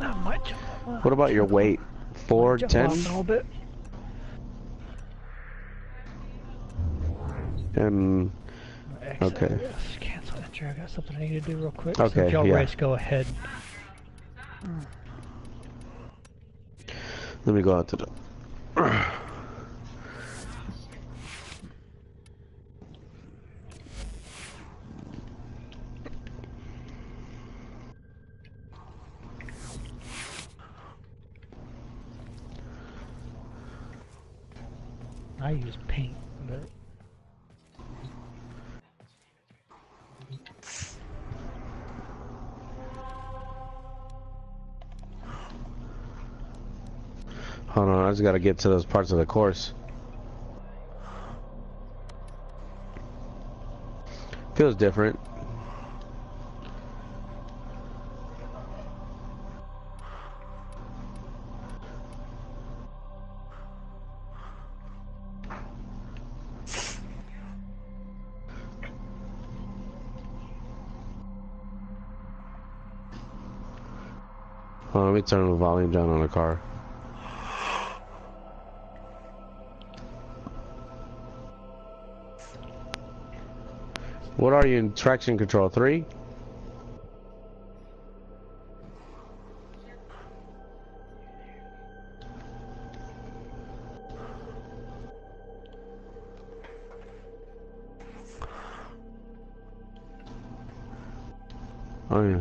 That might jump up. What about your weight? 4, jump 10? off a little bit. And okay. Yes, cancel entry. I got something I need to do real quick. Okay, So if y'all yeah. race, go ahead. Let me go out to the. I use paint, but Hold on, I just gotta get to those parts of the course. Feels different. Hold on, let me turn the volume down on the car. What are you in traction control? 3? Oh yeah.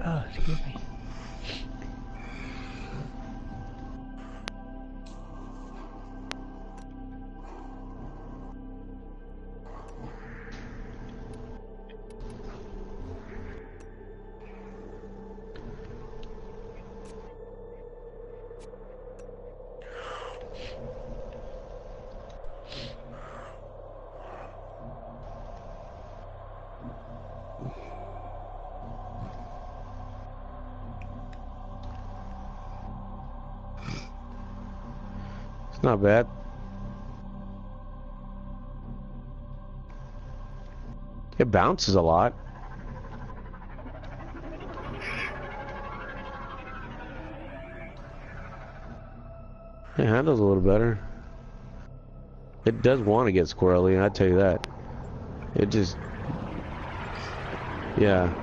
oh, excuse me. It's not bad. It bounces a lot. It handles a little better. It does want to get squirrely, I tell you that. It just... Yeah.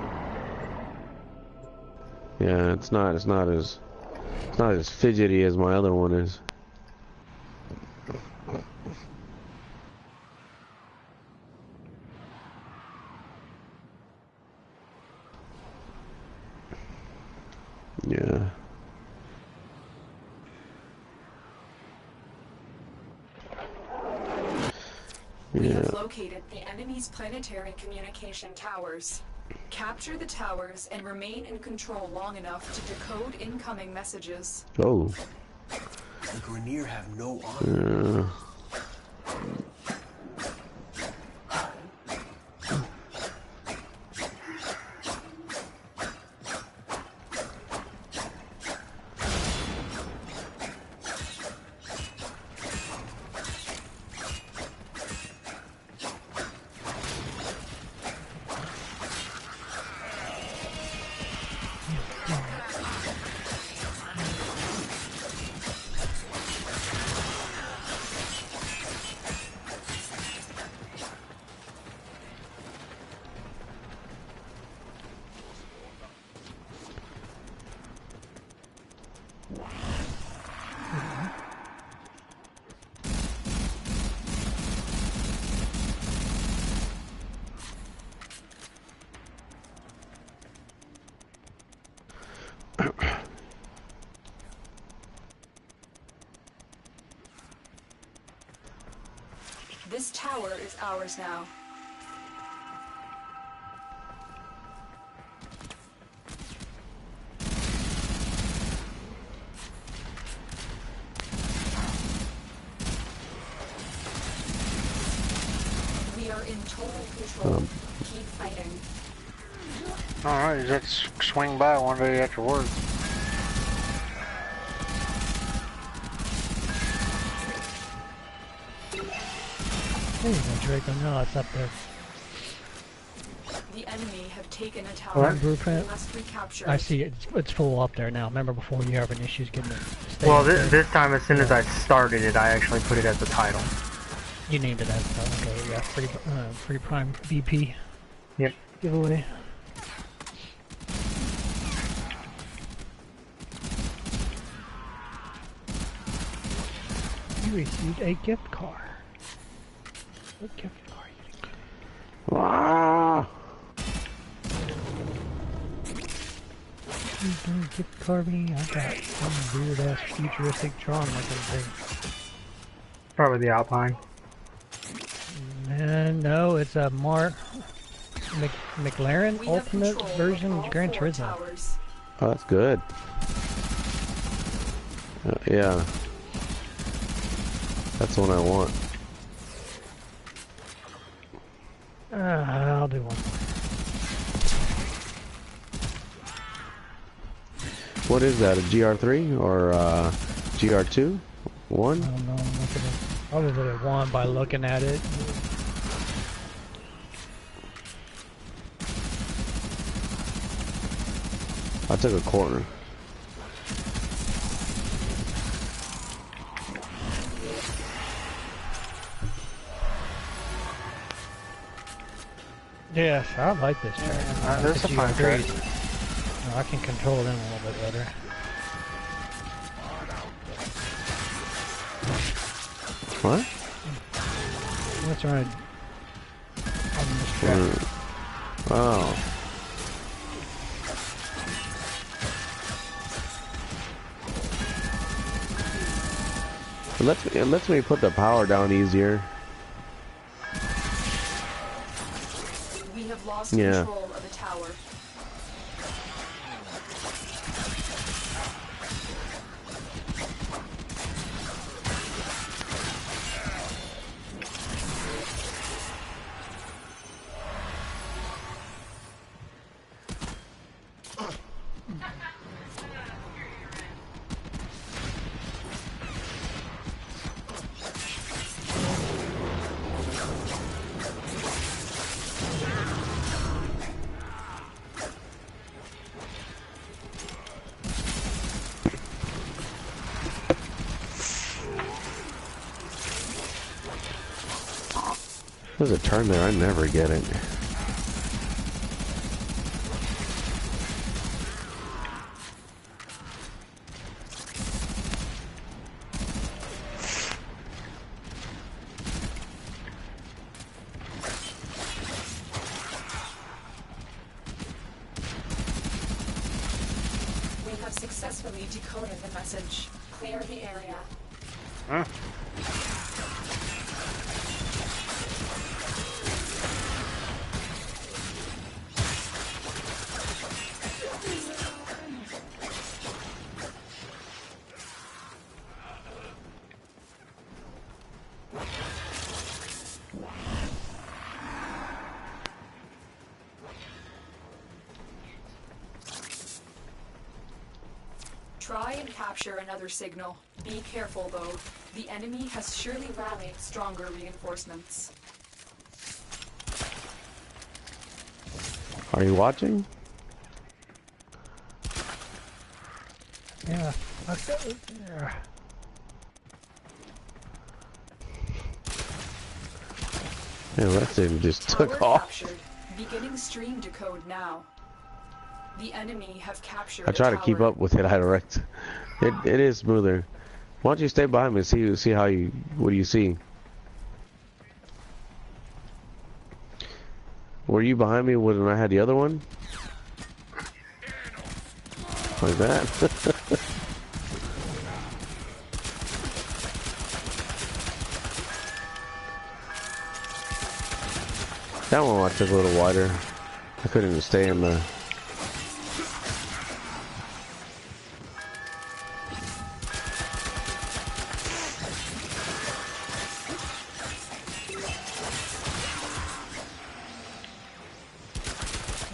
Yeah, it's not as fidgety as my other one is. Yeah. We have located the enemy's planetary communication towers. Capture the towers and remain in control long enough to decode incoming messages. Oh. The Grenier have no honor. This tower is ours now. We are in total control. Keep fighting. Alright, let's swing by one day after work. There you go, Drake. I know it's up there. The enemy have taken a tower. What? Blueprint? Must recapture I it. see it. It's full up there now. Remember before you were having issues getting it to stay Well, up there? this time, as soon as I started it, I actually put it as the title. You named it as okay, yeah, free prime VP Yep. giveaway. You received a gift card. What gift card you get? Ah! You doing gift card me? I got some weird ass futuristic drawing looking thing. Probably the Alpine. And no, it's a McLaren We have Ultimate control version of all Gran 4 Turismo. towers. Oh, that's good. Yeah. That's the one I want. I'll do one. What is that? A GR3 or GR2? One? I don't know. I'm looking at probably at one by looking at it. I took a corner. Yes, I like this track. There's a fun track. I can control them a little bit better. What? What's right on this track? Oh. It lets me put the power down easier. We have lost Yeah. control of a tower. There's a turn there, I never get it. We have successfully decoded the message. Clear the area. Huh? Try and capture another signal. Be careful though. The enemy has surely rallied stronger reinforcements. Are you watching? Yeah. Yeah, that thing just Tower took off. captured. Beginning stream decode now. The enemy have captured I try to keep up with it. I direct. It is smoother. Why don't you stay behind me and see how you, what do you see? Were you behind me when I had the other one? Like that? That one I took a little wider. I couldn't even stay in the...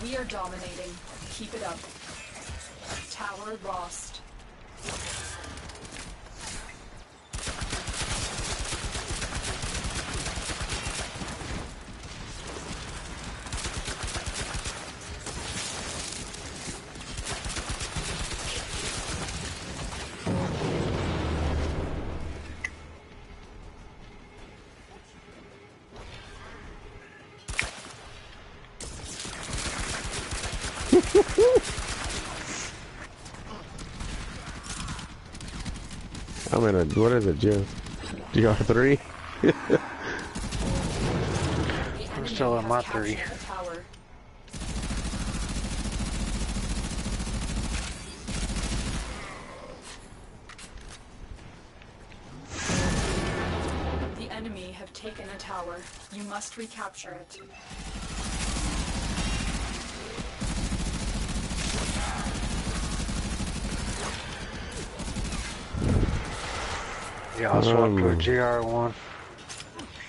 We are dominating. Keep it up. Tower lost. I'm in a, what is it, Joe? GR3? I'm still in my 3. The enemy have taken a tower. You must recapture it. Yeah, I'll swap to a GR1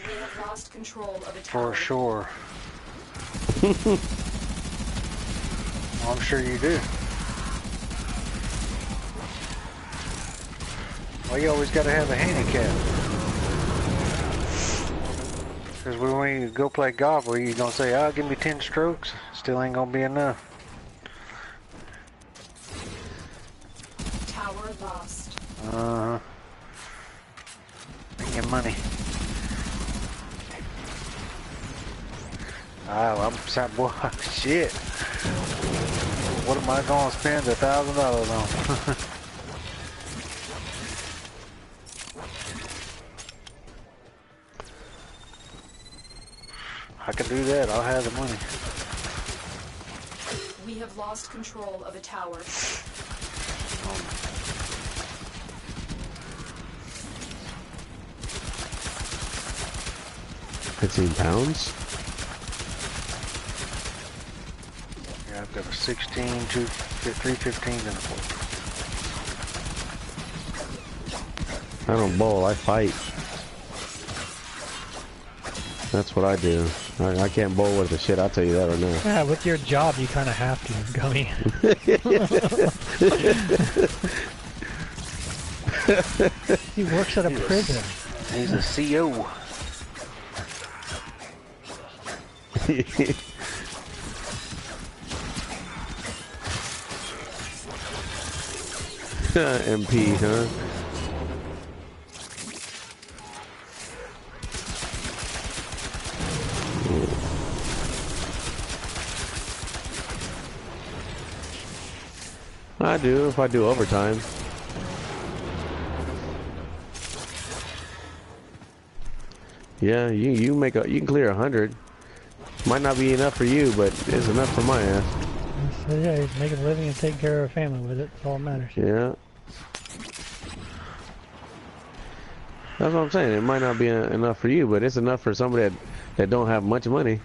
We have lost control of a for tower. sure. I'm sure you do. Well, you always got to have a handicap. Because when you go play golf, where you gonna say, "Oh, give me 10 strokes," still ain't gonna be enough. Tower lost. Bring your money. Oh, I'm sad, boy. Shit. What am I gonna spend $1,000 on? I can do that. I'll have the money. We have lost control of a tower. 15 pounds? Yeah, I've got a 16, 315, and a 4. I don't bowl, I fight. That's what I do. I can't bowl with the shit, I'll tell you that right now. Yeah, with your job, you kind of have to, Gummy. He works at a prison. He's a CO. MP, huh? I do, if I do overtime. Yeah, you can clear 100. Might not be enough for you, but it's enough for my ass. So yeah, he's making a living and taking care of a family with it. That's all that matters. Yeah. That's what I'm saying. It might not be enough for you, but it's enough for somebody that don't have much money.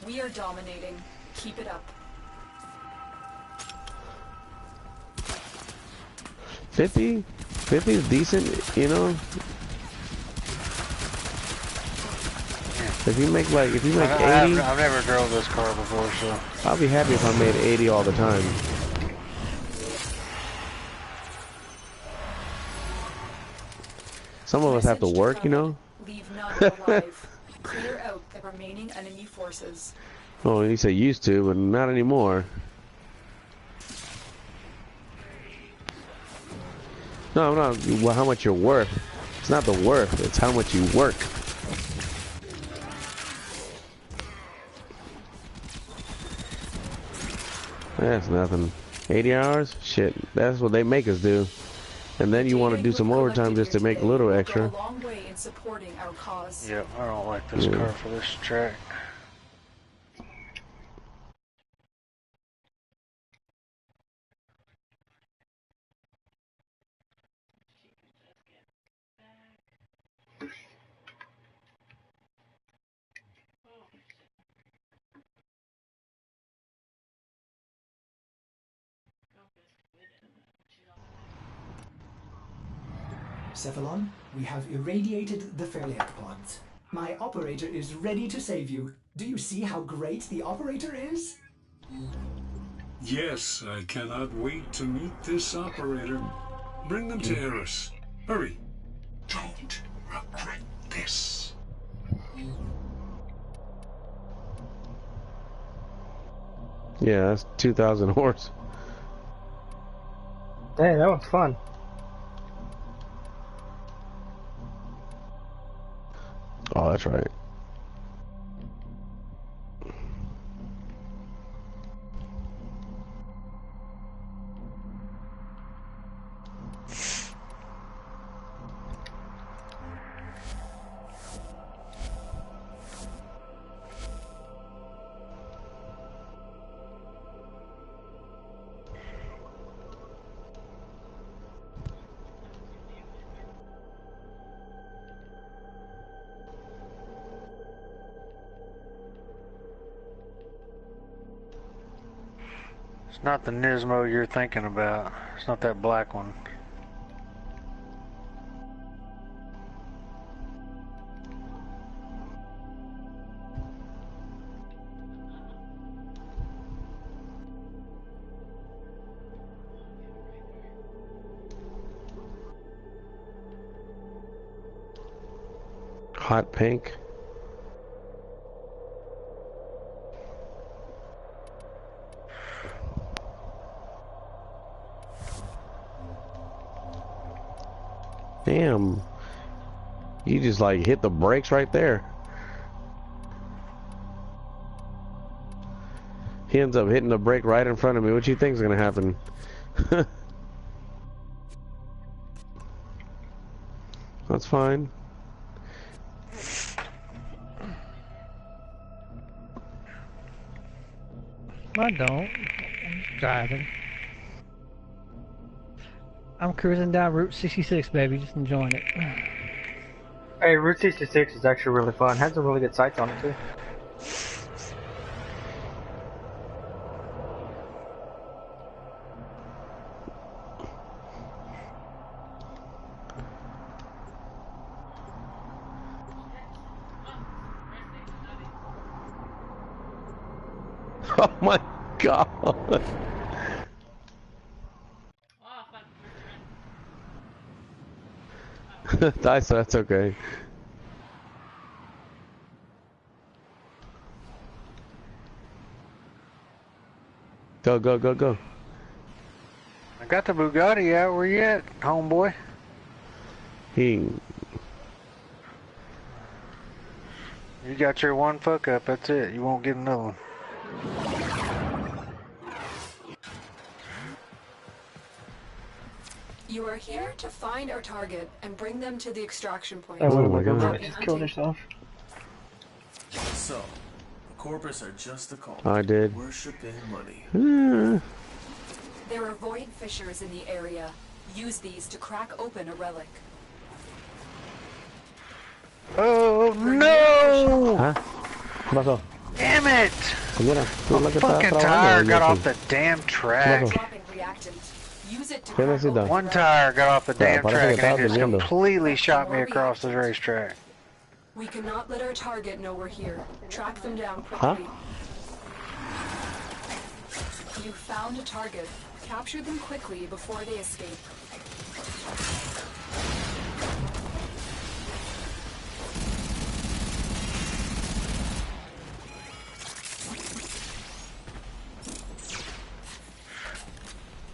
We are dominating. Keep it up. 50? 50 is decent, you know? If you make 80... I've never drove this car before, so... I'll be happy if I made 80 all the time. Some of us have to work, you know? Leave none alive. Clear out the remaining enemy forces. Oh, you say used to, but not anymore. No, not well, how much you're worth. It's not the worth, it's how much you work. That's nothing. 80 hours? Shit, that's what they make us do. And then you want to do some overtime just to make a little extra. Go a long way in supporting our cause. Yeah, I don't like this car for this track. Cephalon, we have irradiated the Fairlight pods. My operator is ready to save you. Do you see how great the operator is? Yes, I cannot wait to meet this operator. Bring them to Eris. Hurry. Don't regret this. Yeah, that's 2,000 horse. Dang, that was fun. Oh, that's right. It's not the Nismo you're thinking about. It's not that black one. Hot pink. Damn. You just like hit the brakes right there. He ends up hitting the brake right in front of me. What you think's gonna happen? That's fine. I don't. I'm just driving. I'm cruising down Route 66, baby, just enjoying it. Hey, Route 66 is actually really fun. Has some really good sights on it too. Oh my god. That's okay. Go, go, go, go. I got the Bugatti out. Where you at, homeboy? He... You got your one fuck up. That's it. You won't get another one. You are here to find our target and bring them to the extraction point. Oh my God. Just killed herself. So, the corpus are just a cult. I did. Worship and money. There are void fissures in the area. Use these to crack open a relic. Oh no! Huh? ¿Qué pasó? Damn it! Mira, tú My la que estás fucking trabajando, tire got yo off sí. the damn track. Dropping reactant. Use it to ¿Qué crack necesita? open a One relic. tire got off the damn parece track que and it estaba just durmiendo. completely shot me across the racetrack. We cannot let our target know we're here. Track them down Huh? quickly. You found a target. Capture them quickly before they escape.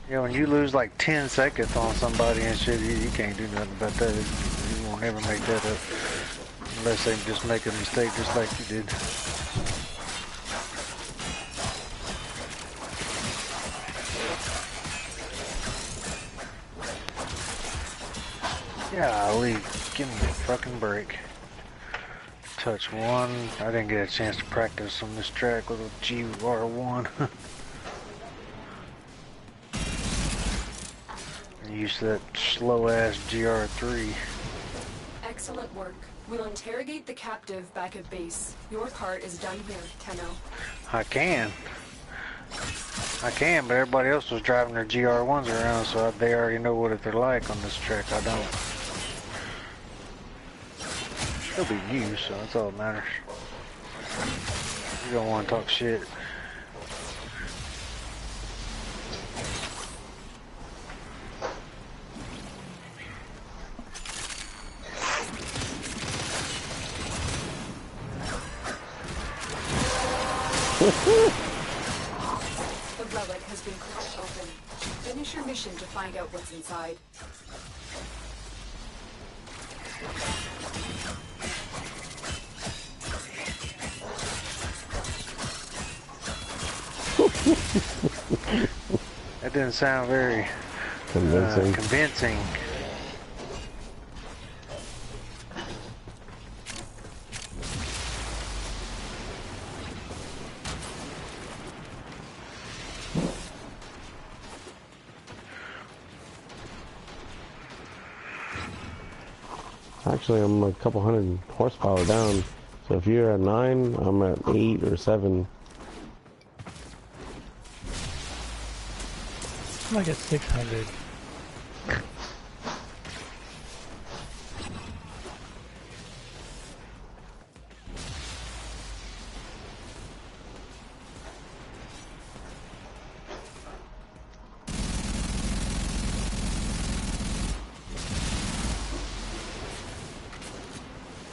Yeah, when you lose like 10 seconds on somebody and shit, you can't do nothing about that. You won't ever make that up. Unless they just make a mistake just like you did. Golly, give me a fucking break. Touch one. I didn't get a chance to practice on this track with a GR1. Used to that slow ass GR3. Excellent work. We'll interrogate the captive back at base. Your part is done here, Tenno. I can, but everybody else was driving their GR1s around, so they already know what they're like on this track. I don't. They'll be new, so that's all that matters. You don't want to talk shit. The relic has been cracked open. Finish your mission to find out what's inside. That didn't sound very convincing. Actually, I'm a couple hundred horsepower down. So if you're at 9, I'm at 8 or 7. I'm like at 600.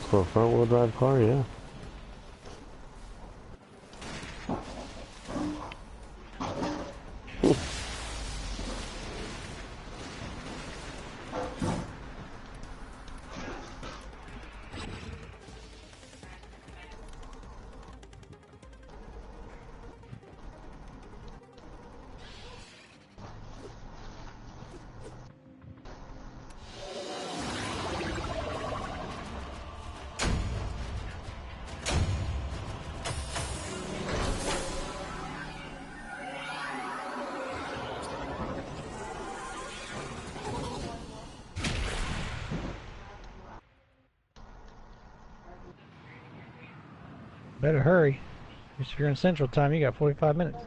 For a front wheel drive car, yeah. Better hurry. If you're in Central Time, you got 45 minutes.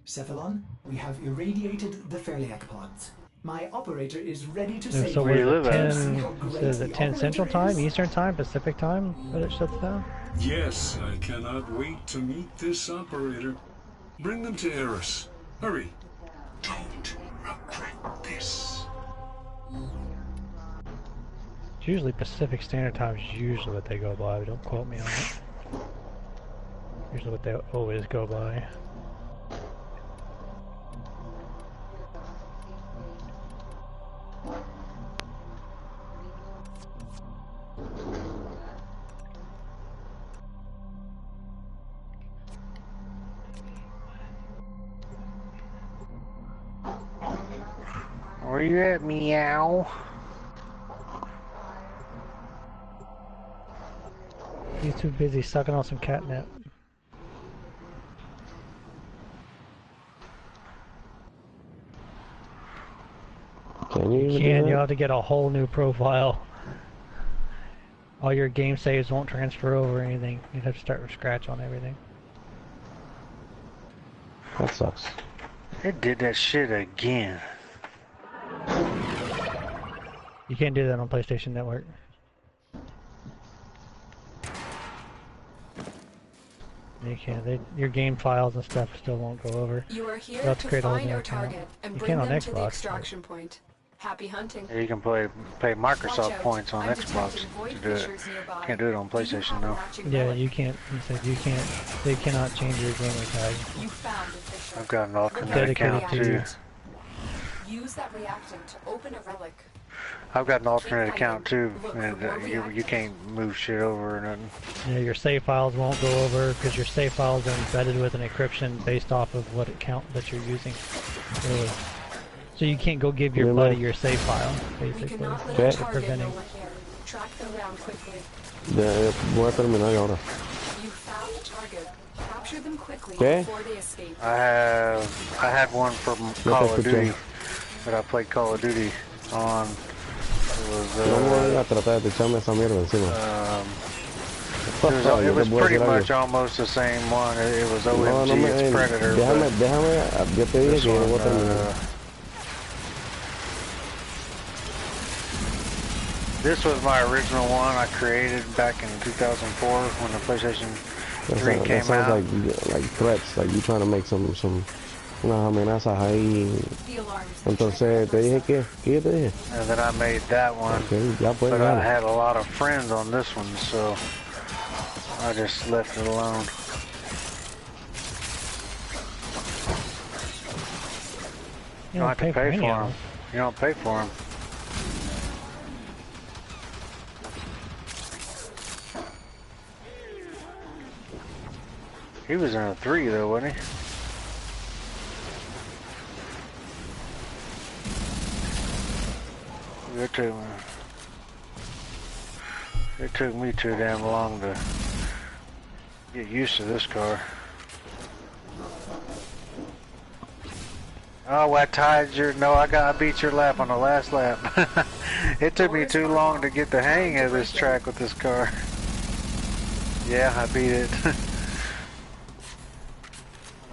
Cephalon, we have irradiated the Fairliak pods. My operator is ready to So save what you. is it, at? 10, is it 10 Central Time, Eastern Time, Pacific Time that it shuts down? Yes, I cannot wait to meet this operator. Bring them to Eris. Hurry. Don't regret this. It's usually Pacific Standard Time is usually what they go by, but don't quote me on it. Usually what they always go by. Where you at, meow? He's too busy sucking on some catnip. Can you even do You'll that? have to get a whole new profile. All your game saves won't transfer over or anything. You'd have to start from scratch on everything. That sucks. It did that shit again. You can't do that on PlayStation Network. You can't. Your game files and stuff still won't go over. You are here You'll have to to create a whole find new our account. target and You bring can on them to the Xbox, extraction point. Happy hunting. You can pay Watch Microsoft out. points on I'm Xbox detecting void to do it. fissures nearby. Can't do it on Do you PlayStation have a though. matching Yeah, relic? you can't. You said you can't. They cannot change your gamer tag. You found a fissure. I've got an alternate Dedicated account to too. you. Use that reactant to open a relic. I've got an alternate account too, and you can't move shit over or nothing. Yeah, your save files won't go over because your save files are embedded with an encryption based off of what account that you're using. Really. So you can't go give your buddy your save file, We basically. cannot let Okay. our target Preventing. know we're here. Track them down quickly. Ya, voy a terminar ya ahora. You found the target. Capture them quickly Okay. before they escape. I had one from Call of Duty that I played Call of Duty on. It was No me voy a tratar de echarme esa mierda encima. it was Yo te puedo pretty decir much algo. almost the same one. It was No, OMG, no me, it's Predator. déjame, yo te dije This que yo no voy a one, terminar. this was my original one I created back in 2004 when the PlayStation 3 That came sounds out. like threats, like you trying to make unas amenazas ahí. The alarms. Entonces te dije que yo te dije. And then I made that one. Okay, ya pues, But I dale. had a lot of friends on this one, so I just left it alone. You don't have to pay for them. You don't pay for them. He was in a 3 though, wasn't he? It took me too damn long to get used to this car. Oh, I tied your... No, I beat your lap on the last lap. It took me too long to get the hang of this track with this car. Yeah, I beat it.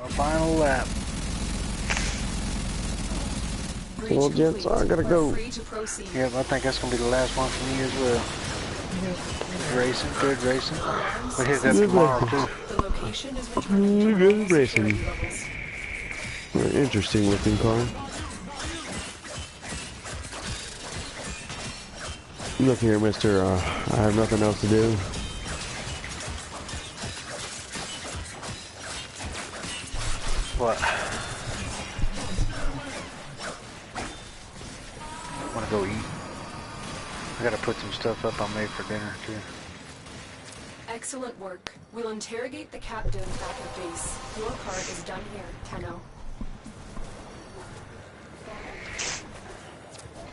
A final lap. Well, gents, I gotta go. Yep, I think that's gonna be the last one for me as well. Good racing, good racing. We'll hit that tomorrow too. The location is returning to normal Racing. security levels. Very interesting looking car. Look here, mister. I have nothing else to do. What? I wanna go eat. I gotta put some stuff up I made for dinner too. Excellent work. We'll interrogate the captain back at base. Your part is done here, Tenno.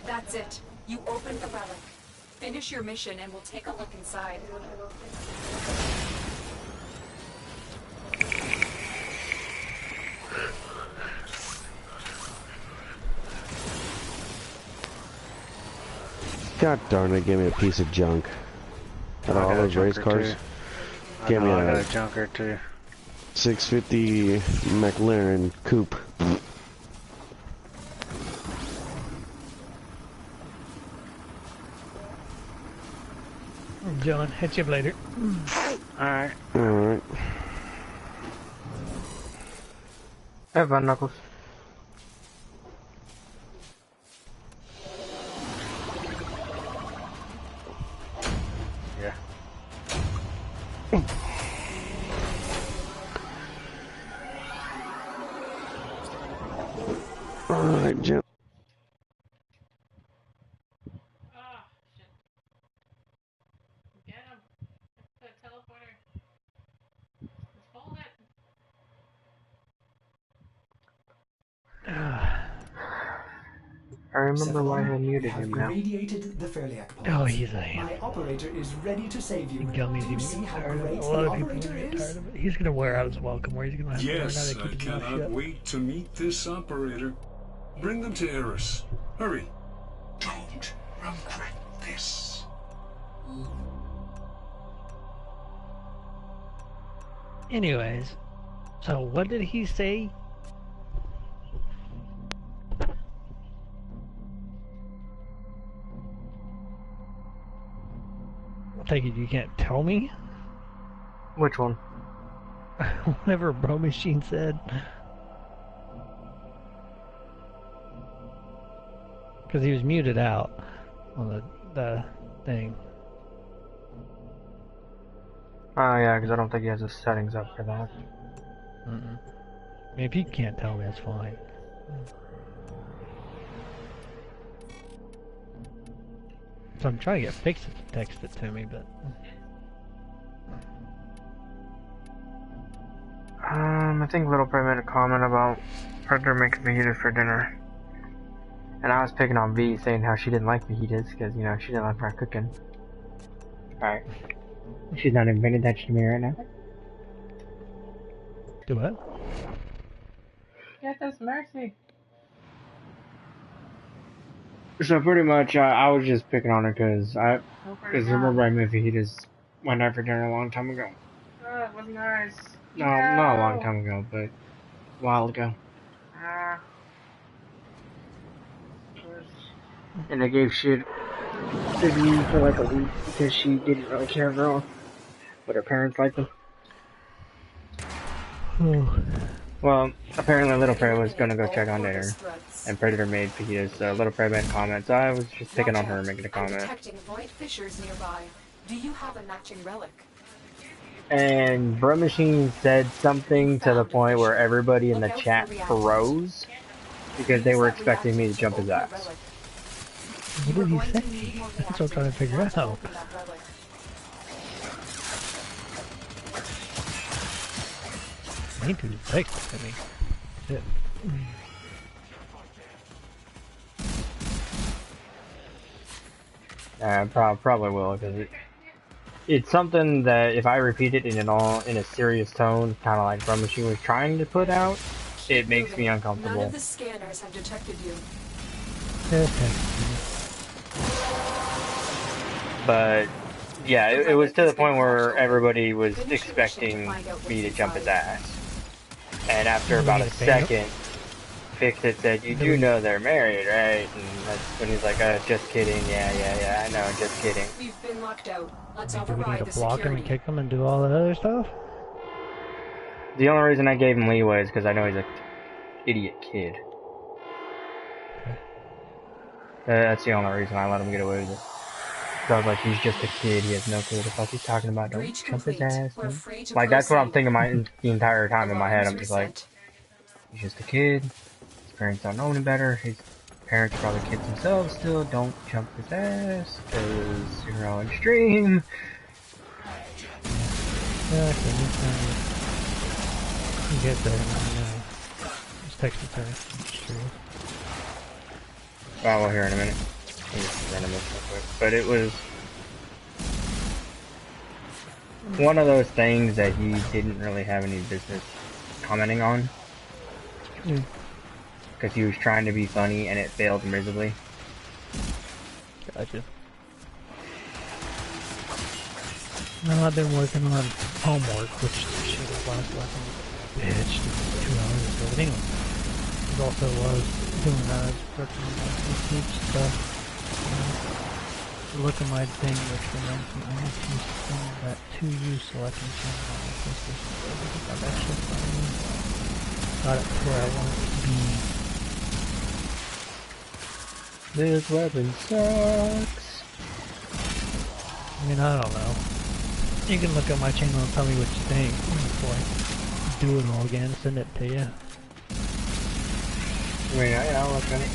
That's it. You opened the relic. Finish your mission and we'll take a look inside. God darn it, gave me a piece of junk. Out of all those race cars. Gave me I got a a junker too. 650 McLaren coupe. John, hit you up later. Alright. Alright. Have fun, Knuckles. Yeah. Alright, Jim. I remember why I muted have him now. irradiated the Fairliak pods. Oh, he's My operator is ready to save you. Gummies. Do you see how great A the lot of people operator get is? tired of it. He's gonna wear out his welcome, or he's gonna have to learn how Yes, to I keep his mouth cannot shut. wait to meet this operator. Bring them to Eris. Hurry. Don't regret this. Anyways, so what did he say? I take it you can't tell me? Which one? Whatever Bro Machine said. Because he was muted out on the thing. Oh yeah, because I don't think he has the settings up for that. I mean, if you can't tell me, that's fine. So I'm trying to get Fixit to text it to me, but... I think Little Prey made a comment about Predator makes fajitas for dinner. And I was picking on V, saying how she didn't like fajitas, because, you know, she didn't like my cooking. Alright. She's not even paying attention to me right now. Do what? Get this mercy. So pretty much, I was just picking on her because remember I made fajitas one night for dinner a long time ago. Oh, it was nice. No, not a long time ago, but a while ago. And I gave shit to me for like a week because she didn't really care for them, but her parents liked them. Well, apparently Little Prey was gonna go check on dinner, and Predator made fajitas, so Little Prey made comments. So I was just picking on her, making a comment. Detecting void fissures nearby. Do you have a matching relic? And Bro Machine said something to the point where everybody in the chat froze because they were expecting me to jump his ass. What did he say? That's what I'm trying to figure out. I need to text it to me. Shit. Probably will, because it's something that if I repeat it in a serious tone, kind of like Bro Machine was trying to put out, it makes me uncomfortable. None of the scanners have detected you. But yeah, it was to the point where everybody was expecting me to jump his ass. And after about a second, Fix-It said, "You do know they're married, right?" And that's when he's like, "Just kidding. Yeah, I know, just kidding." We've been locked out. Let's Do we need override to the block him and security. kick him and do all that other stuff? The only reason I gave him leeway is because I know he's an idiot kid. That's the only reason I let him get away with it. So I was like, he's just a kid, he has no clue what the fuck he's talking about, don't jump his ass. Like, that's what I'm thinking the entire time in my head. I'm just like, he's just a kid, his parents don't know any better, his parents are probably kids themselves still, don't jump his ass, because you're on stream. Yeah, okay, you get there, just text it to me. Oh, we'll hear in a minute. Let me just run a mission real quick. But it was one of those things that he didn't really have any business commenting on. Because he was trying to be funny and it failed miserably. Gotcha. No, I've been working on homework, which shit was last lesson. Bitch, 2 hours ago. But anyway, it also was doing working on my teach stuff. Look at my thing, which reminds me, I need to use that 2U selecting channel on my PlayStation. I've actually finally got it to where I want it to be. This weapon sucks. I mean, I don't know. You can look at my channel and tell me what you think before I do it all again, send it to you. I mean, yeah, I'll look at it.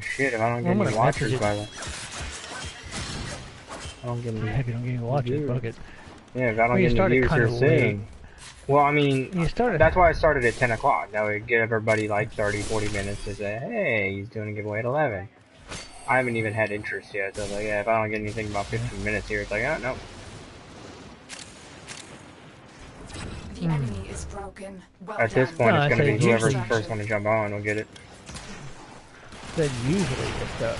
Shit, if I don't get any watchers by then. I don't get any. If you don't get any watchers, fuck it. Yeah, if I don't get any views here soon. Well, I mean, that's why I started at 10 o'clock. That would give everybody like 30, 40 minutes to say, hey, he's doing a giveaway at 11. I haven't even had interest yet, so I was like, yeah, if I don't get anything about 15 minutes here, it's like, oh, no. The enemy is broken. Well at this point, it's going to be whoever's the first one to jump on will get it. Then usually it does.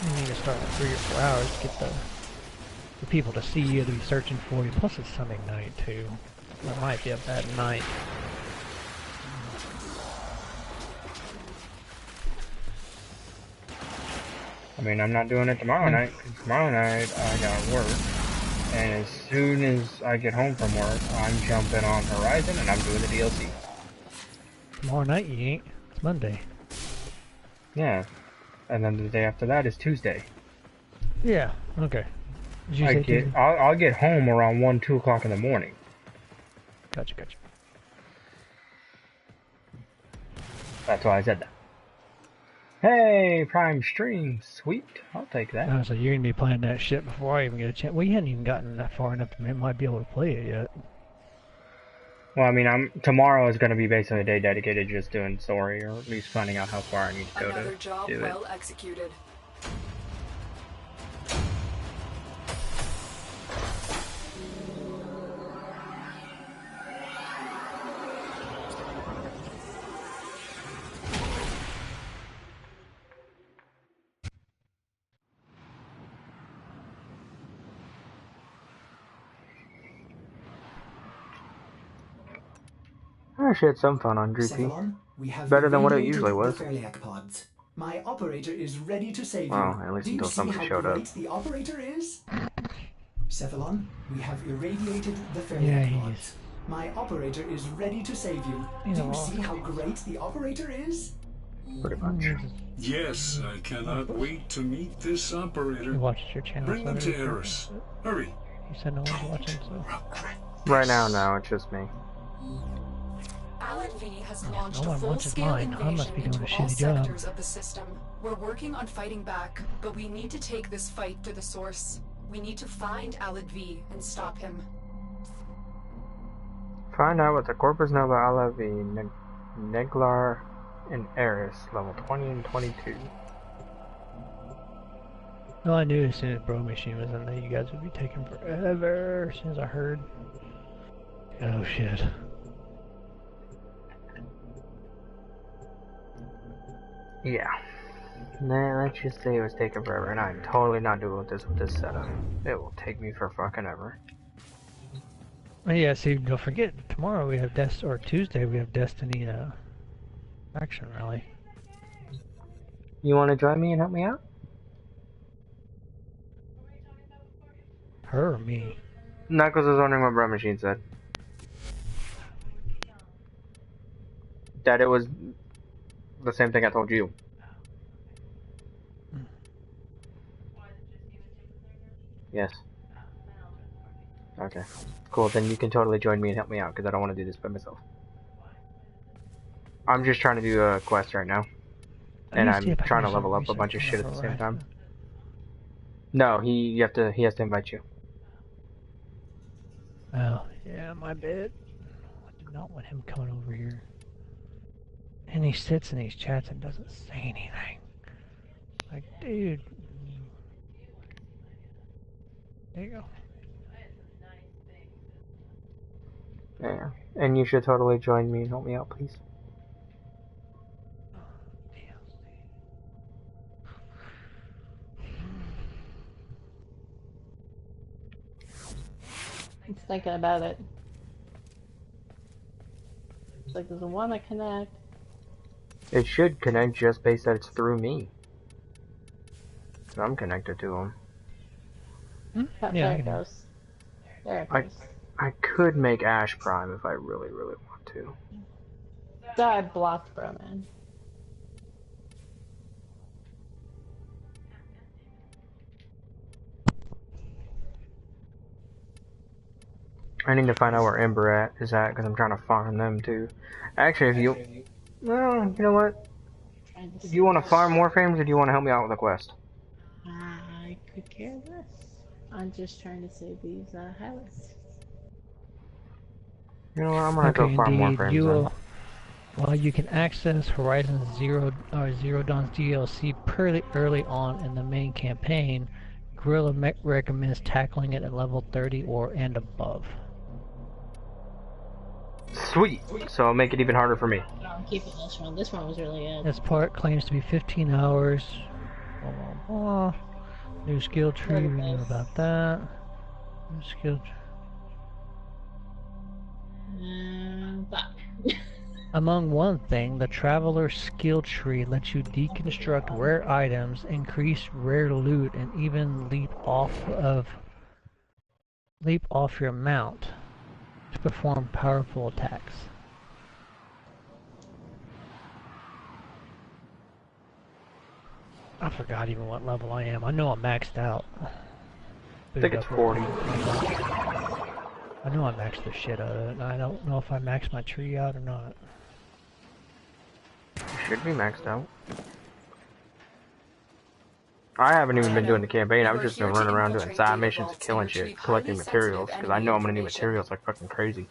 You need to start in 3 or 4 hours to get the people to see you, to be searching for you. Plus it's Sunday night too. That might be a bad night. I mean, I'm not doing it tomorrow night, because tomorrow night I got work. And as soon as I get home from work, I'm jumping on Horizon and I'm doing the DLC. Tomorrow night you ain't. It's Monday. Yeah. And then the day after that is Tuesday. Yeah, okay. I'll get home around 1, 2 o'clock in the morning. Gotcha. That's why I said that. Hey, Prime Stream, sweet. I'll take that. So you're gonna be playing that shit before I even get a chance. Well, you hadn't even gotten that far enough to might be able to play it yet. Well, I mean, tomorrow is going to be basically a day dedicated just doing story, or at least finding out how far I need to go to job do well it. Executed. I actually had some fun on GP. Better than what it usually was. My operator is ready to save you. Well, at least until somebody showed up. The operator is? Cephalon, we have irradiated the Fairlight pods. My operator is ready to save you. Do you see how great the operator is? Pretty much. Yes, I cannot wait to meet this operator. You watched your channel. Bring them to Eris. Hurry. You said no one's watching, so. Right now, no, it's just me. Alan V has launched no a one watches full-scale mine. I must be invasion doing a into all shitty job. sectors of the system. We're working on fighting back, but we need to take this fight to the source. We need to find Alan V and stop him. Find out what the Corpus Nova Alavi, Neglar, and Eris, level 20 and 22. No, I knew as soon as Bro Machine was in there, you guys would be taking forever. As soon as I heard. Oh shit. Yeah. Nah, let's just say it was taking forever, and I'm totally not doing this with this setup. It will take me for fucking ever. Oh, yeah, see, don't forget, tomorrow we have or Tuesday we have Destiny action rally. You want to join me and help me out? Her or me? Knuckles was wondering what Bro Machine said. That it was the same thing I told you. Yes. Okay. Cool, then you can totally join me and help me out, because I don't want to do this by myself. I'm just trying to do a quest right now. And I'm trying to level up a bunch of shit at the same time. No, he has to invite you. Oh, yeah, my bad. I did not want him coming over here. And he sits in these chats and doesn't say anything. Like, dude. There you go. Yeah. And you should totally join me and help me out, please. I'm thinking about it. It's like, does it want to connect? It should connect just based that it's through me. So I'm connected to him. Oh, Yeah, there it goes. There it goes. I could make Ash Prime if I really, really want to. So I blocked Broman. I need to find out where Ember is at, because I'm trying to farm them too. Actually, if you... Well, you know what? Do you want to farm Warframes, or do you want to help me out with a quest? I could care less. I'm just trying to save these highlights. You know what? I'm gonna go farm Warframes then. While you can access Horizon Zero Dawn's DLC early on in the main campaign, Gorilla recommends tackling it at level 30 and above. Sweet! So it'll make it even harder for me. No, I'm keeping this one. This one was really good. This part claims to be 15 hours. Blah, blah, blah. New skill tree, we know about that. New skill tree. Among one thing, the Traveler skill tree lets you deconstruct rare items, increase rare loot, and even leap off your mount to perform powerful attacks. I forgot even what level I am. I know I'm maxed out. I think it's 40. I know I maxed the shit out of it, and I don't know if I maxed my tree out or not. You should be maxed out. I haven't even been doing the campaign. I've just been running around doing side missions, killing shit, collecting materials, because I know I'm gonna need materials like fucking crazy.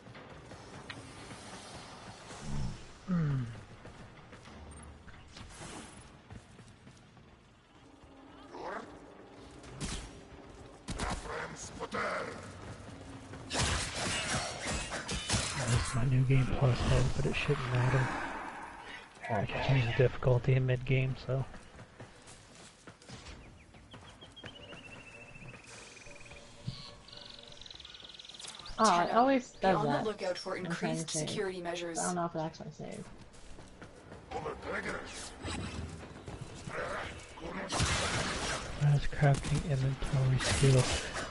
This is my new game plus mode, but it shouldn't matter. I can change the difficulty in mid-game, so... Oh, it always does Be on that. the lookout for increased security measures. I don't know if it actually saved. That's crafting inventory skill.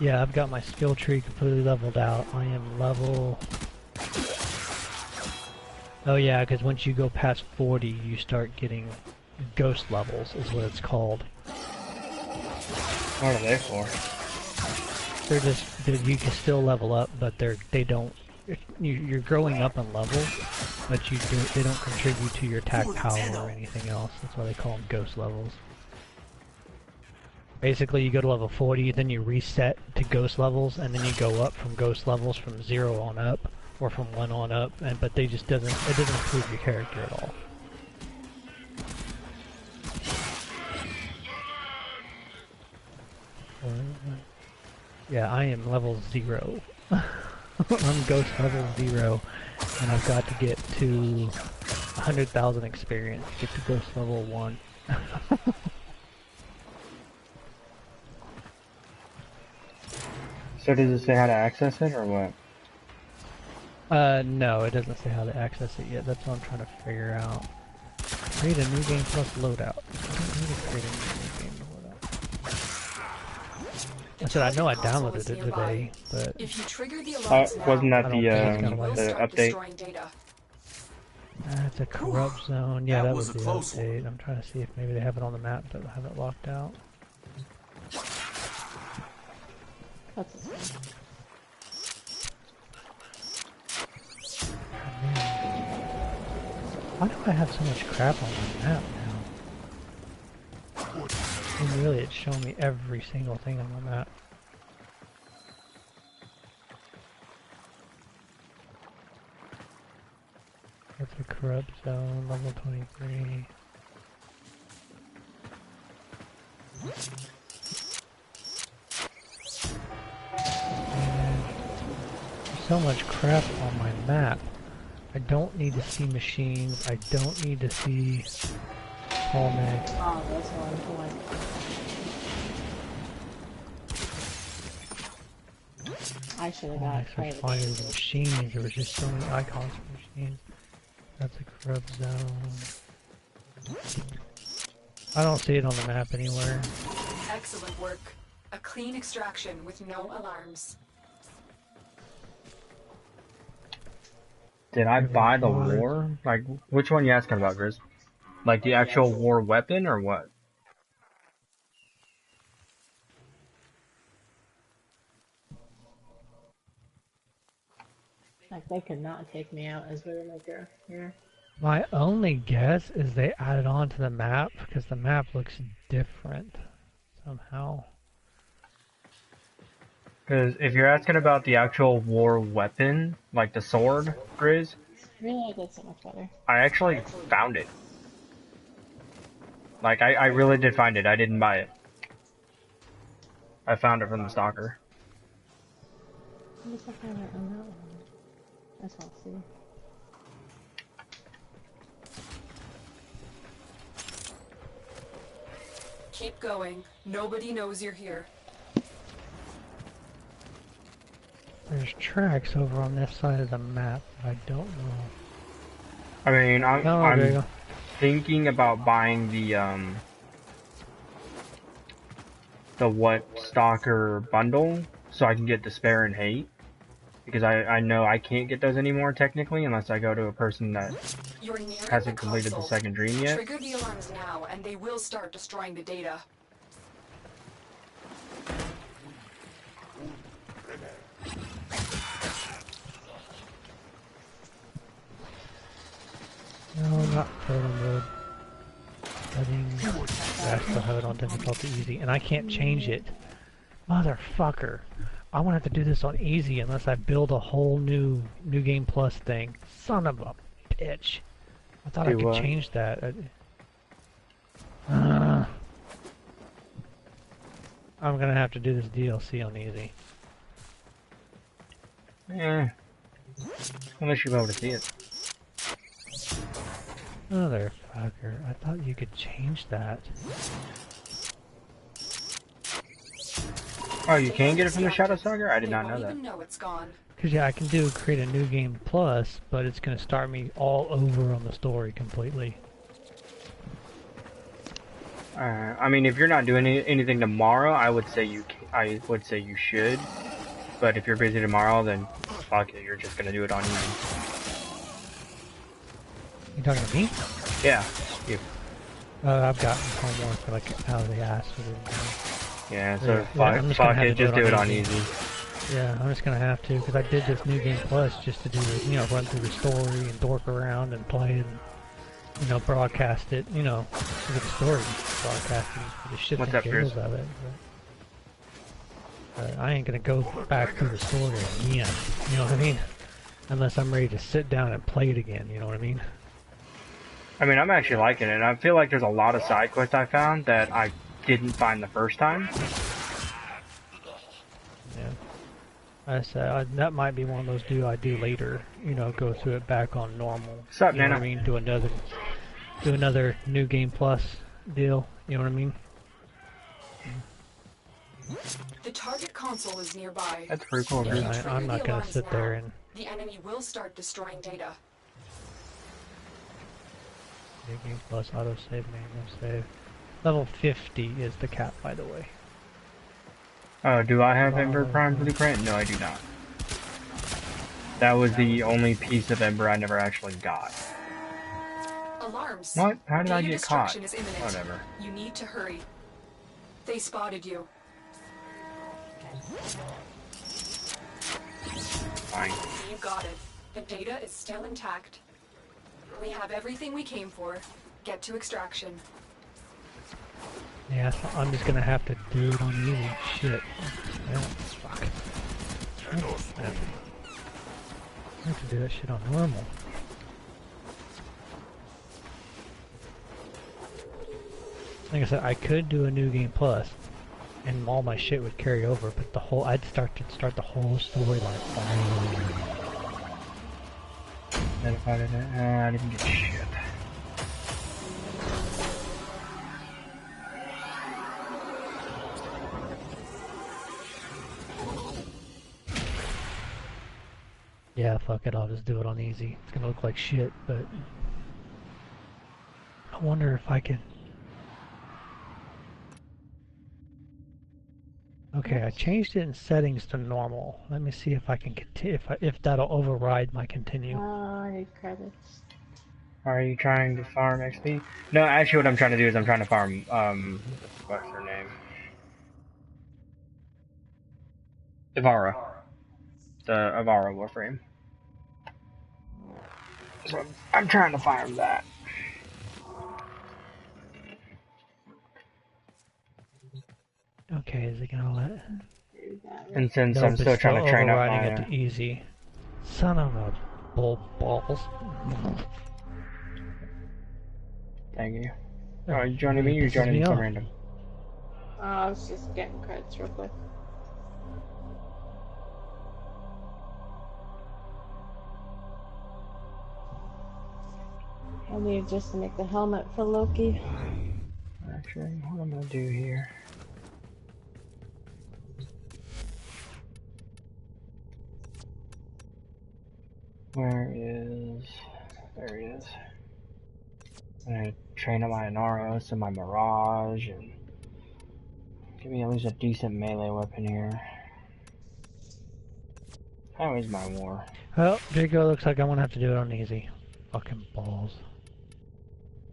Yeah, I've got my skill tree completely leveled out. I am level... Oh yeah, because once you go past 40, you start getting ghost levels, is what it's called. What are they for? They're just, you can still level up, but they don't, you're growing up in level, but they don't contribute to your attack power or anything else. That's why they call them ghost levels. Basically, you go to level 40, then you reset to ghost levels, and then you go up from ghost levels from 0 on up, or from 1 on up, but it doesn't improve your character at all. Yeah, I am level 0. I'm ghost level 0, and I've got to get to 100,000 experience to get to ghost level 1. So does it say how to access it, or what? No, it doesn't say how to access it yet. That's what I'm trying to figure out. Create a new game plus loadout. I don't need to create a new game loadout. I said I know I downloaded it today, but if you trigger the alarms now, wasn't that I don't think it's gonna we'll let the start update? destroying data. That's a corrupt zone. Yeah, that was the close update. I'm trying to see if maybe they have it on the map but have it locked out. That's the same. Why do I have so much crap on my map now? And really, it's showing me every single thing on my map. That's a corrupt zone, level 23. And there's so much crap on my map. I don't need to see machines. I don't need to see Polmec. Oh, that's one. I should have got Search finding the machines. There was just so many icons for machines. That's a corrupt zone. I don't see it on the map anywhere. Excellent work. A clean extraction with no alarms. Did I buy the war? Like, which one you asking about, Grizz? Like the actual war weapon or what? Like, they could not take me out as Widowmaker here. My only guess is they added on to the map because the map looks different somehow. Because if you're asking about the actual war weapon, like the sword, Grizz, Really, I did so much better. I actually found it. Like, I really did find it. I didn't buy it. I found it from the stalker. What is the find it on that one? I just want to see. Keep going. Nobody knows you're here. There's tracks over on this side of the map. I don't know. I mean, I'm there you go. thinking about buying the what stalker bundle so I can get Despair and Hate, because I know I can't get those anymore technically unless I go to a person that hasn't completed the second dream yet. Trigger the alarms now, and they will start destroying the data. No, not photo mode. I still have it on difficulty easy, and I can't change it. Motherfucker. I won't have to do this on easy unless I build a whole new game plus thing. Son of a bitch. I thought I could change that. I'm gonna have to do this DLC on easy. Yeah. Unless you're able to see it. Motherfucker. I thought you could change that. Oh, you can get it from the Shadow Stalker? I did not know that. Because yeah, I can create a new game plus, but it's gonna start me all over on the story completely. I mean, if you're not doing anything tomorrow, I would say you should. But if you're busy tomorrow, then fuck it, you're just gonna do it on easy. You talking to me? Yeah, you. I've gotten homework like out of the ass with it. Yeah, so fuck it, just do it on easy. Yeah, I'm just gonna have to, because I did this new game plus just to do the, run through the story and dork around and play and, broadcast it, look at the story, broadcasting the shit and giggles of it. But I ain't gonna go back through the story again, you know what I mean? Unless I'm ready to sit down and play it again, you know what I mean? I mean, I'm actually liking it. I feel like there's a lot of side quests I found that I didn't find the first time. Yeah. I said that might be one of those I do later, go through it back on normal. What's up, you know Nana? what I mean? Do another new game plus deal, you know what I mean? The target console is nearby. That's pretty cool, dude. I'm not gonna sit there and The enemy will start destroying data. New game plus auto save, manual save. Level 50 is the cap, by the way. Oh, do I have Ember Prime Blueprint? No, I do not. That was the only piece of Ember I never actually got. Alarms. What? How did I Data get caught? destruction is imminent. Whatever. You need to hurry. They spotted you. Fine. You got it. The data is still intact. We have everything we came for. Get to extraction. Yeah, so I'm just gonna have to do it on easy. Shit. Yeah, fuck. I have to do that shit on normal. Like I said, I could do a new game plus, and all my shit would carry over, but the whole I'd start the whole storyline. I didn't get shit. Yeah, fuck it, I'll just do it on easy. It's gonna look like shit, but I wonder if I can. Okay, I changed it in settings to normal. Let me see if I can continue, if that'll override my continue. Oh, I need credits. Are you trying to farm XP? No, actually what I'm trying to do is I'm trying to farm, what's her name? Ivara. The Ivara Warframe. So I'm trying to farm that. Okay, is it gonna let? And since Nope, I'm still trying to train up overriding my... it to easy. Son of a balls. Thank you. Oh, are you joining me or are you joining some random? I was just getting credits real quick. I need just to make the helmet for Loki. Actually, what I'm gonna do here... Where is... There he is. I'm gonna train up my Anaros and my Mirage and... Give me at least a decent melee weapon here. How is my war? Well, Draco, looks like I'm gonna have to do it on easy. Fucking balls.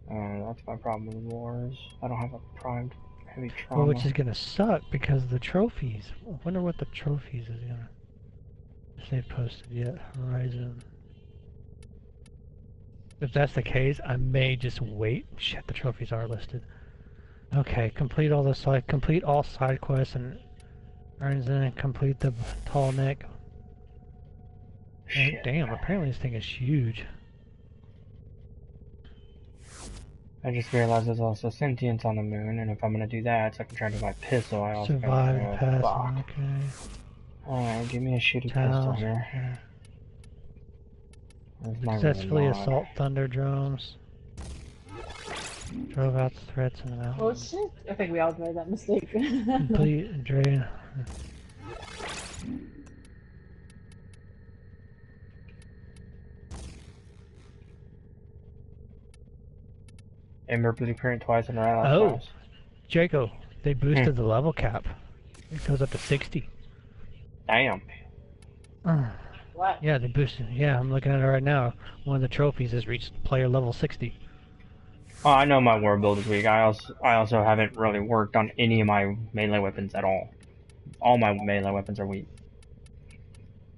That's my problem with wars. I don't have a primed heavy trauma. Well, which is gonna suck because of the trophies. I wonder what the trophies is gonna... If they've posted yet. Horizon. If that's the case, I may just wait. Shit, the trophies are listed. Okay, complete all side quests and earns in and complete the tall neck. Shit. Damn, apparently this thing is huge. I just realized there's also sentience on the moon, and if I'm gonna do that, so I can try to do my pistol, I also Survive gotta pass, fuck. okay. Alright, give me a shitty pistol here. Yeah. Where's my Successfully reward? assault thunder drones. Drove out the threats in the mountains. Oh shit! I think we all made that mistake. Complete drain. Ember Blueprint twice in a row. Oh, Nice. Jaco, they boosted the level cap. It goes up to 60. Damn. What? Yeah, they boosted. Yeah, I'm looking at it right now. One of the trophies has reached player level 60. Oh, I know my war build is weak. I also haven't really worked on any of my melee weapons at all. All my melee weapons are weak.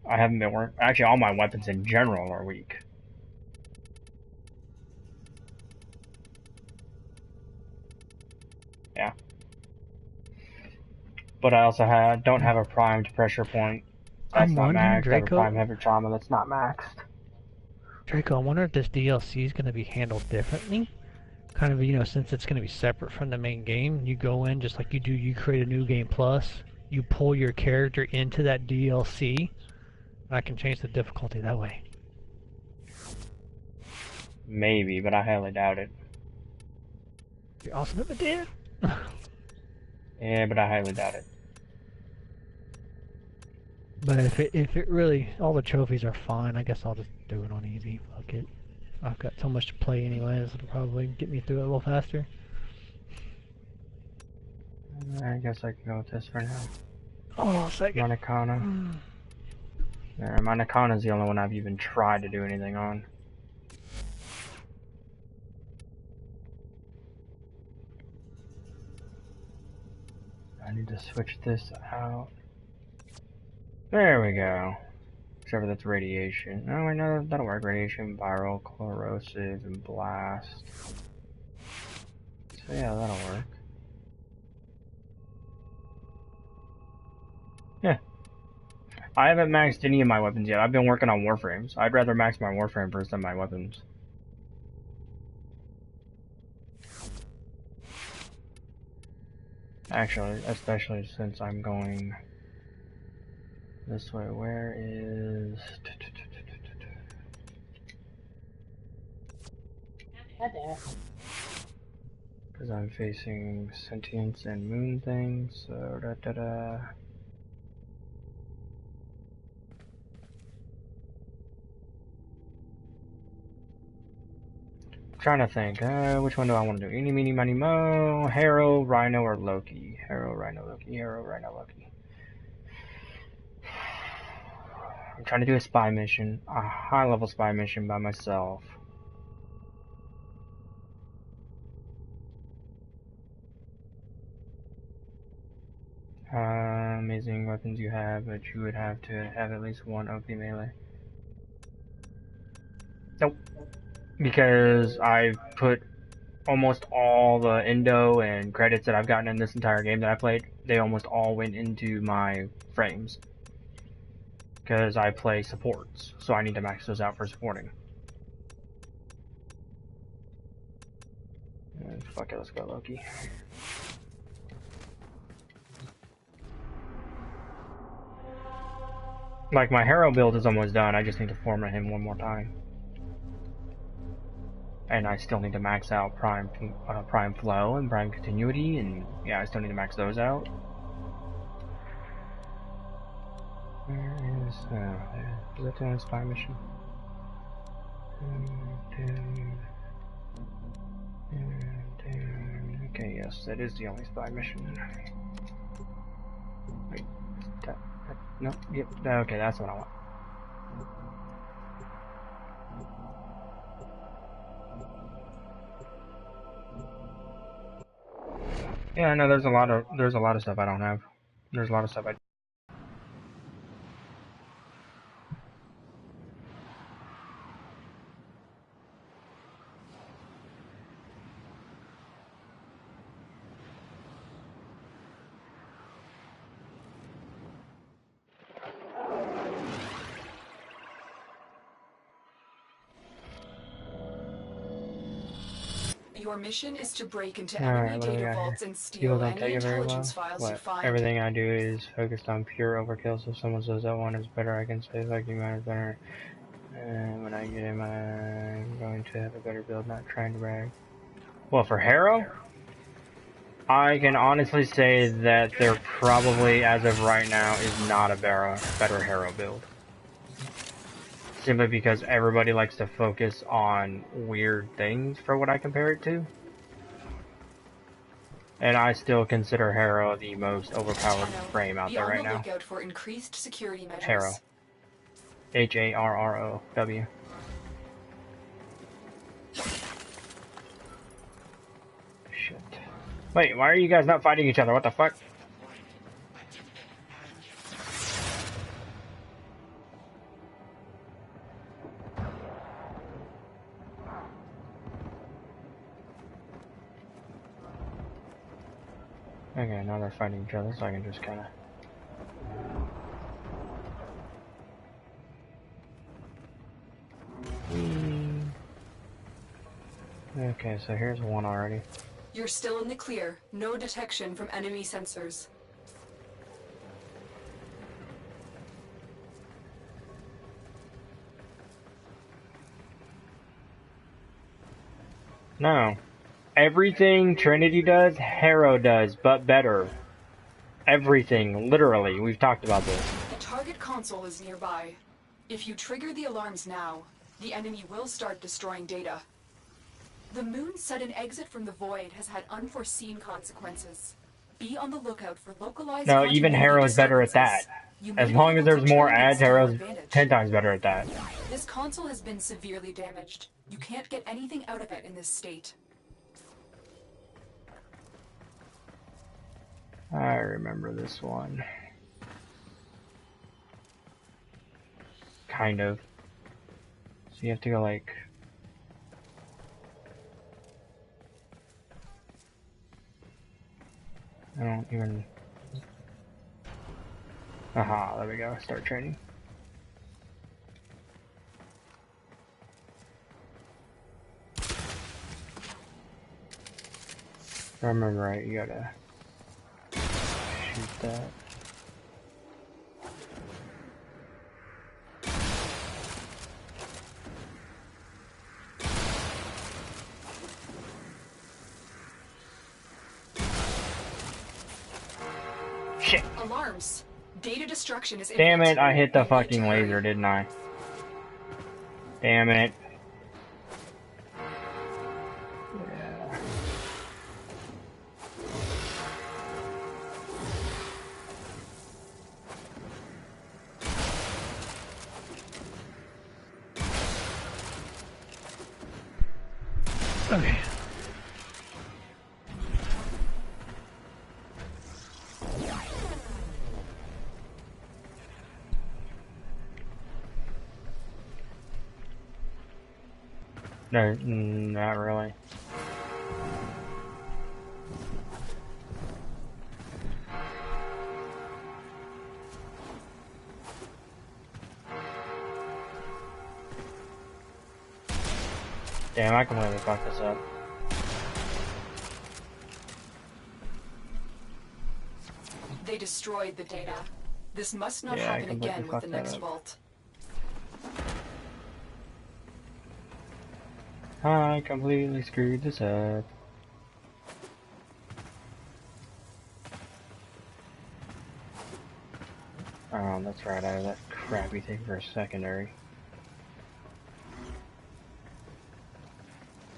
I haven't been working. Actually, all my weapons in general are weak. Yeah. But I also don't have a primed pressure point. That's I'm not wondering, maxed. I have a Draco. primed heavy trauma that's not maxed. Draco, I wonder if this DLC is going to be handled differently. Kind of, you know, since it's going to be separate from the main game, you go in just like you do, you create a new game plus, you pull your character into that DLC, and I can change the difficulty that way. Maybe, but I highly doubt it. Be awesome if it did. Yeah, but I highly doubt it. But if it really, all the trophies are fine, I guess I'll just do it on easy. Fuck it. I've got so much to play anyways, it'll probably get me through it a little faster. I guess I can go with this for now. Oh, second. Monacana. Yeah, Monacana is the only one I've even tried to do anything on. I need to switch this out. There we go. Except for that's radiation. Oh, wait, no, that'll work. Radiation, viral, corrosive, and blast. So yeah, that'll work. Yeah. I haven't maxed any of my weapons yet. I've been working on Warframes. I'd rather max my Warframe first than my weapons. Actually, especially since I'm going this way. Where is... Because I'm facing sentience and moon things, so da-da-da. Trying to think, which one do I want to do? Eeny, meeny, miny, mo, Harrow, Rhino, or Loki? Harrow, Rhino, Loki, Harrow, Rhino, Loki. I'm trying to do a spy mission, a high-level spy mission by myself. Amazing weapons you have, but you would have to have at least one OP melee. Nope. Because I've put almost all the endo and credits that I've gotten in this entire game that I played, they almost all went into my frames. Because I play supports, so I need to max those out for supporting. Fuck it, let's go Loki. Like, my Harrow build is almost done, I just need to format him one more time. And I still need to max out Prime Flow and Prime Continuity, and yeah, I still need to max those out. Where is that the only spy mission? Okay, yes, that is the only spy mission. Wait, no, yep, okay, that's what I want. Yeah, I know there's a lot of stuff I don't have. There's a lot of stuff I Your mission is to break into enemy data vaults and steal any intelligence files you find. Everything I do is focused on pure overkill, so if someone says that one is better, I can say like you mine is better. And when I get him, I'm going to have a better build, not trying to brag. Well, for Harrow, I can honestly say that there probably, as of right now, is not a better Harrow build. Simply because everybody likes to focus on weird things for what I compare it to. And I still consider Harrow the most overpowered frame out there right now. For increased security measures. Harrow. Harrow. Shit. Wait, why are you guys not fighting each other? What the fuck? Okay, now they're fighting each other, so I can just kinda... Okay, so here's one already. You're still in the clear. No detection from enemy sensors. No. Everything Trinity does, Harrow does, but better. Everything, literally. We've talked about this. target console is nearby. If you trigger the alarms now, the enemy will start destroying data. The moon's sudden exit from the void has had unforeseen consequences. Be on the lookout for localized No, even Harrow's better at that. As long as there's more ads, Harrow's 10 times better at that. This console has been severely damaged. You can't get anything out of it in this state. I remember this one. Kind of. So you have to go like... I don't even... Aha, there we go. Start training. If I remember right, you gotta shoot that. Shit. Alarms. Data destruction is Damn imminent. it, I hit the fucking laser, didn't I? Damn it. Yeah. Okay. No, not really. Damn, I completely fucked this up. They destroyed the data. This must not Yeah, I happen completely again with fucked the that next up. vault. I completely screwed this up. Oh, that's right, I have that crappy thing for a secondary.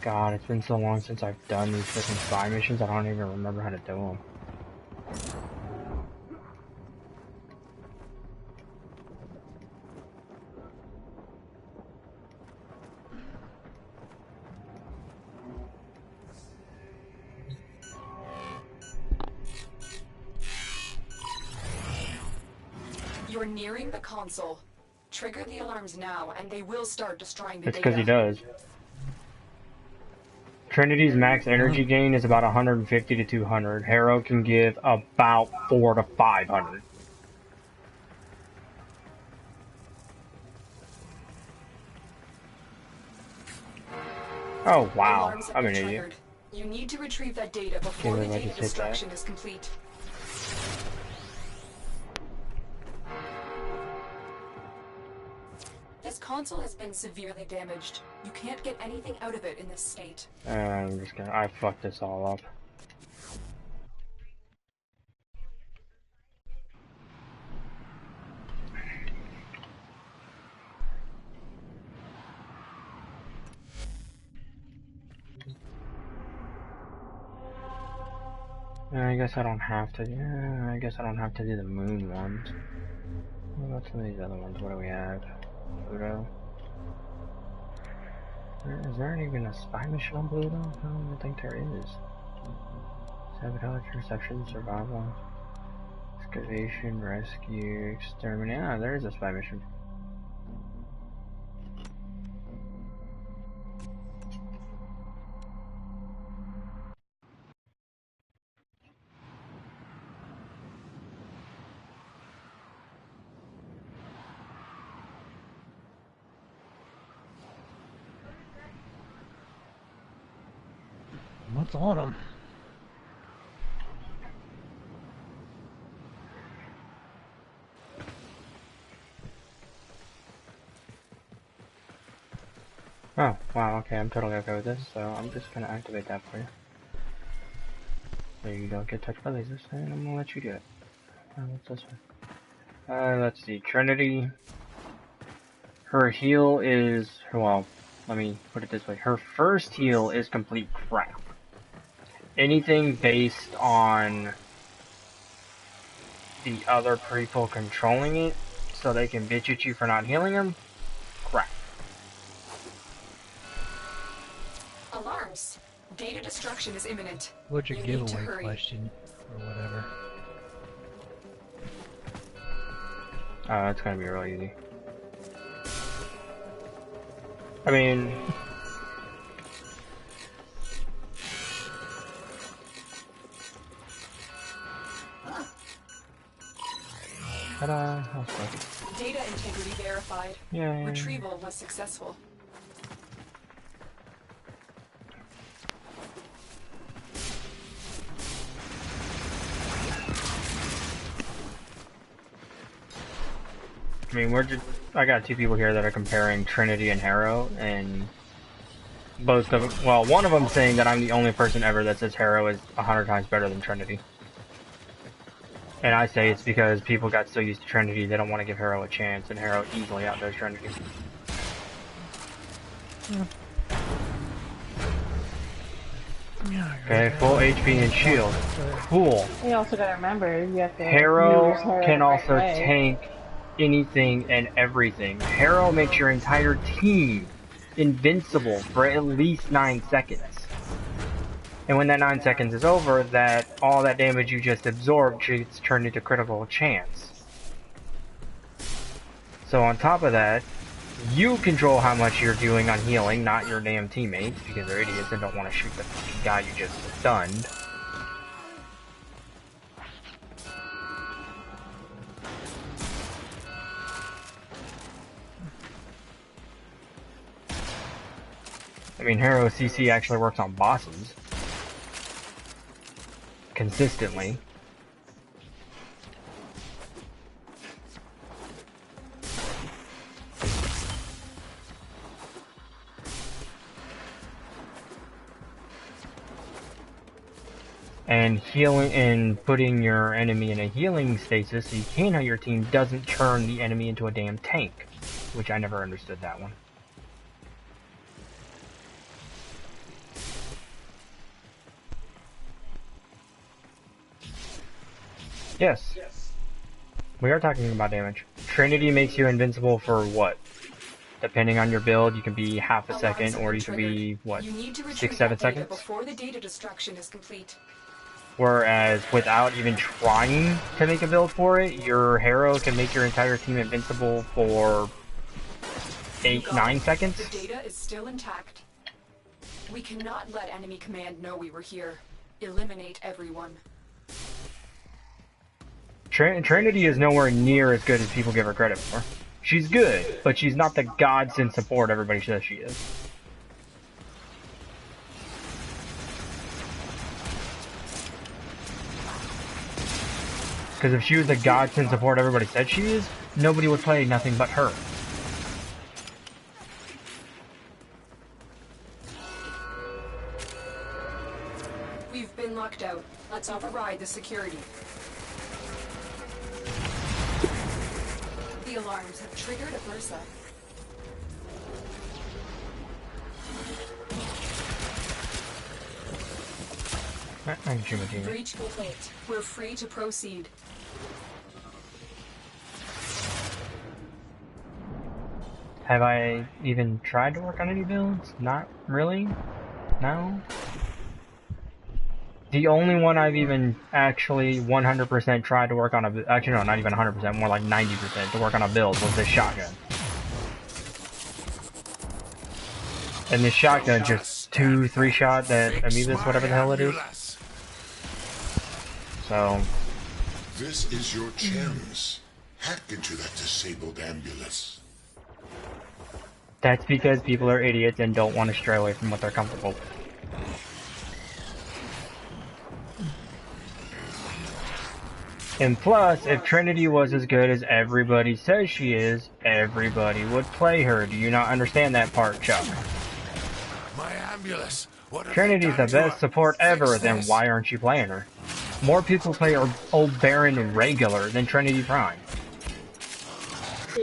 God, it's been so long since I've done these freaking spy missions, I don't even remember how to do them. You're nearing the console. Trigger the alarms now, and they will start destroying the It's data. because he does. Trinity's max energy gain is about 150 to 200. Harrow can give about 4 to 500. Oh wow, Alarms have I'm been an idiot. triggered. You need to retrieve that data before Can't the believe I data just hit that. destruction is complete. This console has been severely damaged. You can't get anything out of it in this state. I fucked this all up. I guess I don't have to. Yeah, I guess I don't have to do the moon ones. What about some of these other ones? What do we have? Pluto. Is there even a spy mission on Pluto? I don't even think there is. Sabotage, reception, survival, excavation, rescue, exterminate. Ah, there is a spy mission. What's on them? Oh, wow, okay, I'm totally okay with this, so I'm just gonna activate that for you. So you don't get touched by lasers, and I'm gonna let you do it. Oh, what's this one? Let's see. Trinity. Her heal is, well, let me put it this way. Her first heal is complete crap. Anything based on the other people controlling it, so they can bitch at you for not healing them, crap. Alarms. Data destruction is imminent. What's your You need to giveaway hurry. question? Or whatever. It's gonna be really easy. I mean... Ta-da! Data integrity verified. Yay. Retrieval was successful. I mean, I got two people here that are comparing Trinity and Harrow, and both of them, well, one of them saying that I'm the only person ever that says Harrow is 100 times better than Trinity. And I say it's because people got so used to Trinity, they don't want to give Harrow a chance, and Harrow easily outdoes Trinity. Okay, full HP and shield. Cool. You also gotta remember, you have to Harrow use Harrow can the right also way. tank anything and everything. Harrow makes your entire team invincible for at least 9 seconds. And when that 9 seconds is over, all that damage you just absorbed gets turned into critical chance. So on top of that, you control how much you're doing on healing, not your damn teammates, because they're idiots and don't want to shoot the fucking guy you just stunned. I mean, Harrow CC actually works on bosses. Consistently. And healing and putting your enemy in a healing stasis so you can heal your team doesn't turn the enemy into a damn tank. Which I never understood that one. Yes. We are talking about damage. Trinity makes you invincible for what? Depending on your build, you can be half a second, or you can be, what, 6-7 seconds? Before the data destruction is complete. Whereas, without even trying to make a build for it, your Harrow can make your entire team invincible for 8-9 seconds? The data is still intact. We cannot let enemy command know we were here. Eliminate everyone. Trinity is nowhere near as good as people give her credit for. She's good, but she's not the godsend support everybody says she is. Because if she was the godsend support everybody said she is, nobody would play nothing but her. We've been locked out. Let's override the security. The alarms have triggered a bursa. Breach complete. We're free to proceed. Have I even tried to work on any builds? Not really? No? The only one I've even actually 100% tried to work on actually no, not even 100%, more like 90% to work on a build was this shotgun. And this shotgun just 2-3 shot that amoebas, whatever the hell it is. So. This is your chance. Hack into that disabled ambulance. That's because people are idiots and don't want to stray away from what they're comfortable with. And plus, if Trinity was as good as everybody says she is, everybody would play her. Do you not understand that part, Chuck? My ambulance. Trinity's the best support ever, then why aren't you playing her? More people play old Baron regular than Trinity Prime. I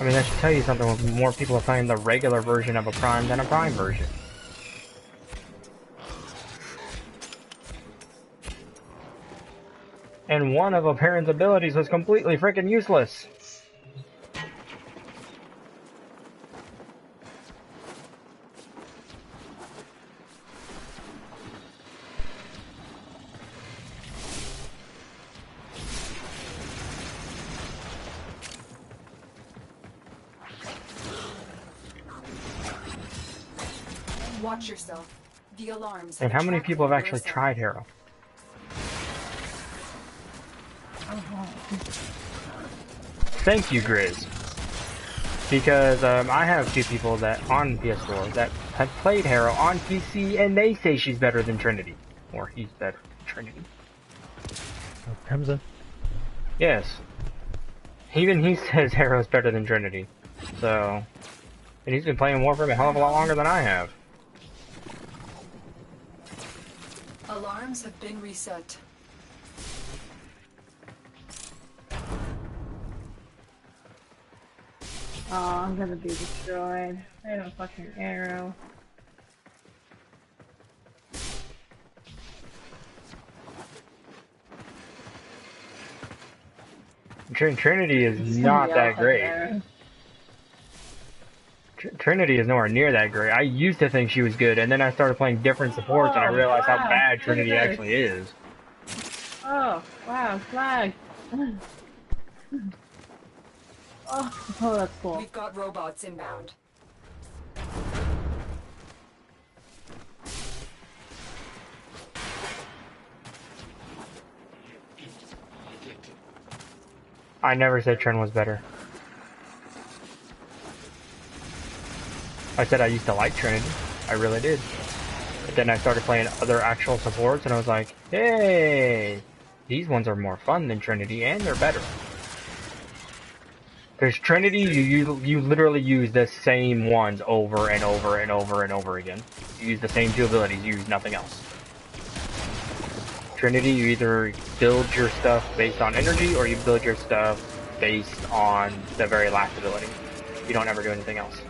mean, that should tell you something when more people are playing the regular version of a Prime than a Prime version. And one of a parent's abilities was completely freaking useless. Watch yourself. The alarms. And how many people have actually tried Hero? Thank you, Grizz. Because I have two people that on PS4 that have played Hero on PC, and they say she's better than Trinity, or he's better than Trinity. Oh, Crimson? Yes. Even he says Hero's better than Trinity. So, and he's been playing Warframe a hell of a lot longer than I have. Alarms have been reset. Oh, I'm gonna be destroyed. I have a fucking arrow. Trinity is not that great. Trinity is nowhere near that great. I used to think she was good, and then I started playing different supports, and I realized how bad Trinity actually is. Oh, wow, flag. Oh, that's cool. We've got robots inbound. I never said Trin was better. I said I used to like Trinity. I really did. But then I started playing other actual supports, and I was like, hey, these ones are more fun than Trinity, and they're better. Because Trinity, you literally use the same ones over and over and over and over again. You use the same two abilities, you use nothing else. Trinity, you either build your stuff based on energy, or you build your stuff based on the very last ability. You don't ever do anything else.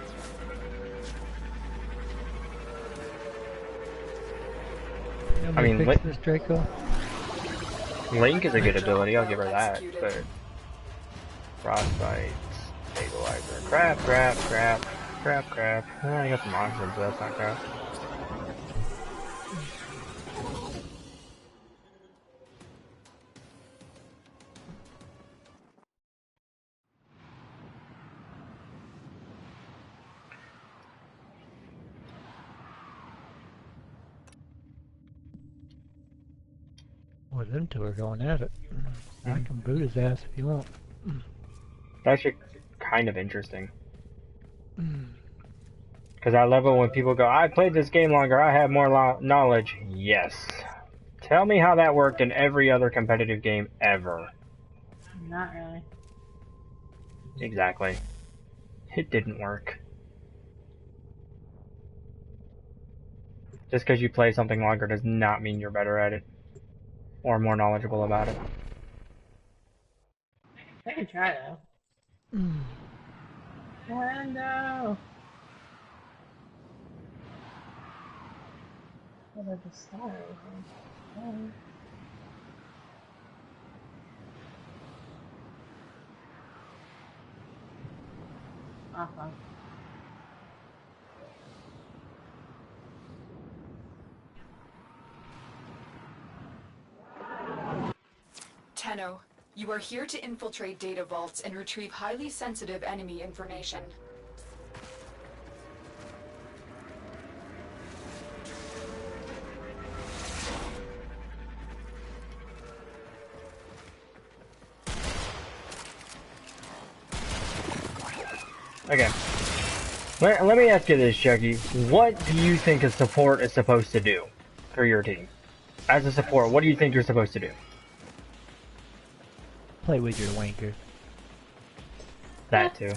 I mean, this Draco? Link is a good ability, I'll give her that, but Frostbite, Stabilizer, crap. I got some oxygen, so that's not crap. Well, them two are going at it. I can boot his ass if you want. That's actually kind of interesting. Because I love it when people go, I played this game longer, I have more knowledge. Yes. Tell me how that worked in every other competitive game ever. Not really. Exactly. It didn't work. Just because you play something longer does not mean you're better at it. Or more knowledgeable about it. I can try though. Nintendo! What are the stars? Uh-huh. Tenno, you are here to infiltrate data vaults and retrieve highly sensitive enemy information. Okay. Let me ask you this, Chucky. What do you think a support is supposed to do for your team? As a support, what do you think you're supposed to do? Play with your wanker. That too.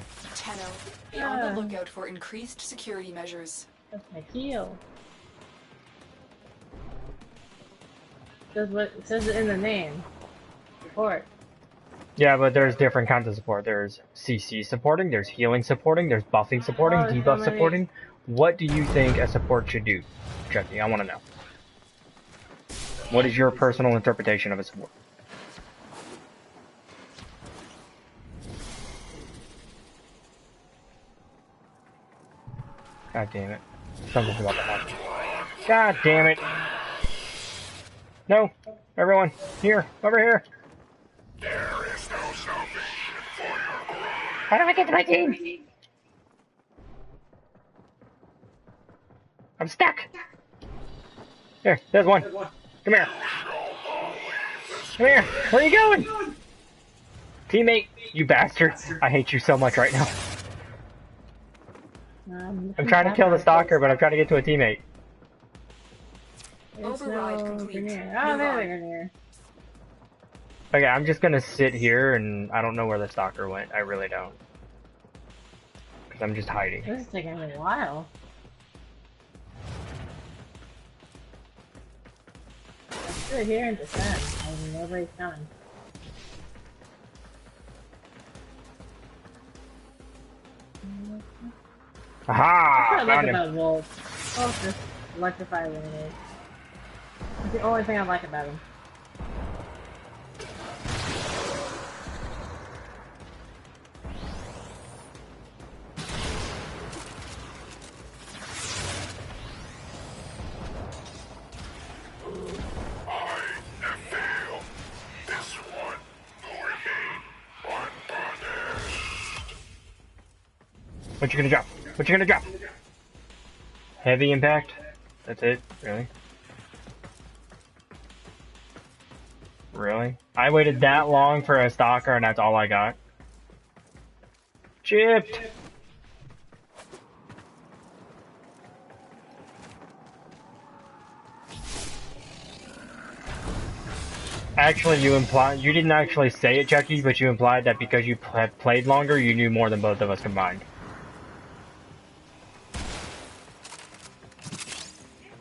Tenno, be on the lookout for increased security measures. That's my heel. Says what it says it in the name. Support. Yeah, but there's different kinds of support. There's CC supporting, there's healing supporting, there's buffing supporting, debuff supporting. What do you think a support should do, Chucky? I want to know. What is your personal interpretation of a support? God damn it. Something's about to happen. God damn it. No. Everyone. Here. Over here. There is no salvation for your crime. How do I get to my team? I'm stuck. Here. There's one. Come here. Come here. Where are you going? Teammate. You bastard. I hate you so much right now. I'm trying to kill the stalker, but I'm trying to get to a teammate. Override complete. Oh, there. Okay, I'm just gonna sit here, and I don't know where the stalker went. I really don't. Because I'm just hiding. This is taking a while. I'm still here in defense, and nobody's coming. Aha! That's what I like Found him. about Wolf. Wolf just electrify eliminate. That's the only thing I like about him. What you gonna drop? What you gonna drop? Heavy impact? That's it? Really? Really? I waited that long for a stalker and that's all I got? Chipped! Actually, you didn't actually say it, Chucky, but you implied that because you had played longer, you knew more than both of us combined.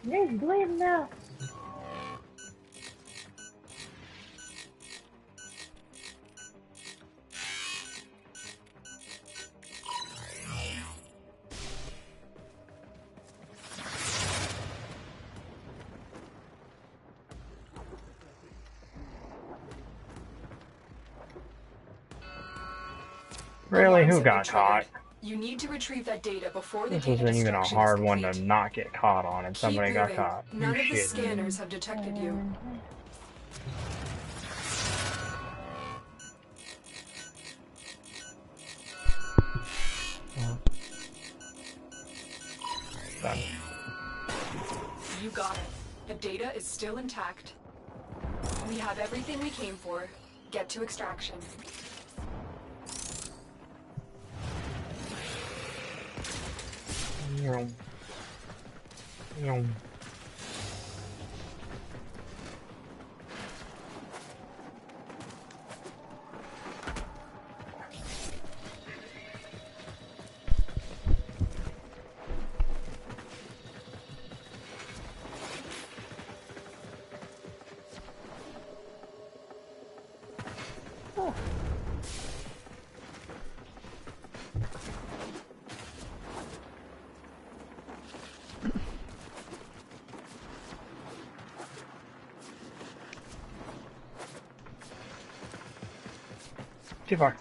Yes, blame now. Really? Who got caught? You need to retrieve that data before the This data wasn't even a destruction hard is one complete. to not get caught on, and somebody got Keep caught. moving. None You of the shit. scanners have detected you. Done. You got it. The data is still intact. We have everything we came for. Get to extraction. Yum. Yum. Too far.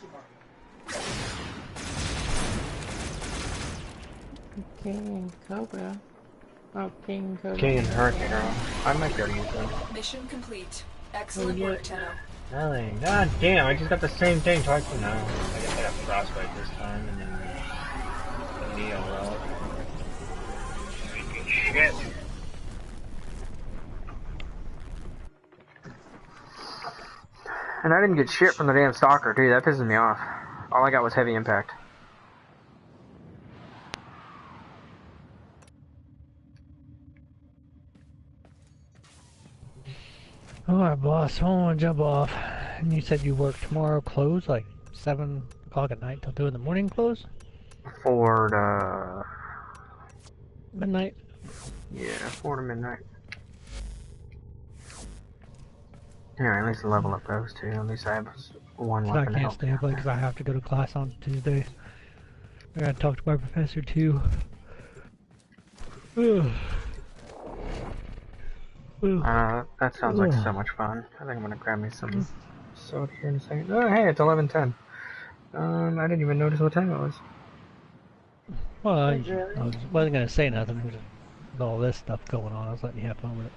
King and Cobra. Oh, King and Cobra. King and Hurricane Arrow. I might be able to use them. Mission complete. Excellent work, Tenno. Really? God damn, I just got the same thing twice. No, I guess I got frostbite this time, and then the Neo relic. Shit. And I didn't get shit from the damn stalker, dude. That pisses me off. All I got was heavy impact. Alright, boss. I want to jump off. And you said you work tomorrow, close like 7 o'clock at night till 2 in the morning, close? 4 to... Midnight? Yeah, 4 to midnight. Yeah, at least level up those two. At least I have one So weapon I to can't help stay me up out because I have to go to class on Tuesday. I gotta talk to my professor too. That sounds like so much fun. I think I'm gonna grab me some soda here in a second. Oh, hey, it's 11:10. I didn't even notice what time it was. Well, I wasn't gonna say nothing with all this stuff going on. I was letting you have fun with it.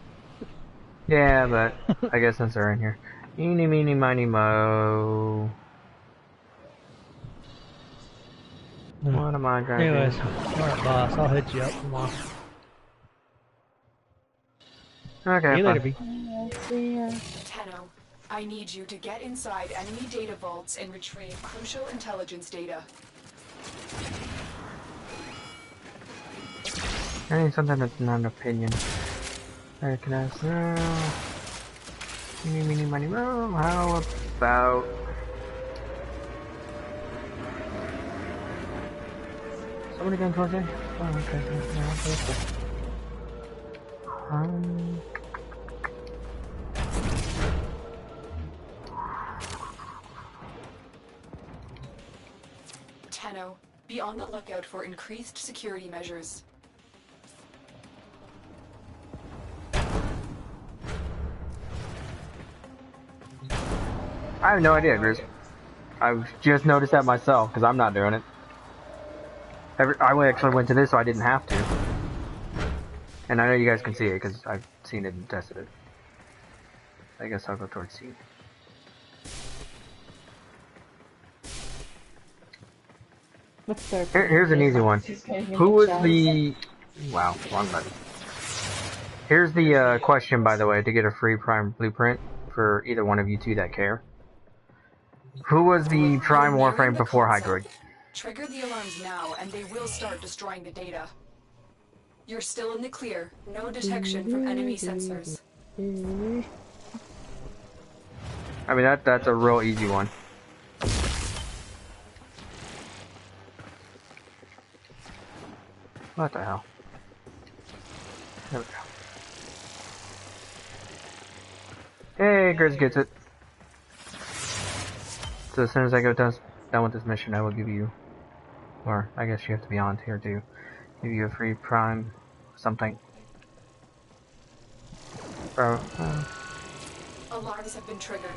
Yeah, but I guess since they're in here. Eeny, meeny, miny, mo. What am I gonna Anyways, do? alright, boss. I'll hit you up tomorrow. Okay, See you later, fine. B. Tenno, I need you to get inside enemy data vaults and retrieve crucial intelligence data. I need something that's not an opinion. Recognize now. Eeny, meeny, miny, mo. How about... Somebody going towards there? Oh, okay. Tenno, be on the lookout for increased security measures. I have no idea, Grizz. I've just noticed that myself, because I'm not doing it. I actually went to this so I didn't have to. And I know you guys can see it, because I've seen it and tested it. I guess I'll go towards C. Here's an easy one. Who was the... Wow, wrong button. Here's the question, by the way, to get a free Prime Blueprint for either one of you two that care. Who was the Prime Warframe before Hydroid? Trigger the alarms now, and they will start destroying the data. You're still in the clear. No detection from enemy sensors. I mean, that's a real easy one. What the hell? There we go. Hey, Grizz gets it. So as soon as I go done with this mission, I will give you, or I guess you have to be on here to give you a free Prime something. Bro. Alarms have been triggered.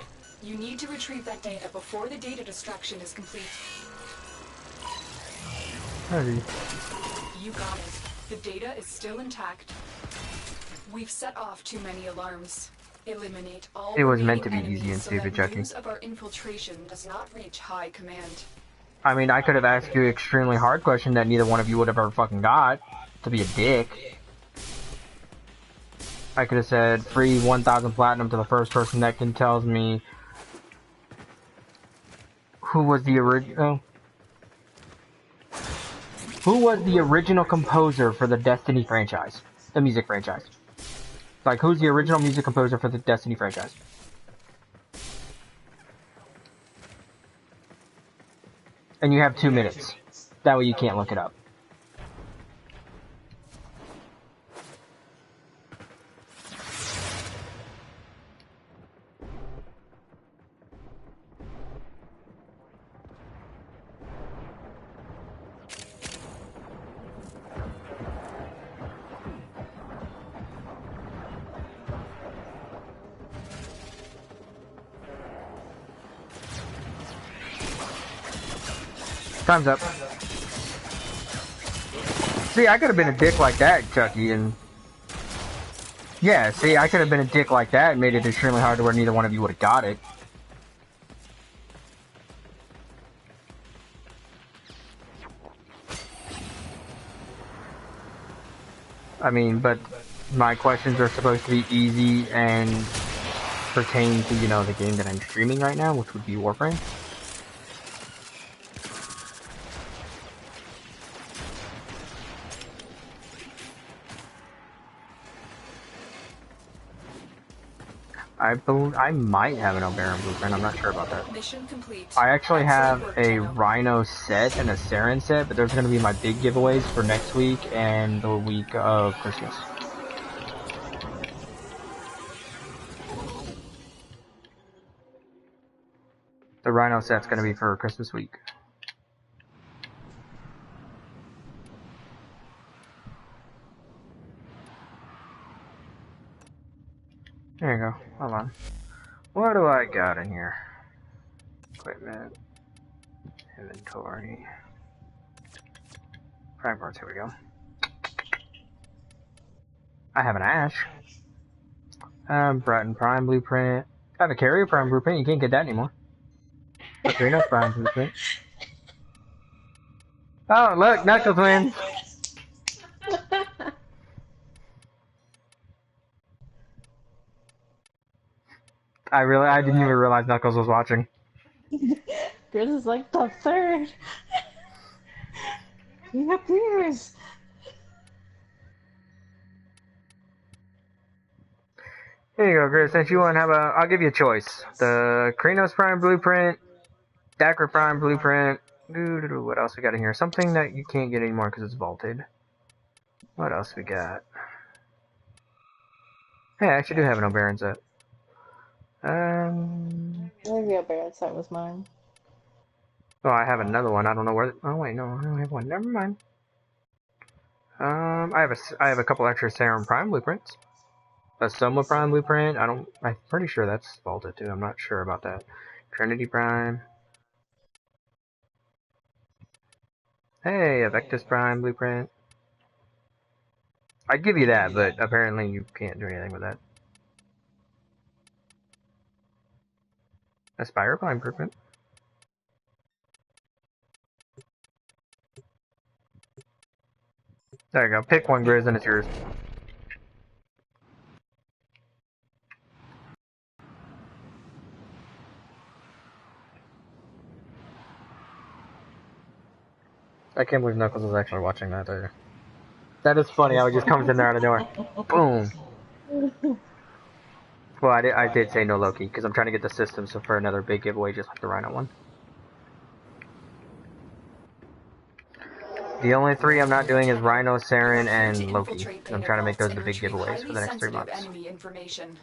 You need to retrieve that data before the data destruction is complete. You got it. The data is still intact. We've set off too many alarms. Eliminate all. It was meant to be easy and so stupid, that Chucky. news of our infiltration does not reach high command. I mean, I could have asked you an extremely hard question that neither one of you would have ever fucking got, to be a dick. I could have said, free 1,000 platinum to the first person that can tells me who was the original... Who was the original composer for the Destiny franchise? The music franchise. Like, who's the original music composer for the Destiny franchise? And you have 2 minutes. That way you can't look it up. Time's up. See, I could have been a dick like that, Chucky, and... Yeah, see, I could have been a dick like that and made it extremely hard to where neither one of you would have got it. I mean, but my questions are supposed to be easy and pertain to, you know, the game that I'm streaming right now, which would be Warframe. I might have an Oberon blueprint. I'm not sure about that. Mission complete. I actually have Excellent work, a Tenno. Rhino set and a Saren set, but those are going to be my big giveaways for next week and the week of Christmas. The Rhino set's going to be for Christmas week. There you go. Hold on. What do I got in here? Equipment. Inventory. Prime parts, here we go. I have an Ash. Brighton Prime Blueprint. I have a Carrier Prime Blueprint, you can't get that anymore. Katrina's Prime Blueprint. Oh, look, Knuckles wins! I didn't even realize Knuckles was watching. Chris is like the third. He appears. Here you go, Chris. Since you want to have I'll give you a choice. The Kranos Prime Blueprint, Dacre Prime Blueprint. What else we got in here? Something that you can't get anymore because it's vaulted. What else we got? Hey, I actually do have an Oberon set. Maybe a bear set was mine. Oh, I have another one. I don't know where. Oh wait, no, I don't have one. Never mind. I have a couple extra Serum Prime blueprints. A Soma Prime blueprint. I'm pretty sure that's vaulted too. I'm not sure about that. Trinity Prime. Hey, a Vectus Prime blueprint. I'd give you that, but apparently you can't do anything with that. A Spire Prime blueprint. There you go. Pick one, Grizz, and it's yours. I can't believe Knuckles is actually watching that either. That is funny how he just comes in there out of nowhere. Boom. Well, I did say no Loki, because I'm trying to get the system so for another big giveaway just like the Rhino one. The only three I'm not doing is Rhino, Saren, and Loki. I'm trying to make those the big giveaways for the next 3 months. Enemy information.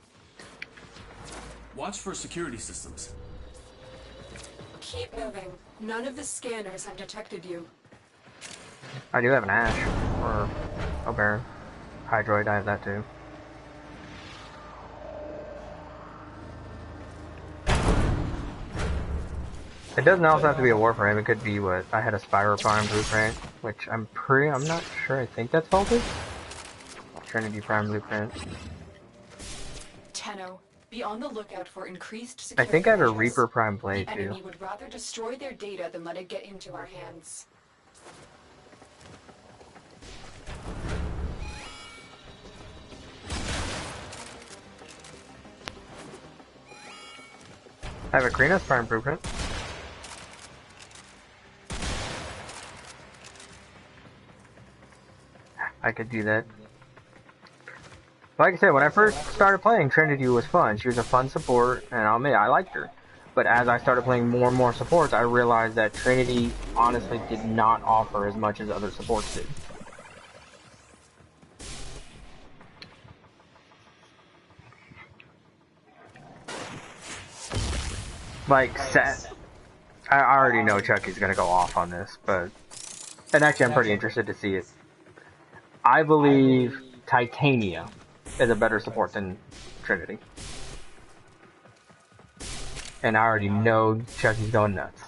Watch for security systems. Keep moving. None of the scanners have detected you. I do have an Ash, or Oberon. Hydroid, I have that too. It doesn't also have to be a Warframe, it could be what, I had a Spyro Prime Blueprint, which I'm not sure, I think that's vaulted? Trinity Prime Blueprint. Tenno, be on the lookout for increased security. I think I have a measures. Reaper Prime Blade The too. enemy would rather destroy their data than let it get into our hands. I have a Kranos Prime Blueprint. I could do that. Like I said, when I first started playing, Trinity was fun. She was a fun support, and I'll admit, I liked her. But as I started playing more and more supports, I realized that Trinity honestly did not offer as much as other supports did. Like, I already know Chucky's gonna go off on this, but... And actually, I'm pretty interested to see it. I believe Titania is a better support than Trinity. And I already know Chucky's going nuts.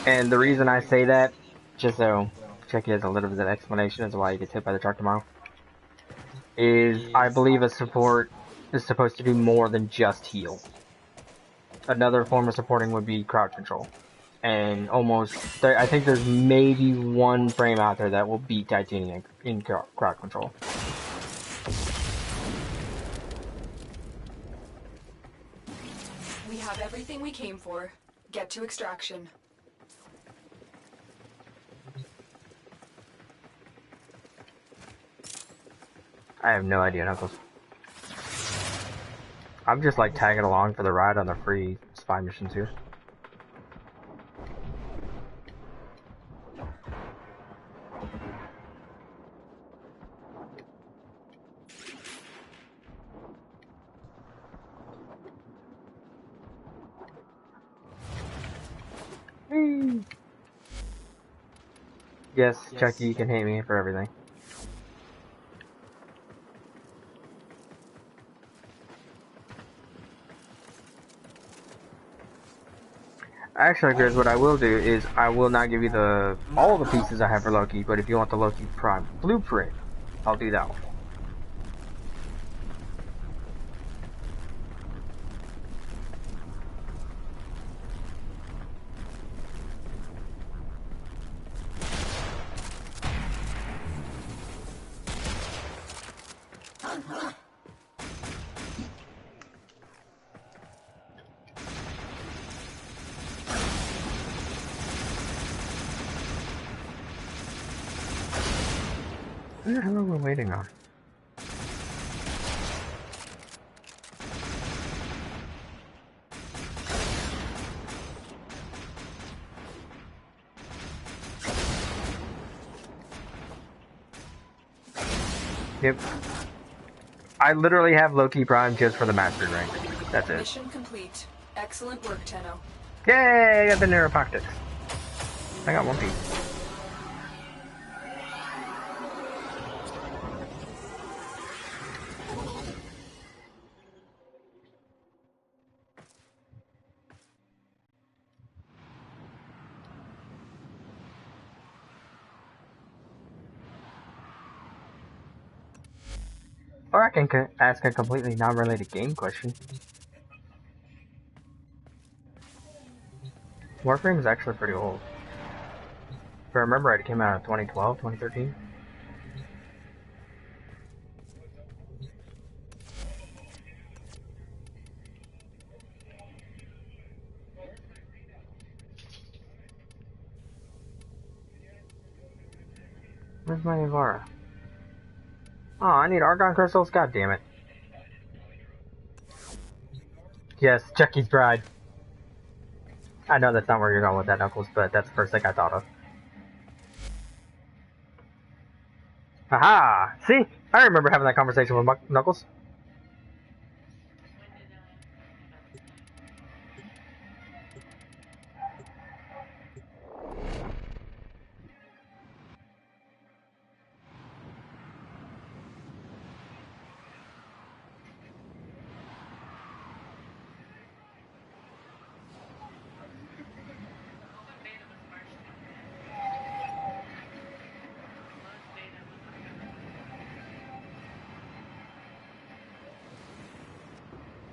And the reason I say that, just so Chucky has a little bit of explanation as to why he gets hit by the truck tomorrow, is I believe a support is supposed to do more than just heal. Another form of supporting would be crowd control. And I think there's maybe one frame out there that will beat Titania in crowd control. have everything we came for. Get to extraction. I have no idea, Knuckles. I'm just like tagging along for the ride on the free spy missions here. Yes, Chucky, you can hate me for everything. Actually, Grizz, what I will do is I will not give you all the pieces I have for Loki, but if you want the Loki Prime blueprint, I'll do that one. What the hell are we waiting on? Yep. I literally have Loki Prime just for the Mastery rank. That's it. Mission complete. Excellent work, Tenno. Yay! I got the Neuropactics. I got one piece. Or I can ask a completely non-related game question. Warframe is actually pretty old. If I remember right, it came out in 2012, 2013. Where's my Ivara? Oh, I need Argon crystals? God damn it. Yes, Chucky's bride. I know that's not where you're going with that, Knuckles, but that's the first thing I thought of. Aha! See? I remember having that conversation with Knuckles.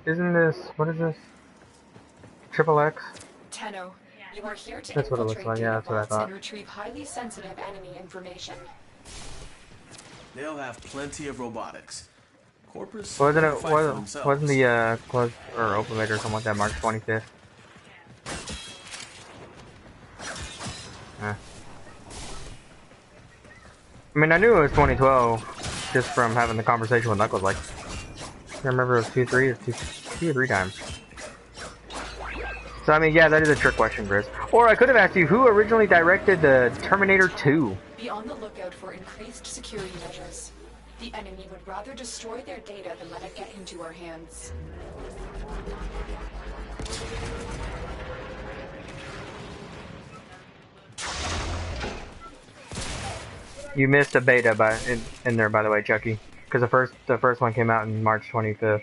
Isn't this, what is this? Triple X? Tenno, you are here to That's what it looks infiltrate like, yeah, data that's what I vaults thought. and retrieve highly sensitive enemy information. They'll have plenty of robotics. Corpus Wasn't will it, fight for themselves. wasn't the, close, or open later or something like that, March 25th? I mean, I knew it was 2012, just from having the conversation with Knuckles, like, I remember it was 2 or 3 times. So, I mean, yeah, that is a trick question, Chris. Or I could have asked you, who originally directed the Terminator 2? Be on the lookout for increased security measures. The enemy would rather destroy their data than let it get into our hands. You missed a beta in there, by the way, Chucky, because the first one came out in March 25th.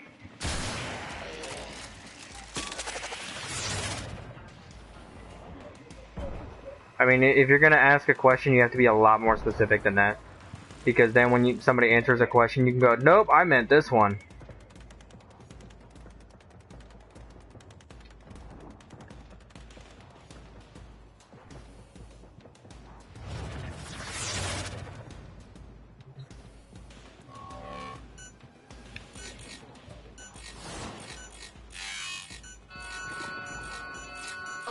I mean, if you're gonna ask a question, you have to be a lot more specific than that, because then when somebody answers a question, you can go, "Nope, I meant this one."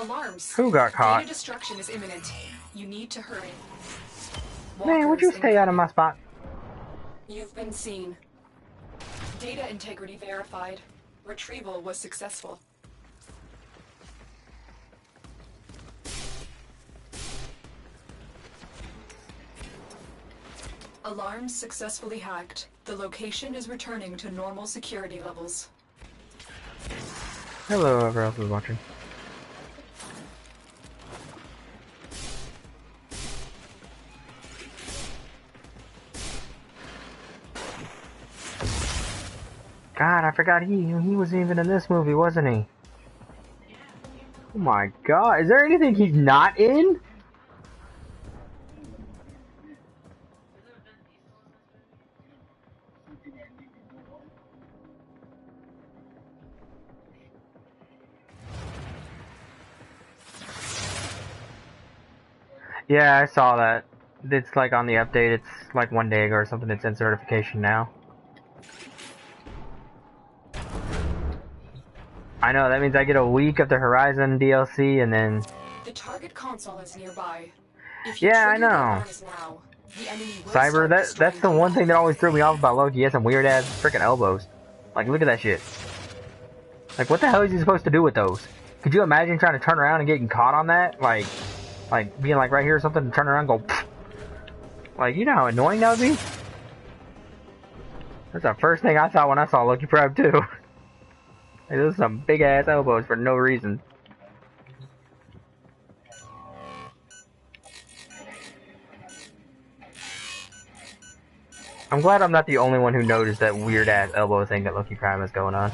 Alarms. Who got caught? Data destruction is imminent. You need to hurry. Man, would you Walkers stay out of my spot? You've been seen. Data integrity verified. Retrieval was successful. Alarms successfully hacked. The location is returning to normal security levels. Hello, whoever else is watching. God, I forgot he was even in this movie, wasn't he? Oh my God, is there anything he's not in? Yeah, I saw that. It's like on the update, it's like 1 day ago or something, it's in certification now. I know, that means I get a week of the Horizon DLC and then... The target console is nearby. Yeah, I know. Now, the enemy will Cyber, that's the one thing that always threw me off about Loki. He has some weird ass freaking elbows. Like, look at that shit. Like, what the hell is he supposed to do with those? Could you imagine trying to turn around and getting caught on that? Like being like right here or something and turn around and go... Like, you know how annoying that would be? That's the first thing I saw when I saw Loki Prime 2. Like, those are some big ass elbows for no reason. I'm glad I'm not the only one who noticed that weird ass elbow thing that Loki Prime is going on.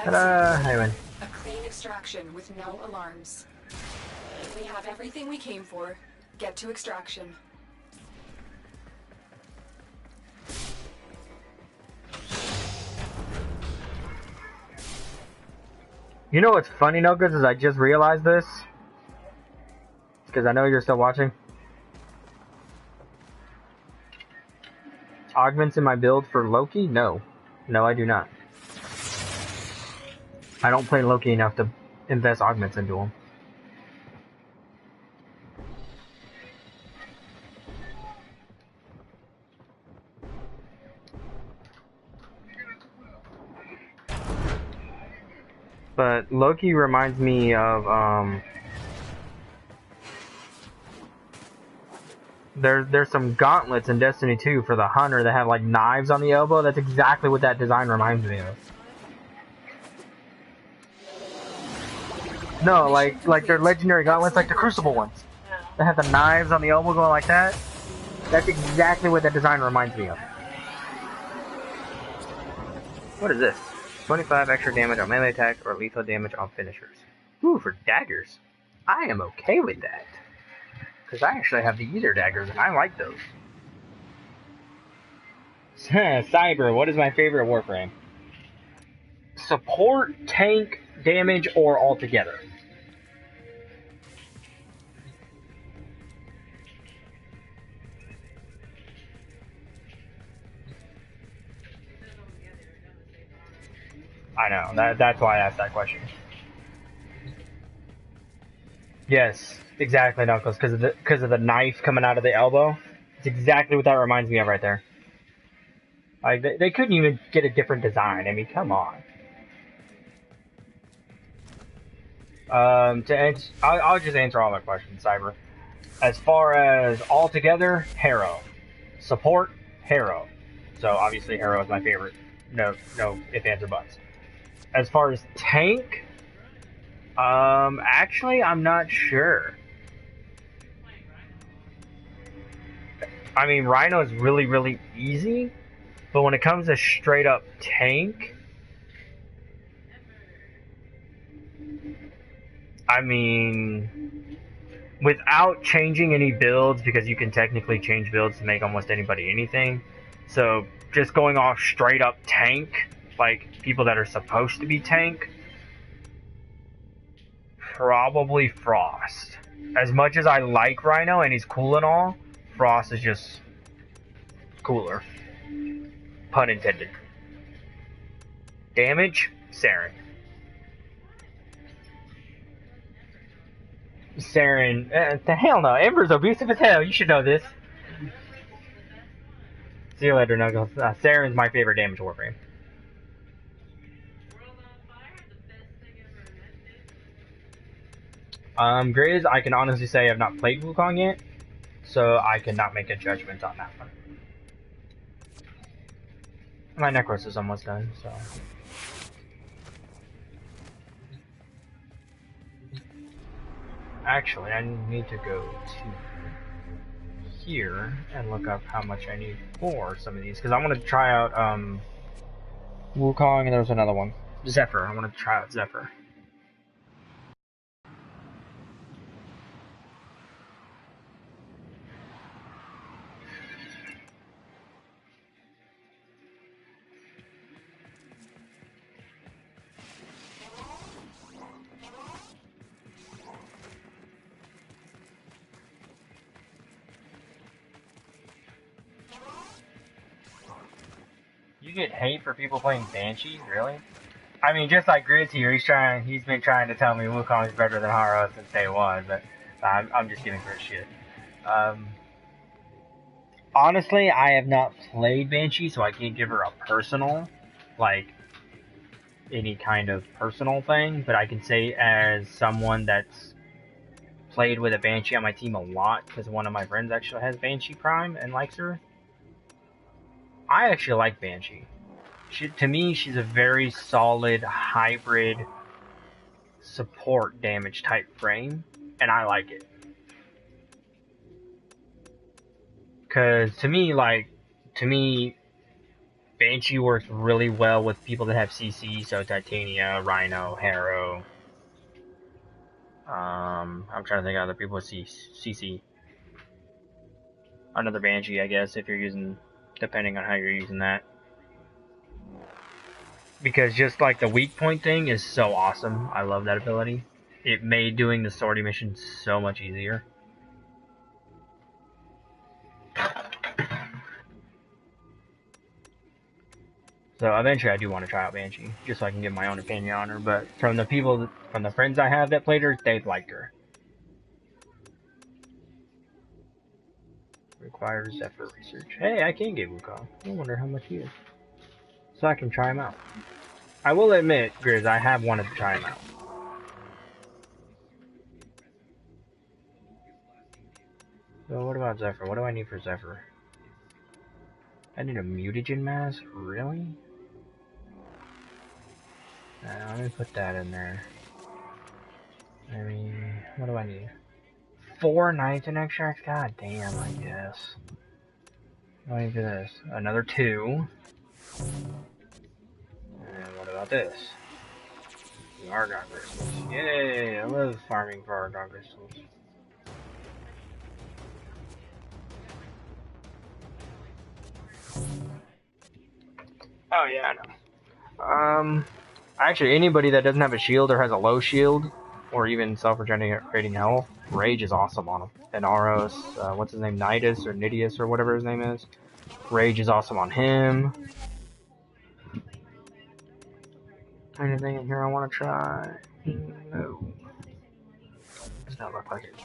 Ta-da! I win. A clean extraction with no alarms. We have everything we came for. Get to extraction. You know what's funny, Nokas, is I just realized this. Because I know you're still watching. Augments in my build for Loki? No. No, I do not. I don't play Loki enough to invest augments into him. But Loki reminds me of, there's some gauntlets in Destiny 2 for the hunter that have like knives on the elbow. That's exactly what that design reminds me of. No, like they're legendary gauntlets, like the Crucible ones. That have the knives on the elbow going like that. That's exactly what that design reminds me of. What is this? 25 extra damage on melee attack or lethal damage on finishers. Ooh, for daggers. I am okay with that. Because I actually have the Ether daggers and I like those. Cyber, what is my favorite Warframe? Support, tank, damage, or altogether. I know, that's why I asked that question. Yes, exactly, Knuckles, because of the knife coming out of the elbow. It's exactly what that reminds me of right there. Like, they couldn't even get a different design. I mean, come on. I'll just answer all the questions, Cyber. As far as altogether, Harrow. Support, Harrow. So obviously Harrow is my favorite. No ifs, ands, or buts. As far as tank, actually I'm not sure. I mean, Rhino is really, really easy, but when it comes to straight up tank, I mean, without changing any builds, because you can technically change builds to make almost anybody anything. So just going off straight up tank, like people that are supposed to be tank, probably Frost. As much as I like Rhino and he's cool and all, Frost is just cooler. Pun intended. Damage, Saren. Saren, the hell no. Ember's abusive as hell. You should know this. See you later, Nuggles. Saren's my favorite damage Warframe. Grizz, I can honestly say I've not played Wukong yet, so I cannot make a judgment on that one. My Necros is almost done, so... Actually, I need to go to here and look up how much I need for some of these, because I want to try out, Wukong, and there's another one. Zephyr. I want to try out Zephyr. You get hate for people playing Banshee? Really? I mean, just like Grizz here, he's been trying to tell me Wukong is better than Haro since day one, but I'm just giving Grizz shit. Honestly, I have not played Banshee, so I can't give her a personal, like, any kind of personal thing, but I can say as someone that's played with a Banshee on my team a lot, because one of my friends actually has Banshee Prime and likes her. I actually like Banshee. To me, she's a very solid hybrid support damage type frame, and I like it. Because to me, Banshee works really well with people that have CC, so Titania, Rhino, Harrow. I'm trying to think of other people with CC. Another Banshee, I guess, if you're using, depending on how you're using that. Because just like the weak point thing is so awesome. I love that ability. It made doing the sortie mission so much easier. So eventually I do want to try out Banshee, just so I can give my own opinion on her, but from the friends I have that played her, they've liked her. Requires Zephyr research. Hey, I can get Wukong. I wonder how much he is. So I can try him out. I will admit, Grizz, I have wanted to try him out. So what about Zephyr? What do I need for Zephyr? I need a mutagen mask? Really? Let me put that in there. I mean, what do I need? 4 nitrogen extracts? God damn, I guess. What do I need for this? Another 2. And what about this? The Argon crystals. Yay! I love farming for Argon crystals. Oh yeah, I know. Actually, anybody that doesn't have a shield or has a low shield, or even self-regenerating health, Rage is awesome on him. And Aros, what's his name, Nidus or Nidius or whatever his name is. Rage is awesome on him. Anything in here I want to try? No. Does not look like it.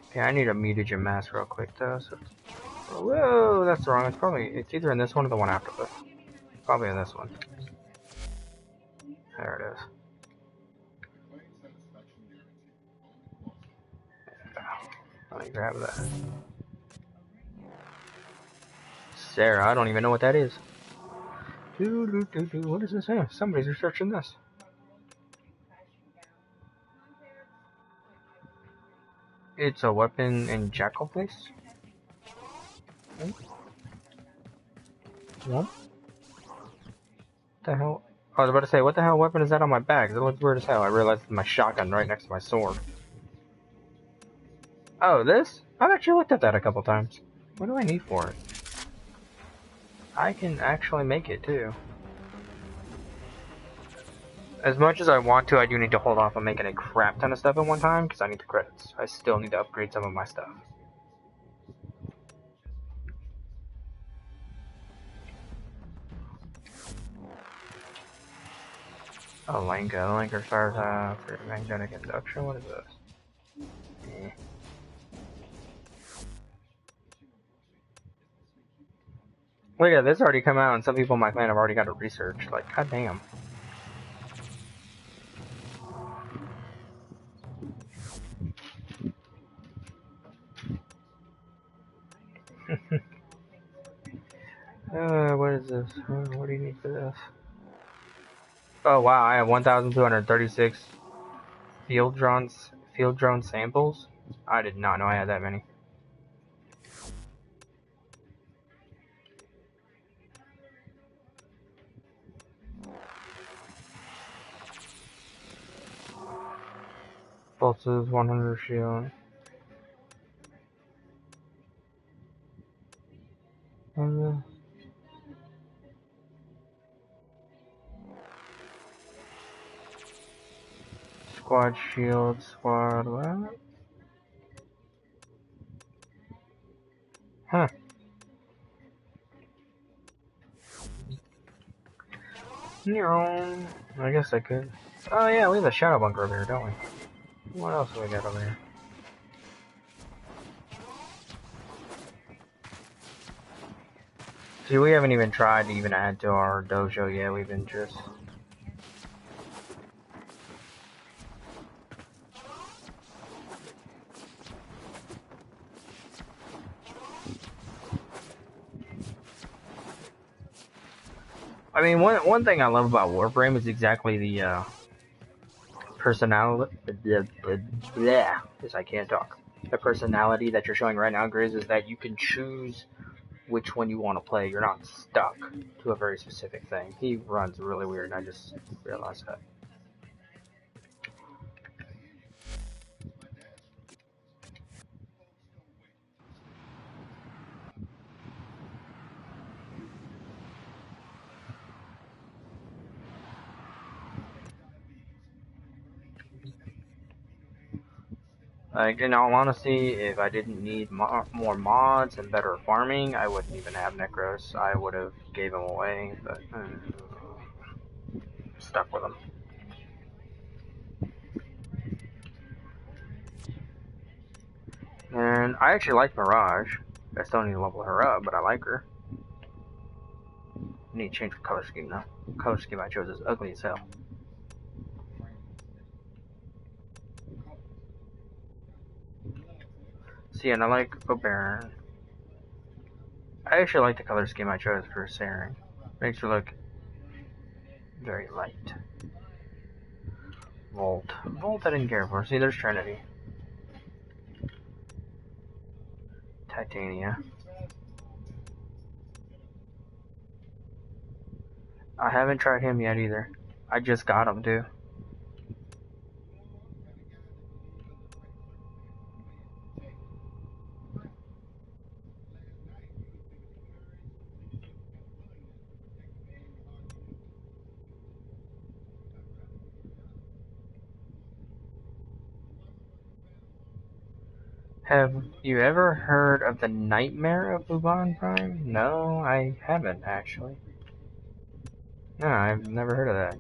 Okay, I need a mutagen mask real quick though. So. Whoa, that's wrong. It's either in this one or the one after this. Probably in this one. There it is. Let me grab that. Sarah, I don't even know what that is. What does this say? Somebody's researching this. It's a weapon in Jackal place. What? The hell? I was about to say, what the hell weapon is that on my back? It looks weird as hell. I realized it's my shotgun right next to my sword. Oh, this? I've actually looked at that a couple times. What do I need for it? I can actually make it, too. As much as I want to, I do need to hold off on making a crap ton of stuff at one time, because I need the credits. I still need to upgrade some of my stuff. Oh, Lanka. Lanka fires for magnetic induction. What is this? Eh. Look at this already come out, and some people in my clan have already got it researched. Like, goddamn. What is this? What do you need for this? Oh wow, I have 1,236 field drone samples. I did not know I had that many. Pulses 100 shield. And squad shield, squad what? Huh. I guess I could. Oh yeah, we have a shadow bunker over here, don't we? What else do we got over here? See, we haven't even tried to even add to our dojo yet. We've been just... I mean, one thing I love about Warframe is exactly the personality. Yeah, because I can't talk. The personality that you're showing right now, Grizz, is that you can choose which one you want to play. You're not stuck to a very specific thing. He runs really weird, and I just realized that. Like, in all honesty, if I didn't need more mods and better farming, I wouldn't even have Necros. I would have gave them away, but stuck with them. And I actually like Mirage. I still need to level her up, but I like her. I need to change the color scheme now. The color scheme I chose is ugly as hell. See, and I like Oberon. I actually like the color scheme I chose for Saren. Makes her look very light. Volt. Volt I didn't care for. See, there's Trinity. Titania. I haven't tried him yet either. I just got him too. Have you ever heard of the Nightmare of Buban Prime? No, I haven't actually. No, I've never heard of that.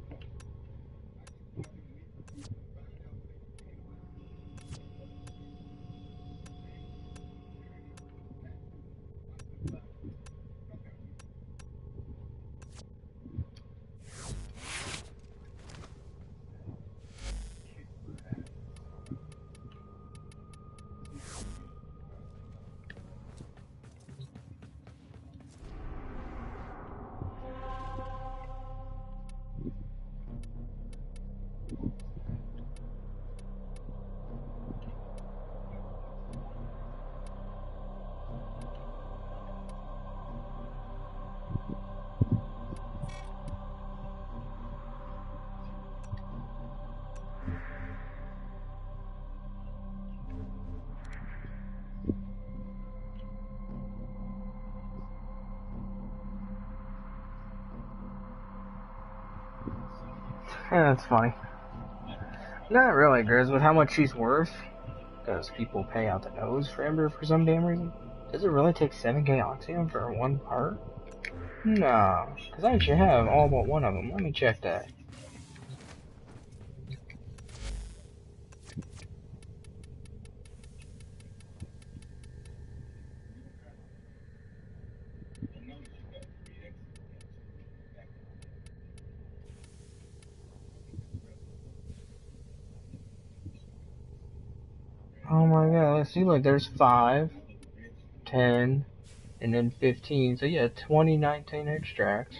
Yeah, that's funny. Not really, Grizz, with how much she's worth. Because people pay out the nose for Ember for some damn reason. Does it really take 7k Oxygen for one part? No, because I actually have all but one of them. Let me check that. Oh my god, let's see, look, there's 5, 10, and then 15. So yeah, 2019 extracts.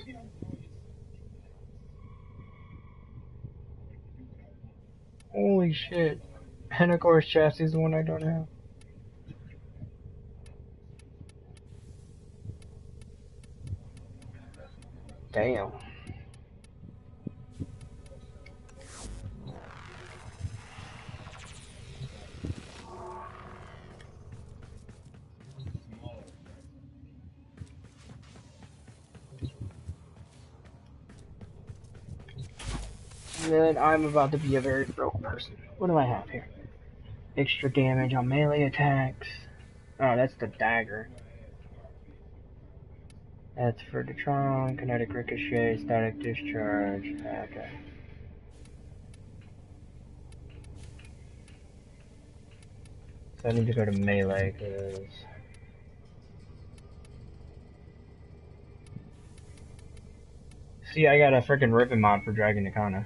Holy shit. And of course, chassis is the one I don't have. Damn. Then I'm about to be a very broke person. What do I have here? Extra damage on melee attacks. Oh, that's the dagger. That's for Detron, kinetic ricochet, static discharge. Okay. So I need to go to melee, because... See, I got a freaking ribbon mod for Dragon Nikana.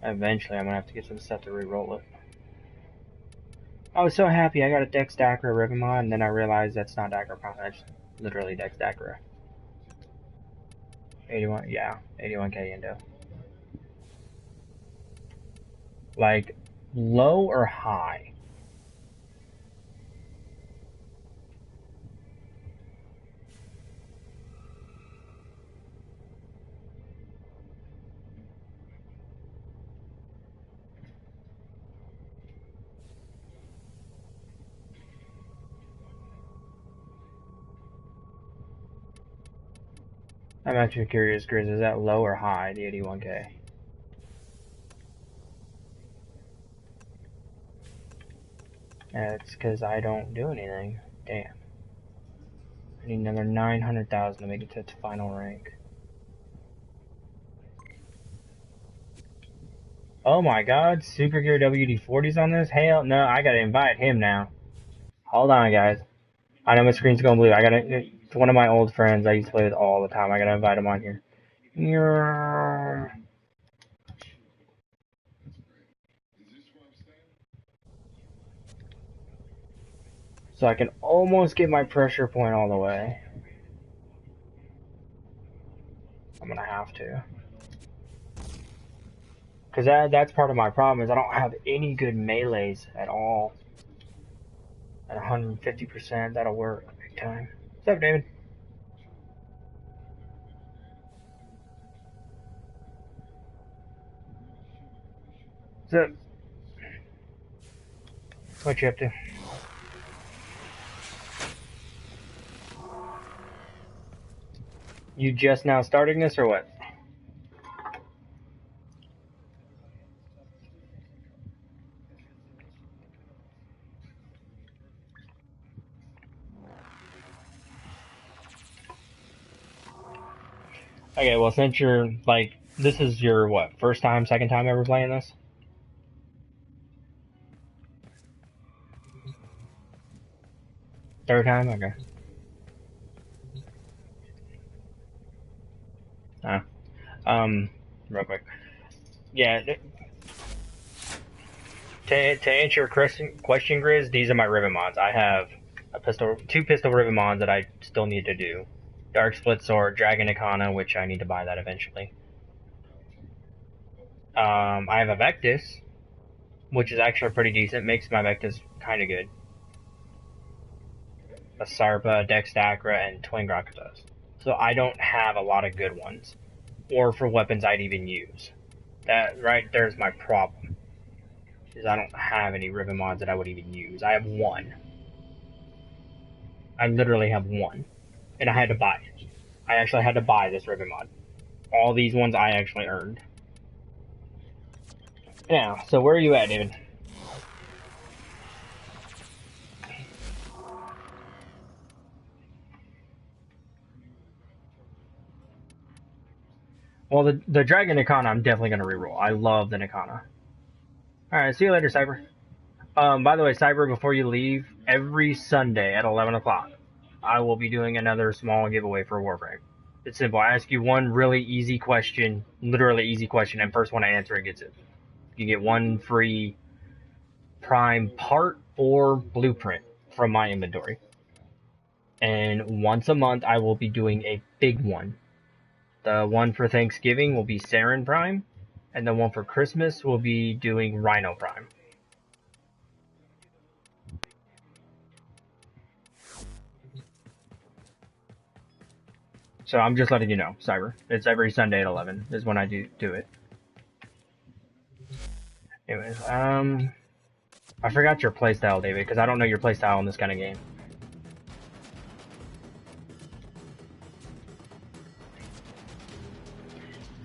Eventually, I'm gonna have to get some stuff to re-roll it. I was so happy I got a Dex Dacra ribbon mod, and then I realized that's not Dacra Pound, that's literally Dex Dacra. 81, yeah, 81k Indo. Like, low or high? I'm actually curious, Grizz, is that low or high, the 81k? That's because I don't do anything. Damn. I need another 900,000 to make it to its final rank. Oh my god, Super Gear WD-40's on this? Hell no, I gotta invite him now. Hold on, guys. I know my screen's going blue. It's one of my old friends I used to play with all the time. I gotta invite him on here. So I can almost get my pressure point all the way. I'm gonna have to. Because that's part of my problem is I don't have any good melees at all. At 150%, that'll work big time. What's up, David? What's up? What you up to? You just now starting this or what? Okay, well since you're like, this is your what, first time, second time ever playing this? Third time? Okay. Real quick. Yeah, to answer your question, Grizz, these are my ribbon mods. I have two pistol ribbon mods that I still need to do. Dark Split Sword, Dragon Ikana, which I need to buy that eventually. I have a Vectis, which is actually pretty decent. Makes my Vectis kind of good. A Sarpa, Dex Dacra, and Twin Grakutas. So I don't have a lot of good ones. Or for weapons I'd even use. That right there's my problem. Is I don't have any ribbon mods that I would even use. I have one. I literally have one. And I had to buy it. I actually had to buy this ribbon mod. All these ones I actually earned. Yeah, so where are you at, David? Well, the Dragon Nikana I'm definitely going to reroll. I love the Nikana. Alright, see you later, Cyber. By the way, Cyber, before you leave, every Sunday at 11 o'clock, I will be doing another small giveaway for Warframe. It's simple. I ask you one really easy question, literally easy question, and first one to answer it gets it. You get one free Prime part or blueprint from my inventory. And once a month, I will be doing a big one. The one for Thanksgiving will be Saren Prime, and the one for Christmas will be doing Rhino Prime. So I'm just letting you know, Cyber. It's every Sunday at 11 is when I do it. Anyways, I forgot your playstyle, David, because I don't know your playstyle in this kind of game.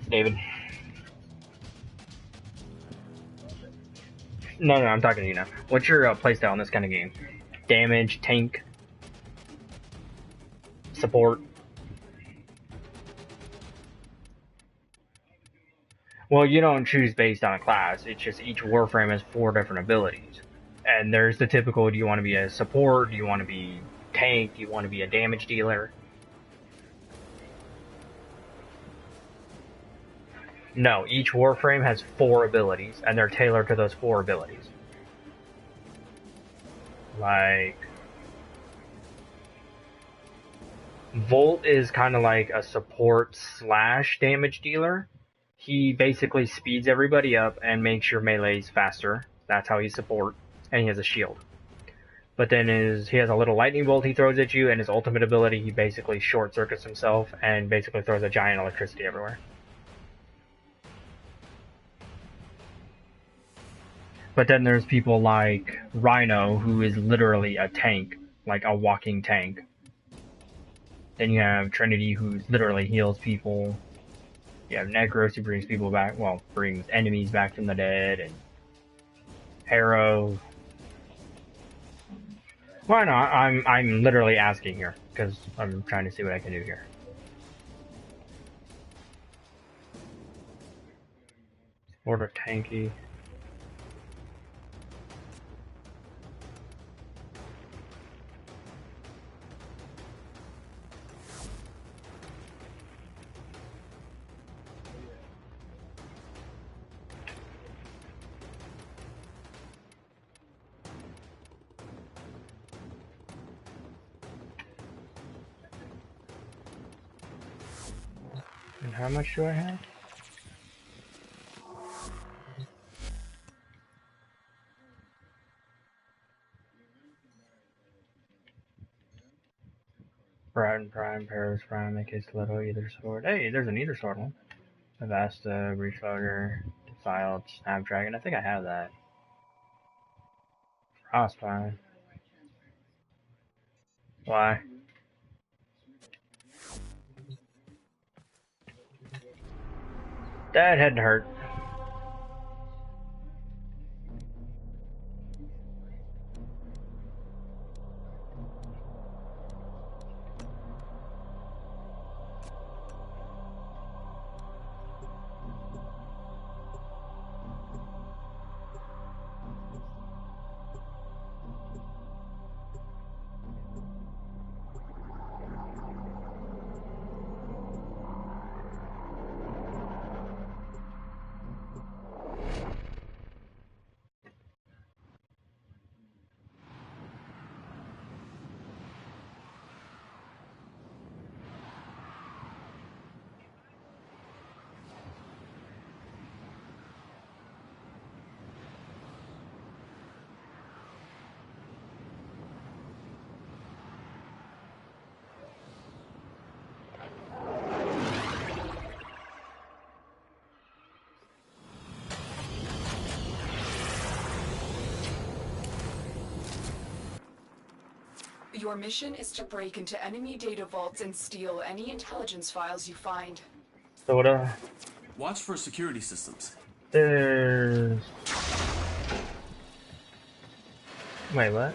David. No, I'm talking to you now. What's your playstyle in this kind of game? Damage, tank, support? Well, you don't choose based on a class. It's just each Warframe has 4 different abilities. And there's the typical, do you want to be a support? Do you want to be tank? Do you want to be a damage dealer? No, each Warframe has 4 abilities, and they're tailored to those 4 abilities. Like, Volt is kind of like a support / damage dealer. He basically speeds everybody up and makes your melees faster. That's how he's support, and he has a shield. But then he has a little lightning bolt he throws at you, and his ultimate ability, he basically short circuits himself and basically throws a giant electricity everywhere. But then there's people like Rhino, who is literally a tank, like a walking tank. Then you have Trinity, who literally heals people. You have Necros, who brings people back, well, brings enemies back from the dead, and Harrow. Why not? I'm literally asking here, because I'm trying to see what I can do here. Order tanky. And how much do I have? Brighton Prime, Paris Prime, make a little either sword. Hey, there's an either sword one. Avasta, Breachloader, Defiled, Snapdragon. I think I have that. Frost Prime. Why? That hadn't hurt. Your mission is to break into enemy data vaults and steal any intelligence files you find. So what, Watch for security systems. there's... Wait, what?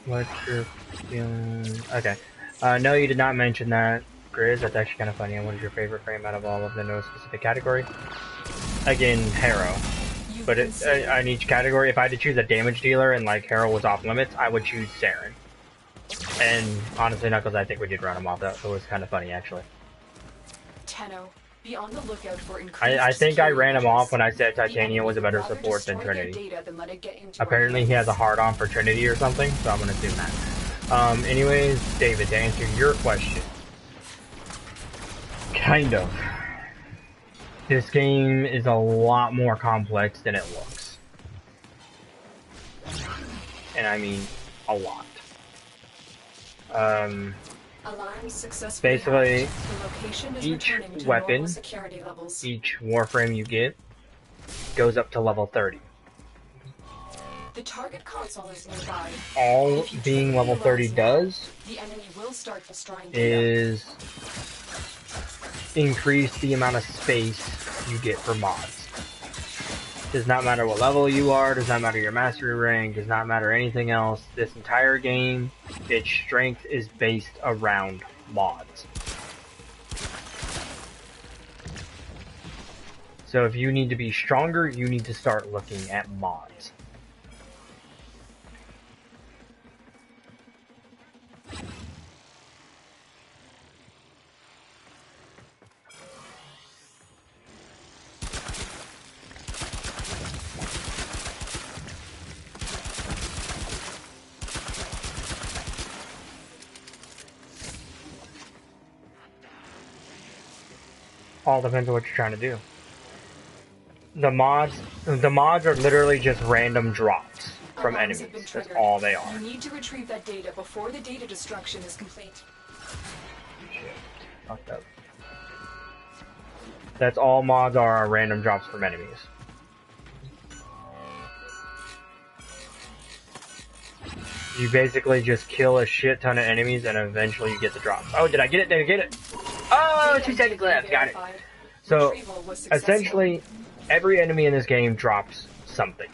What's your feeling? Okay. No, you did not mention that, Grizz. That's actually kind of funny. And what is your favorite frame out of all of the no specific category? Again, Harrow. But on each category, if I had to choose a damage dealer and like Harrow was off limits, I would choose Saren. And honestly, Knuckles, I think we did run him off. That was kind of funny, actually. Tenno, be on the lookout for I think I ran him off when I said Titania was a better support than Trinity. Apparently he has a hard-on for Trinity or something, so I'm going to assume that. Anyways, David, to answer your question. Kind of. This game is a lot more complex than it looks. And I mean, a lot. Basically, each weapon, each Warframe you get, goes up to level 30. The target console is nearby. All being level 30 does is increase the amount of space you get for mods. Does not matter what level you are, does not matter your mastery rank, does not matter anything else. This entire game, its strength is based around mods. So if you need to be stronger, you need to start looking at mods. All depends on what you're trying to do. The mods are literally just random drops from enemies. That's all they are. You need to retrieve that data before the data destruction is complete. Shit. Fucked up. That's all mods are random drops from enemies. You basically just kill a shit ton of enemies and eventually you get the drops. Oh, did I get it? Did I get it? Oh, 2 seconds left. Got it. So, essentially, every enemy in this game drops something.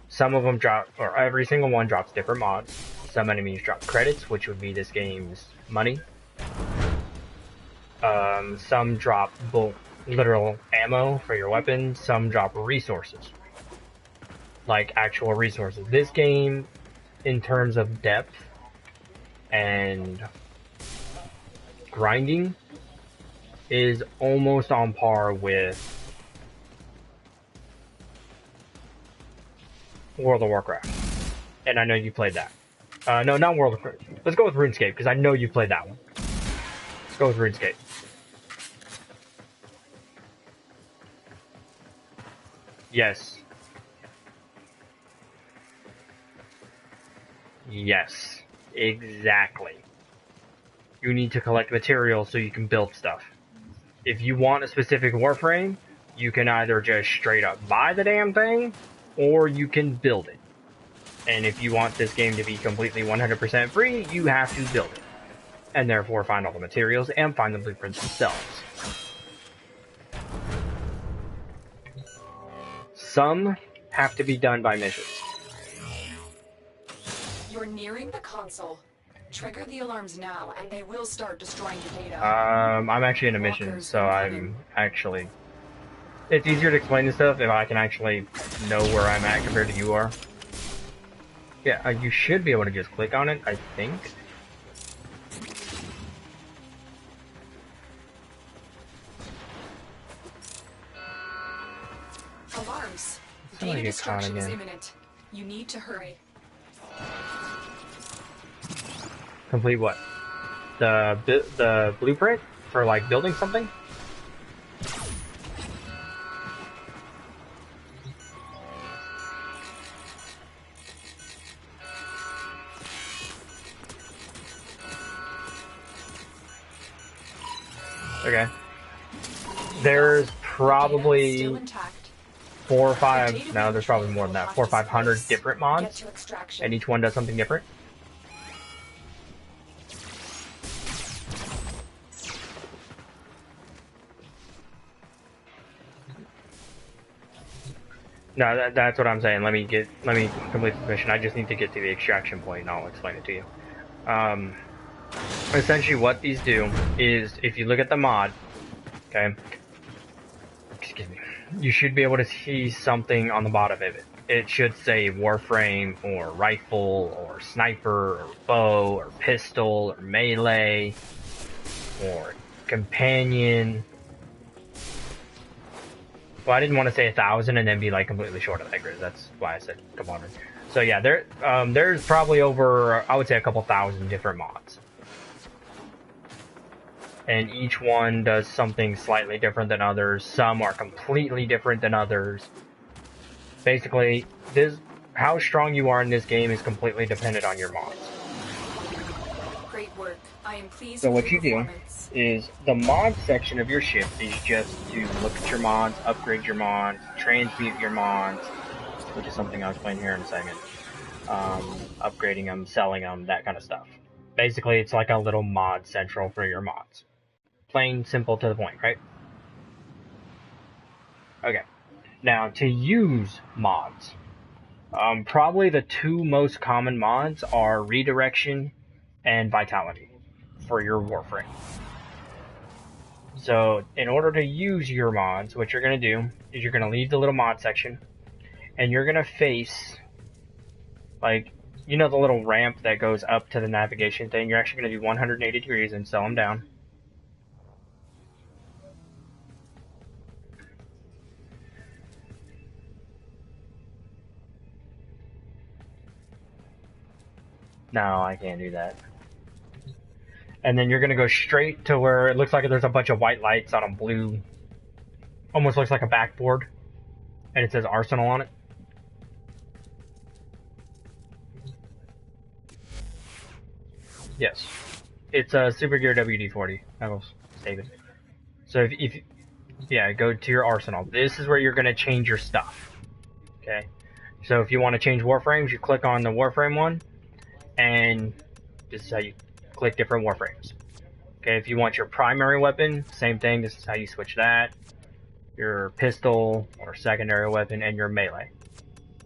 Some of them drop, or every single one drops different mods. Some enemies drop credits, which would be this game's money. Some drop literal ammo for your weapons. Some drop resources. Like actual resources. This game, in terms of depth and grinding, is almost on par with World of Warcraft. And I know you played that. No, not World of Warcraft. Let's go with RuneScape, because I know you played that one. Let's go with RuneScape. Yes. Yes. Exactly. You need to collect materials so you can build stuff. If you want a specific Warframe, you can either just straight up buy the damn thing, or you can build it. And if you want this game to be completely 100% free, you have to build it. And therefore find all the materials and find the blueprints themselves. Some have to be done by missions. You're nearing the console. Trigger the alarms now, and they will start destroying the data. I'm actually in a mission, so I'm actually... It's easier to explain this stuff if I can actually know where I'm at compared to you are. Yeah, you should be able to just click on it, I think. Alarms. Data destruction is imminent. You need to hurry. Complete what? The blueprint for like building something? Okay. There's probably 4 or 5, no, there's probably more than that, 400 or 500 different mods, and each one does something different. No, that's what I'm saying. Let me complete the mission. I just need to get to the extraction point, and I'll explain it to you. Essentially, what these do is, if you look at the mod, okay, excuse me, you should be able to see something on the bottom of it. It should say Warframe, or rifle, or sniper, or bow, or pistol, or melee, or companion. Well, I didn't want to say 1,000 and then be like completely short of that grid. That's why I said component. So yeah, there's probably over, I would say, a couple thousand different mods, and each one does something slightly different than others. Some are completely different than others. Basically, how strong you are in this game is completely dependent on your mods. Great work. I am pleased. So what you do is, the mod section of your ship is just to look at your mods, upgrade your mods, transmute your mods, which is something I'll explain here in a second. Upgrading them, selling them, that kind of stuff. Basically, it's like a little mod central for your mods. Plain, simple, to the point, right? Okay. Now, to use mods, probably the two most common mods are Redirection and Vitality for your Warframe. So, in order to use your mods, what you're going to do is you're going to leave the little mod section, and you're going to face, like, you know the little ramp that goes up to the navigation thing? You're actually going to do 180 degrees and sell them down. No, I can't do that. And then you're going to go straight to where it looks like there's a bunch of white lights on a blue, almost looks like a backboard, and it says Arsenal on it. Yes. It's a Super Gear WD-40. That was David. So if yeah, go to your Arsenal. This is where you're going to change your stuff. Okay? So if you want to change Warframes, you click on the Warframe one, and this is how you click different Warframes. Okay, if you want your primary weapon, same thing, this is how you switch that. Your pistol, or secondary weapon, and your melee.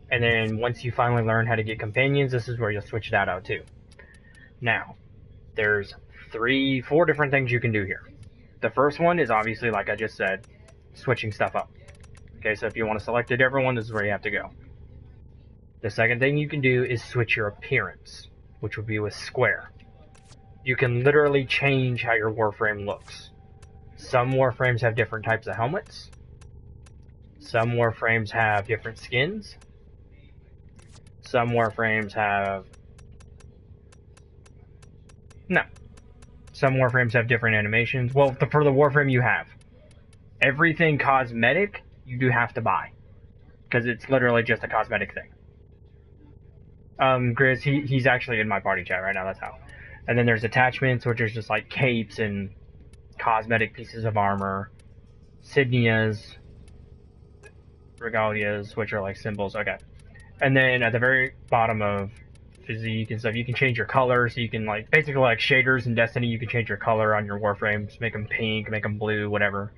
And then once you finally learn how to get companions, this is where you'll switch that out too. Now, there's 4 different things you can do here. The first one is obviously, like I just said, switching stuff up. Okay, so if you want to select a different one, this is where you have to go. The second thing you can do is switch your appearance, which would be with square. You can literally change how your Warframe looks. Some Warframes have different types of helmets. Some Warframes have different skins. Some Warframes have... No. Some Warframes have different animations. Well, for the Warframe you have. Everything cosmetic, you do have to buy. Because it's literally just a cosmetic thing. Grizz, he's actually in my party chat right now, that's how. And then there's attachments, which is just like capes and cosmetic pieces of armor. Signias. Regalias, which are like symbols, okay. And then at the very bottom of physique and stuff, you can change your color, so you can, like, basically like shaders in Destiny, you can change your color on your Warframes, make them pink, make them blue, whatever.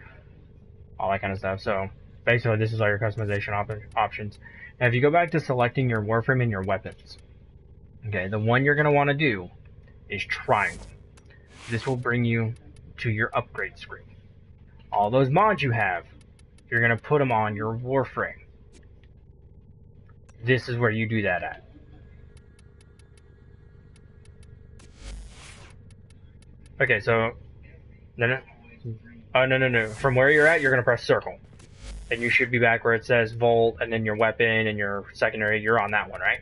All that kind of stuff, so basically this is all your customization options. Now if you go back to selecting your Warframe and your weapons, okay, the one you're going to want to do is triangle. This will bring you to your upgrade screen. All those mods you have, you're going to put them on your Warframe. This is where you do that at. Okay, so... No. From where you're at, you're going to press circle. And you should be back where it says Volt, and then your weapon and your secondary, you're on that one, right?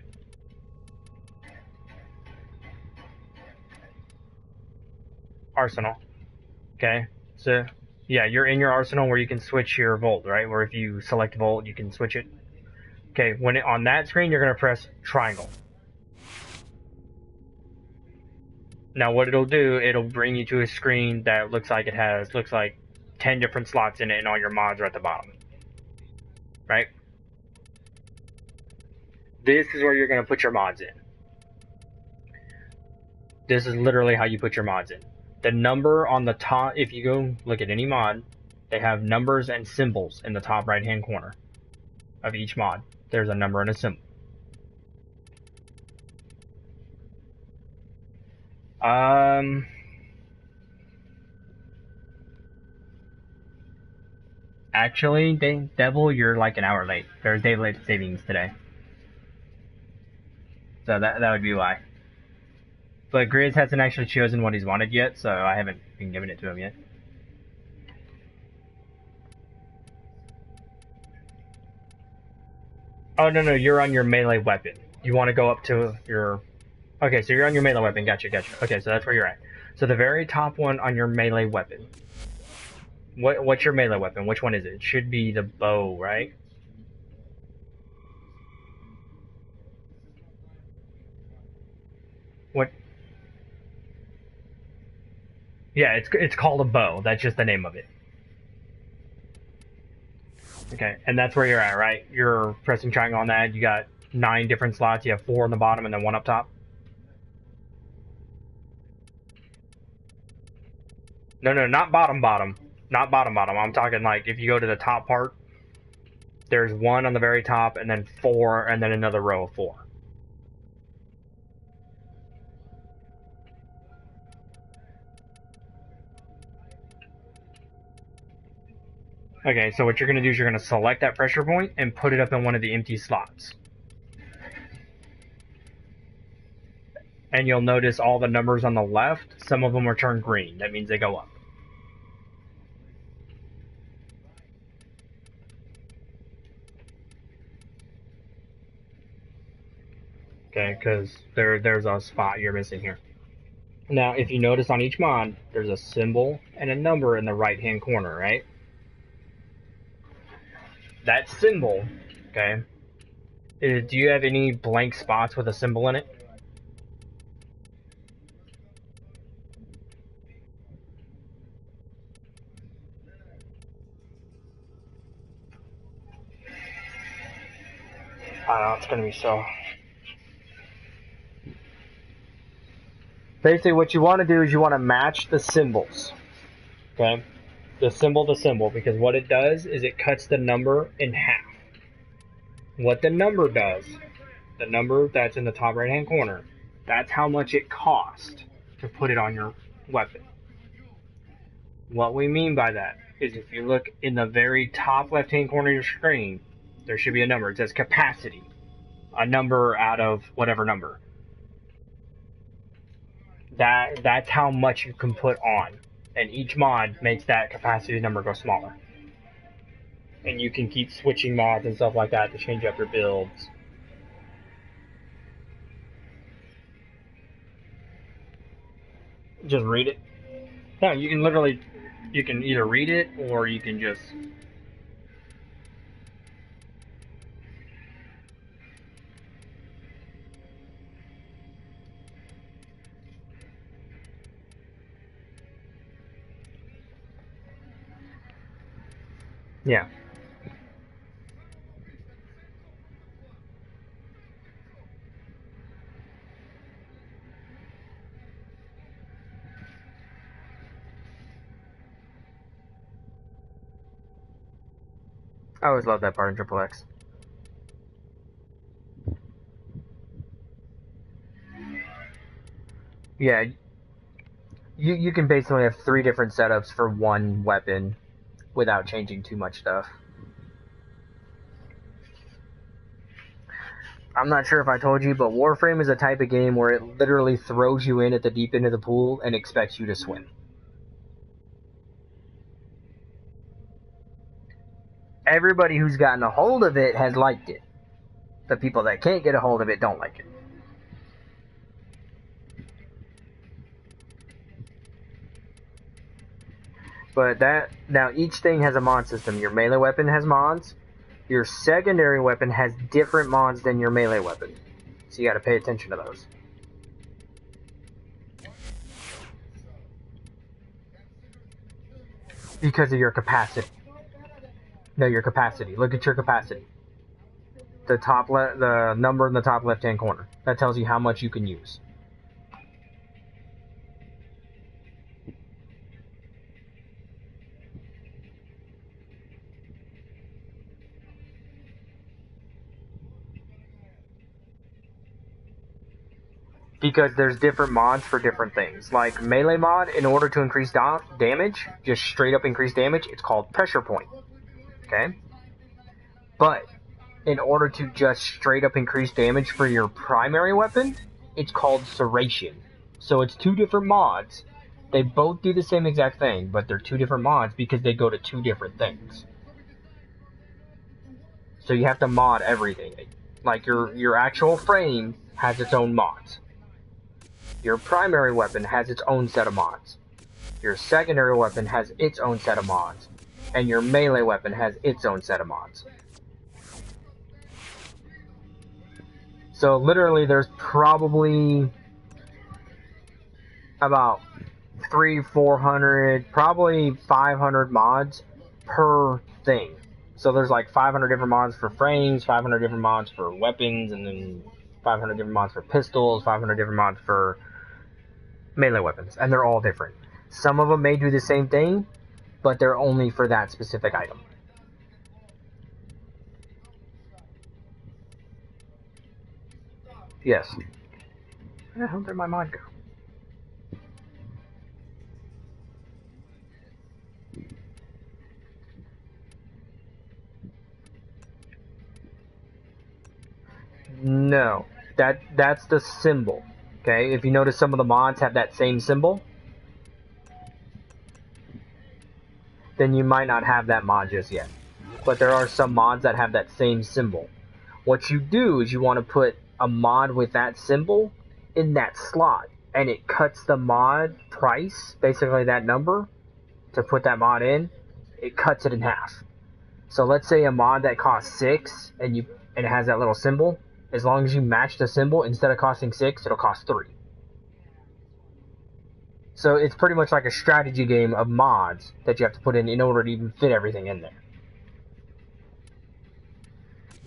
Arsenal. Okay, so... Yeah, you're in your Arsenal where you can switch your Volt, right? Where if you select Volt, you can switch it. Okay, on that screen, you're going to press triangle. Now what it'll do, it'll bring you to a screen that looks like 10 different slots in it, and all your mods are at the bottom. Right? This is where you're going to put your mods in. This is literally how you put your mods in. The number on the top, if you go look at any mod, they have numbers and symbols in the top right hand corner. of each mod, there's a number and a symbol. Actually, Devil, you're like an hour late. There's daylight savings today. So that would be why. But Grizz hasn't actually chosen what he's wanted yet, so I haven't been giving it to him yet. Oh, no, you're on your melee weapon. You want to go up to your... Okay, so you're on your melee weapon. Gotcha. Okay, so that's where you're at. So the very top one on your melee weapon. What's your melee weapon? Which one is it? It should be the bow, right? What? Yeah, it's called a bow. That's just the name of it. Okay, and that's where you're at, right? You're pressing triangle on that. You got 9 different slots. You have 4 on the bottom and then 1 up top. No, not bottom. Not bottom. I'm talking like if you go to the top part, there's 1 on the very top and then 4 and then another row of 4. Okay, so what you're going to do is you're going to select that pressure point and put it up in one of the empty slots. And you'll notice all the numbers on the left, some of them are turned green. That means they go up. Okay, because there's a spot you're missing here. Now, if you notice on each mod, there's a symbol and a number in the right-hand corner, right? That symbol, okay, do you have any blank spots with a symbol in it? I don't know, it's going to be so... Basically, what you want to do is you want to match the symbols, okay? The symbol, because what it does is it cuts the number in half. What the number does, the number that's in the top right-hand corner, that's how much it costs to put it on your weapon. What we mean by that is if you look in the very top left-hand corner of your screen, there should be a number. It says capacity, a number out of whatever number. That's how much you can put on, and each mod makes that capacity number go smaller. And you can keep switching mods and stuff like that to change up your builds. Just read it. No, you can literally, you can either read it or you can just... Yeah. I always love that part in Triple X. Yeah, you can basically have 3 different setups for one weapon without changing too much stuff. I'm not sure if I told you, but Warframe is a type of game where it literally throws you in at the deep end of the pool and expects you to swim. Everybody who's gotten a hold of it has liked it. The people that can't get a hold of it don't like it. But now each thing has a mod system. Your melee weapon has mods. Your secondary weapon has different mods than your melee weapon. So you gotta pay attention to those. Because of your capacity. No, your capacity. Look at your capacity. The number in the top left-hand corner. That tells you how much you can use. because there's different mods for different things. Like melee mod, in order to increase damage, just straight up increase damage, it's called pressure point. Okay? But in order to just straight up increase damage for your primary weapon, it's called serration. So it's two different mods. They both do the same exact thing, but they're two different mods because they go to two different things. So you have to mod everything. Like your actual frame has its own mods. Your primary weapon has its own set of mods. Your secondary weapon has its own set of mods. And your melee weapon has its own set of mods. So literally there's probably about 400, probably 500 mods per thing. So there's like 500 different mods for frames, 500 different mods for weapons, and then 500 different mods for pistols, 500 different mods for melee weapons, and they're all different. Some of them may do the same thing, but they're only for that specific item. Yes. Where the hell did my mod go? No, that's the symbol. Okay, if you notice some of the mods have that same symbol, then you might not have that mod just yet. But there are some mods that have that same symbol. What you do is you want to put a mod with that symbol in that slot, and it cuts the mod price, basically that number, to put that mod in, it cuts it in half. So let's say a mod that costs 6 and it has that little symbol, as long as you match the symbol, instead of costing 6, it'll cost 3. So it's pretty much like a strategy game of mods that you have to put in order to even fit everything in there.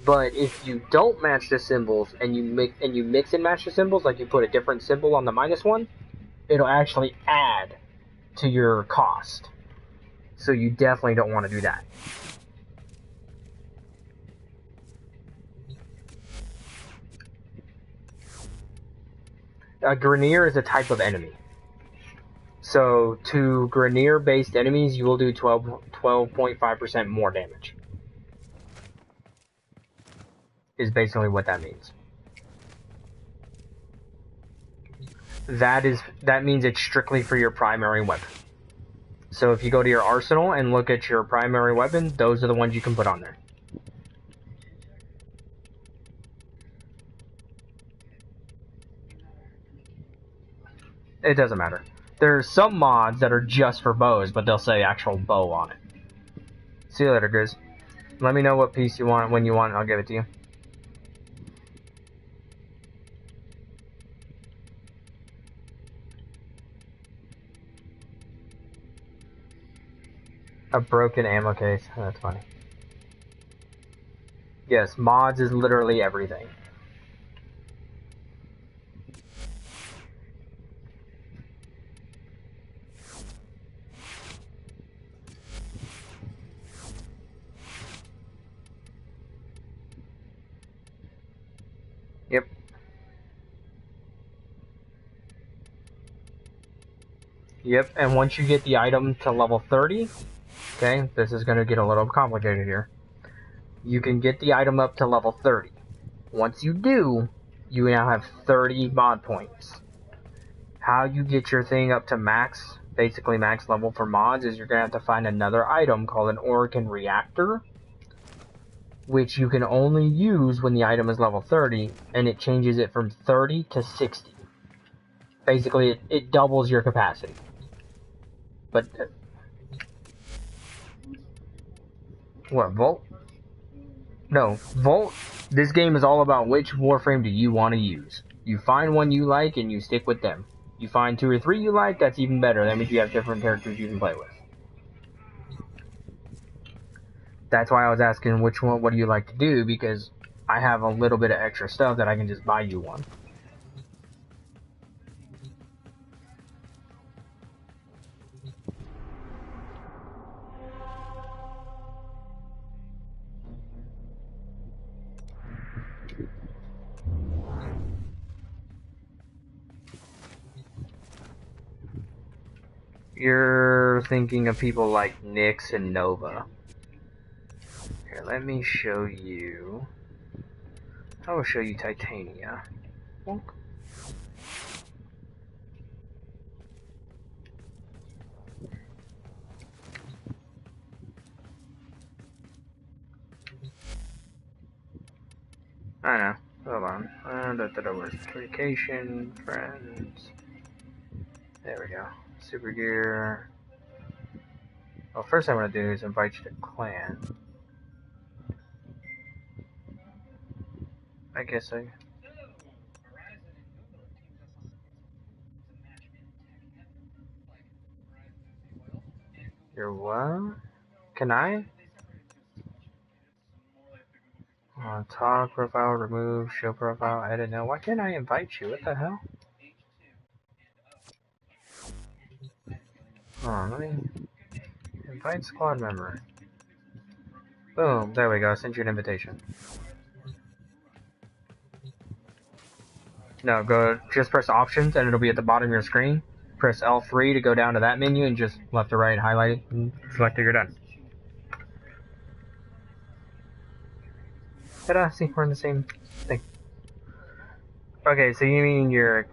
But if you don't match the symbols and you mix and match the symbols, like you put a different symbol on the -1, it'll actually add to your cost. So you definitely don't want to do that. A Grineer is a type of enemy. So to Grineer-based enemies, you will do 12.5% more damage. Is basically what that means. That means it's strictly for your primary weapon. So if you go to your arsenal and look at your primary weapon, those are the ones you can put on there. It doesn't matter. There's some mods that are just for bows, but they'll say actual bow on it. See you later, Grizz. Let me know what piece you want when you want, and I'll give it to you. A broken ammo case. Oh, that's funny. Yes, mods is literally everything. Yep. Yep, and once you get the item to level 30, okay, this is going to get a little complicated here. You can get the item up to level 30. Once you do, you now have 30 mod points. How you get your thing up to max, basically max level for mods, is you're going to have to find another item called an Orokin Reactor, which you can only use when the item is level 30, and it changes it from 30 to 60. Basically, it doubles your capacity. But, what, Volt? No, Volt, this game is all about which Warframe do you want to use. You find one you like, and you stick with them. You find 2 or 3 you like, that's even better. That means you have different characters you can play with. That's why I was asking which one, what do you like to do, because I have a little bit of extra stuff that I can just buy you one. You're thinking of people like Nyx and Nova. Here, let me show you. I will show you Titania. Bonk. I know. Hold on. Where's vacation, friends? There we go. Super gear. Well, first I'm gonna do is invite you to clan. I guess I. You're what? Can I? Talk profile, remove, show profile, edit. Now, why can't I invite you? What the hell? Hold on, let me invite squad member. Boom, there we go. I sent you an invitation. No, go, just press options and it'll be at the bottom of your screen. Press L3 to go down to that menu and just left to right, highlight it, and select it, you're done. Ta-da, see, we're in the same thing. Okay, so you mean your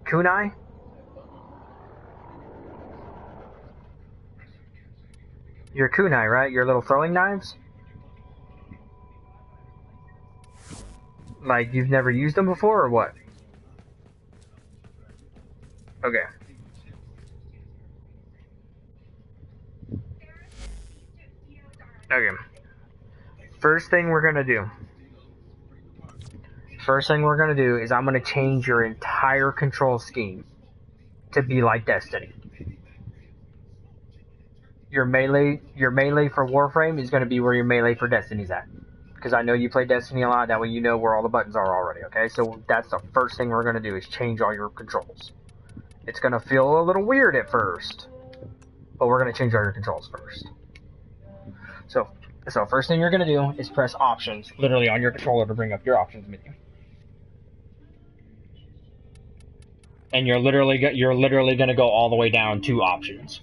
kunai? Your kunai, right? Your little throwing knives? Like, you've never used them before, or what? Okay. Okay. First thing we're gonna do is I'm gonna change your entire control scheme to be like Destiny. Your melee for Warframe is gonna be where your melee for Destiny's at. Because I know you play Destiny a lot, that way you know where all the buttons are already, okay? So that's the first thing we're gonna do is change all your controls. It's gonna feel a little weird at first, but we're gonna change all your controls first. So first thing you're gonna do is press options, literally on your controller to bring up your options menu. And you're literally gonna go all the way down to options.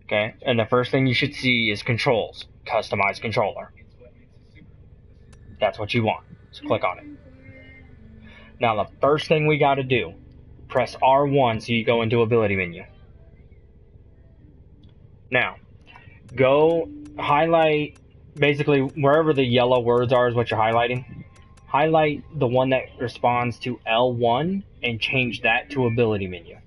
Okay, and the first thing you should see is controls, customize controller. That's what you want, so click on it. Now the first thing we gotta do, press R1 so you go into ability menu. Now, go highlight, basically wherever the yellow words are is what you're highlighting. Highlight the one that responds to L1 and change that to ability menu.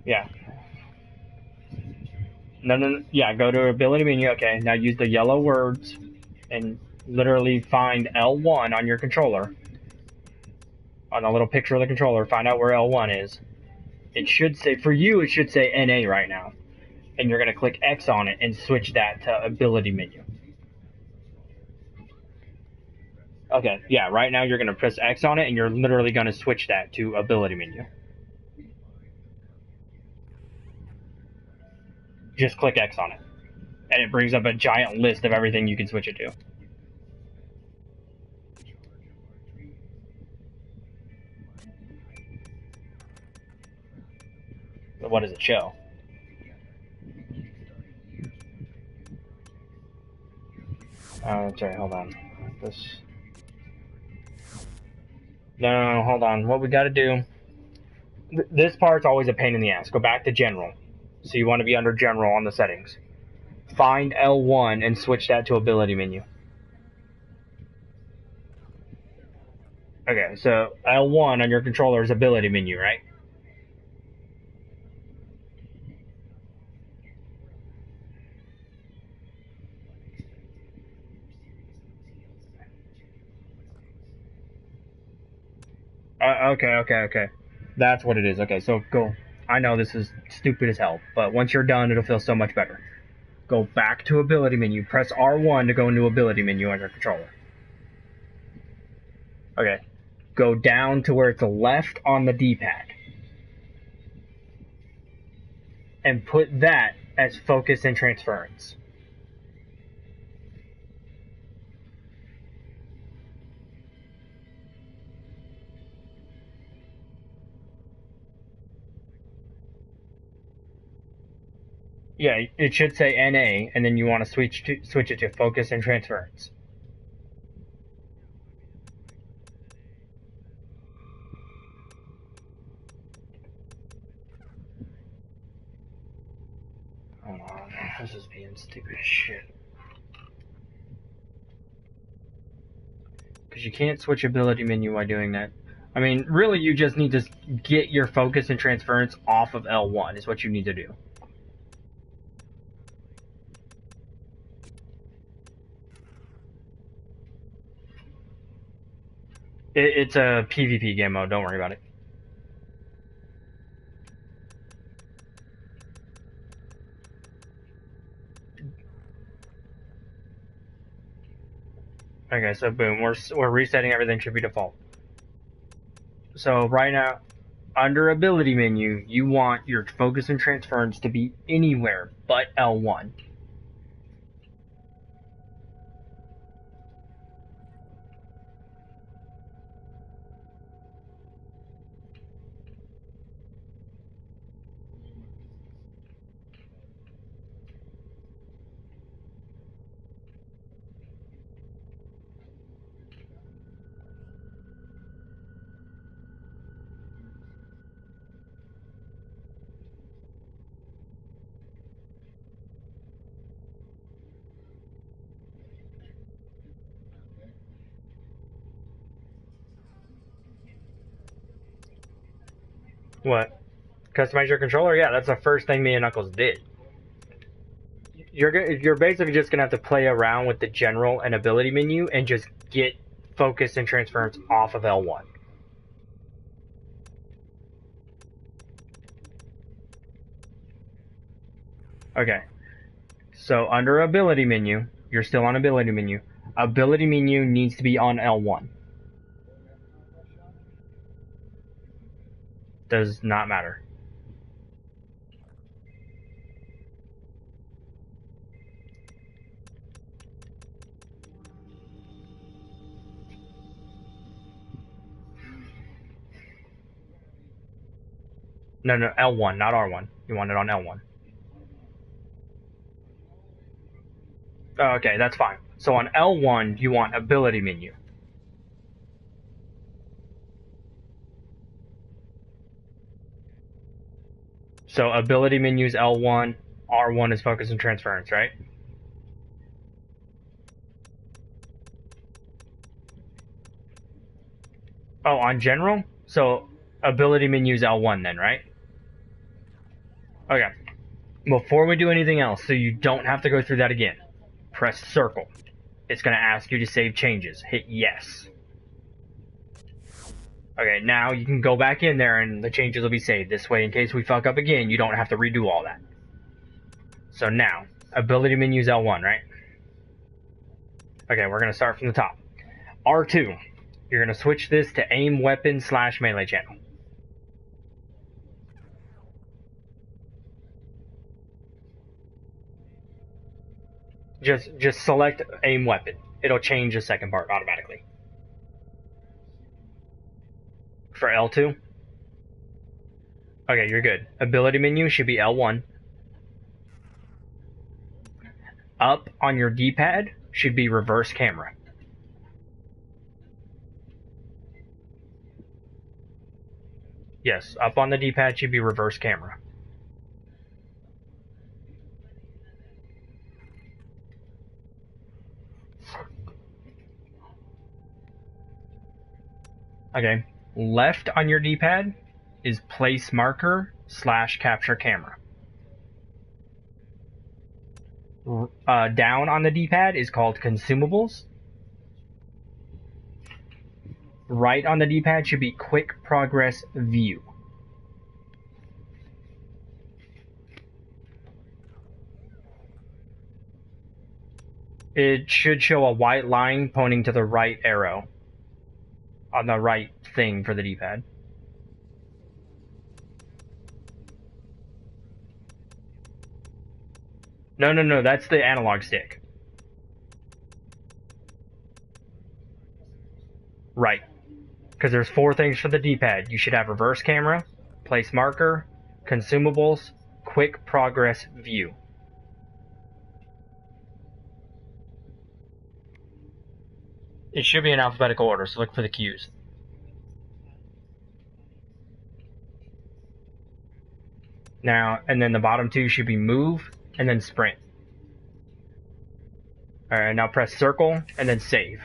Yeah. No, yeah, go to ability menu, okay, now use the yellow words and literally find L1 on your controller. On a little picture of the controller, find out where L1 is. It should say, for you, it should say NA right now. And you're going to click X on it and switch that to ability menu. Okay, yeah, right now you're going to press X on it and you're literally going to switch that to ability menu. Just click X on it. And it brings up a giant list of everything you can switch it to. But what does it show? Sorry, hold on. This. No, hold on. What we got to do. This part's always a pain in the ass. Go back to general. So you want to be under general on the settings. Find L1 and switch that to ability menu. Okay, so L1 on your controller is ability menu, right? Okay. That's what it is. Okay, so go. I know this is stupid as hell, but once you're done, it'll feel so much better. Go back to ability menu. Press R1 to go into ability menu on your controller. Okay. Go down to where it's left on the D-pad. And put that as focus and transference. Yeah, it should say NA, and then you want to switch it to focus and transference. Hold on, this is being stupid as shit. Because you can't switch ability menu while doing that. I mean, really, you just need to get your focus and transference off of L1 is what you need to do. It's a PvP game mode, don't worry about it. Okay, so boom, we're resetting everything should be default. So right now, under ability menu, you want your focus and transference to be anywhere but L1. What? Customize your controller? Yeah, that's the first thing me and Knuckles did. You're basically just gonna have to play around with the general and ability menu and just get focus and transference off of L1. Okay. So under ability menu, you're still on ability menu. Ability menu needs to be on L1. Does not matter. No, L1, not R1. You want it on L1. Okay, that's fine. So on L1, you want ability menu. So ability menu is L1, R1 is focus and transference, right? Oh, on general? So ability menu is L1 then, right? Okay. Before we do anything else, so you don't have to go through that again, press circle. It's going to ask you to save changes. Hit yes. Okay, now you can go back in there and the changes will be saved. This way, in case we fuck up again, you don't have to redo all that. So now, ability menu is L1, right? Okay, we're going to start from the top. R2, you're going to switch this to aim weapon / melee channel. Just select aim weapon. It'll change the second part automatically. For L2? Okay, you're good. Ability menu should be L1. Up on your D-pad should be reverse camera. Yes, up on the D-pad should be reverse camera. Okay, left on your D-pad is place marker / capture camera. Down on the D-pad is called consumables. Right on the D-pad should be quick progress view. It should show a white line pointing to the right arrow on the right thing for the D-pad. No, that's the analog stick. Right. Because there's 4 things for the D-pad. You should have reverse camera, place marker, consumables, quick progress view. It should be in alphabetical order, so look for the cues. Now, and then the bottom 2 should be move and then sprint. Alright, now press circle and then save.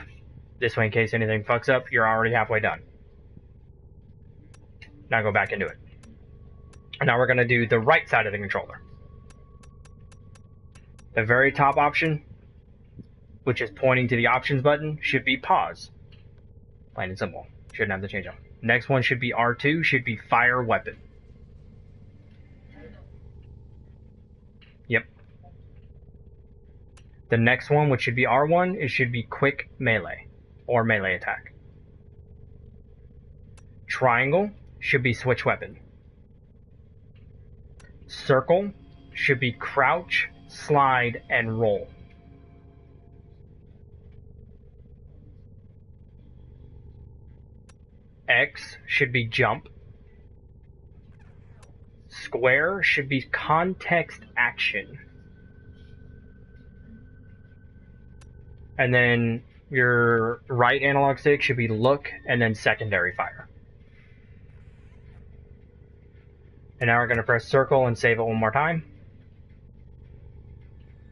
This way, in case anything fucks up, you're already halfway done. Now go back into it. And now we're going to do the right side of the controller. The very top option, which is pointing to the options button, should be pause. Plain and simple. Shouldn't have to change them. Next one should be R2, should be fire weapon. Yep. The next one, which should be R1, it should be quick melee, or melee attack. Triangle should be switch weapon. Circle should be crouch, slide, and roll. X should be jump. Square should be context action. And then your right analog stick should be look and then secondary fire. And now we're going to press circle and save it one more time.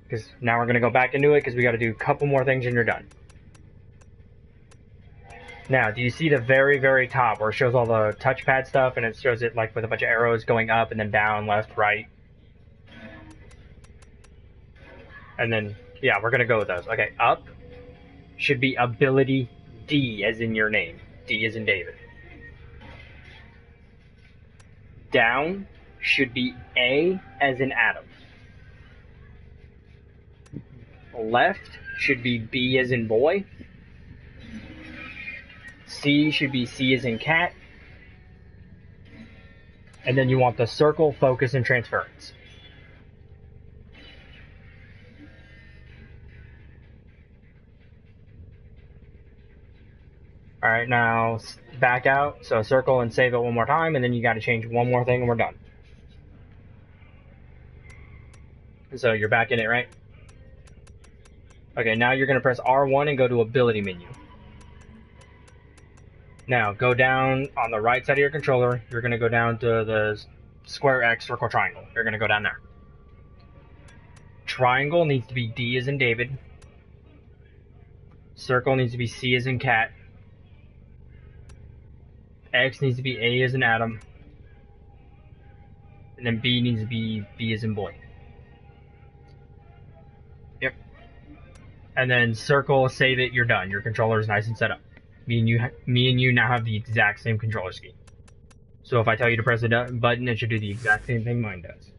Because now we're going to go back into it because we got to do a couple more things and you're done. Now, do you see the very, very top where it shows all the touchpad stuff and it shows it like with a bunch of arrows going up and then down, left, right? And then, yeah, we're going to go with those. Okay, up should be ability D as in your name. D as in David. Down should be A as in Adam. Left should be B as in boy. C should be C as in cat. And then you want the circle, focus, and transference. Alright, now back out, so circle and save it one more time, and then you gotta change one more thing and we're done. So you're back in it, right? Okay, now you're gonna press R1 and go to ability menu. Now, go down on the right side of your controller. You're going to go down to the square X, circle, triangle. You're going to go down there. Triangle needs to be D as in David. Circle needs to be C as in cat. X needs to be A as in Adam. And then B needs to be B as in boy. Yep. And then circle, save it, you're done. Your controller is nice and set up. Me and you now have the exact same controller scheme. So if I tell you to press a button, it should do the exact same thing mine does.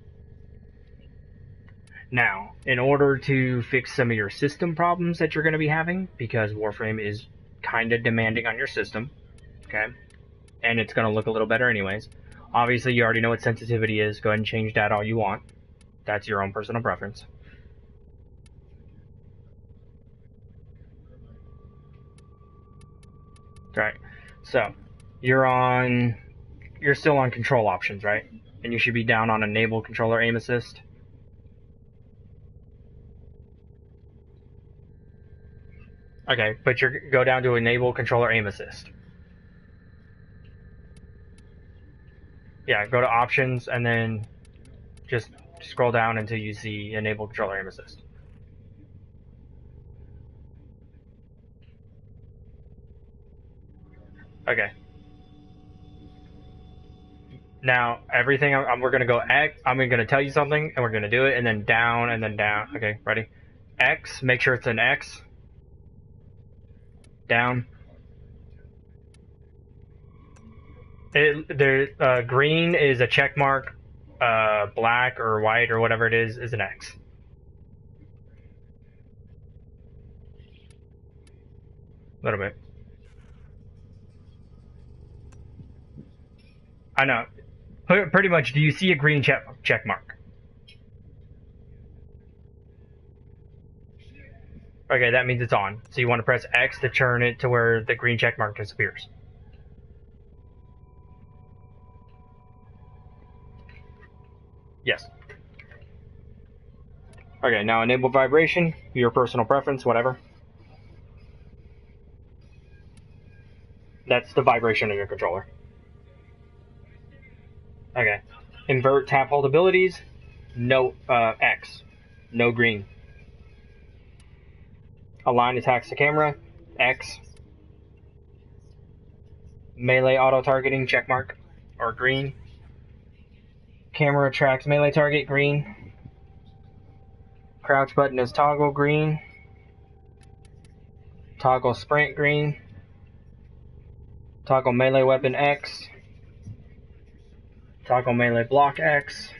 Now, in order to fix some of your system problems that you're going to be having, because Warframe is kind of demanding on your system, okay, and it's going to look a little better anyways. Obviously, you already know what sensitivity is. Go ahead and change that all you want. That's your own personal preference. Right, so you're still on control options, right? And you should be down on enable controller aim assist. Okay, but go down to enable controller aim assist. Yeah, go to options and then just scroll down until you see enable controller aim assist. Okay. Now, everything, we're going to go X, I'm going to tell you something, and we're going to do it, and then down, and then down. Okay, ready? X, make sure it's an X. Down. Green is a check mark, black or white or whatever it is an X. A little bit. I know. Pretty much, do you see a green check mark? Okay, that means it's on. So you want to press X to turn it to where the green check mark disappears. Yes. Okay, now enable vibration, your personal preference, whatever. That's the vibration of your controller. Okay. Invert tap hold abilities, no X, no green. Align attacks to camera, X. Melee auto targeting, checkmark, or green. Camera tracks melee target, green. Crouch button is toggle, green. Toggle sprint, green. Toggle melee weapon, X. Toggle melee block, X.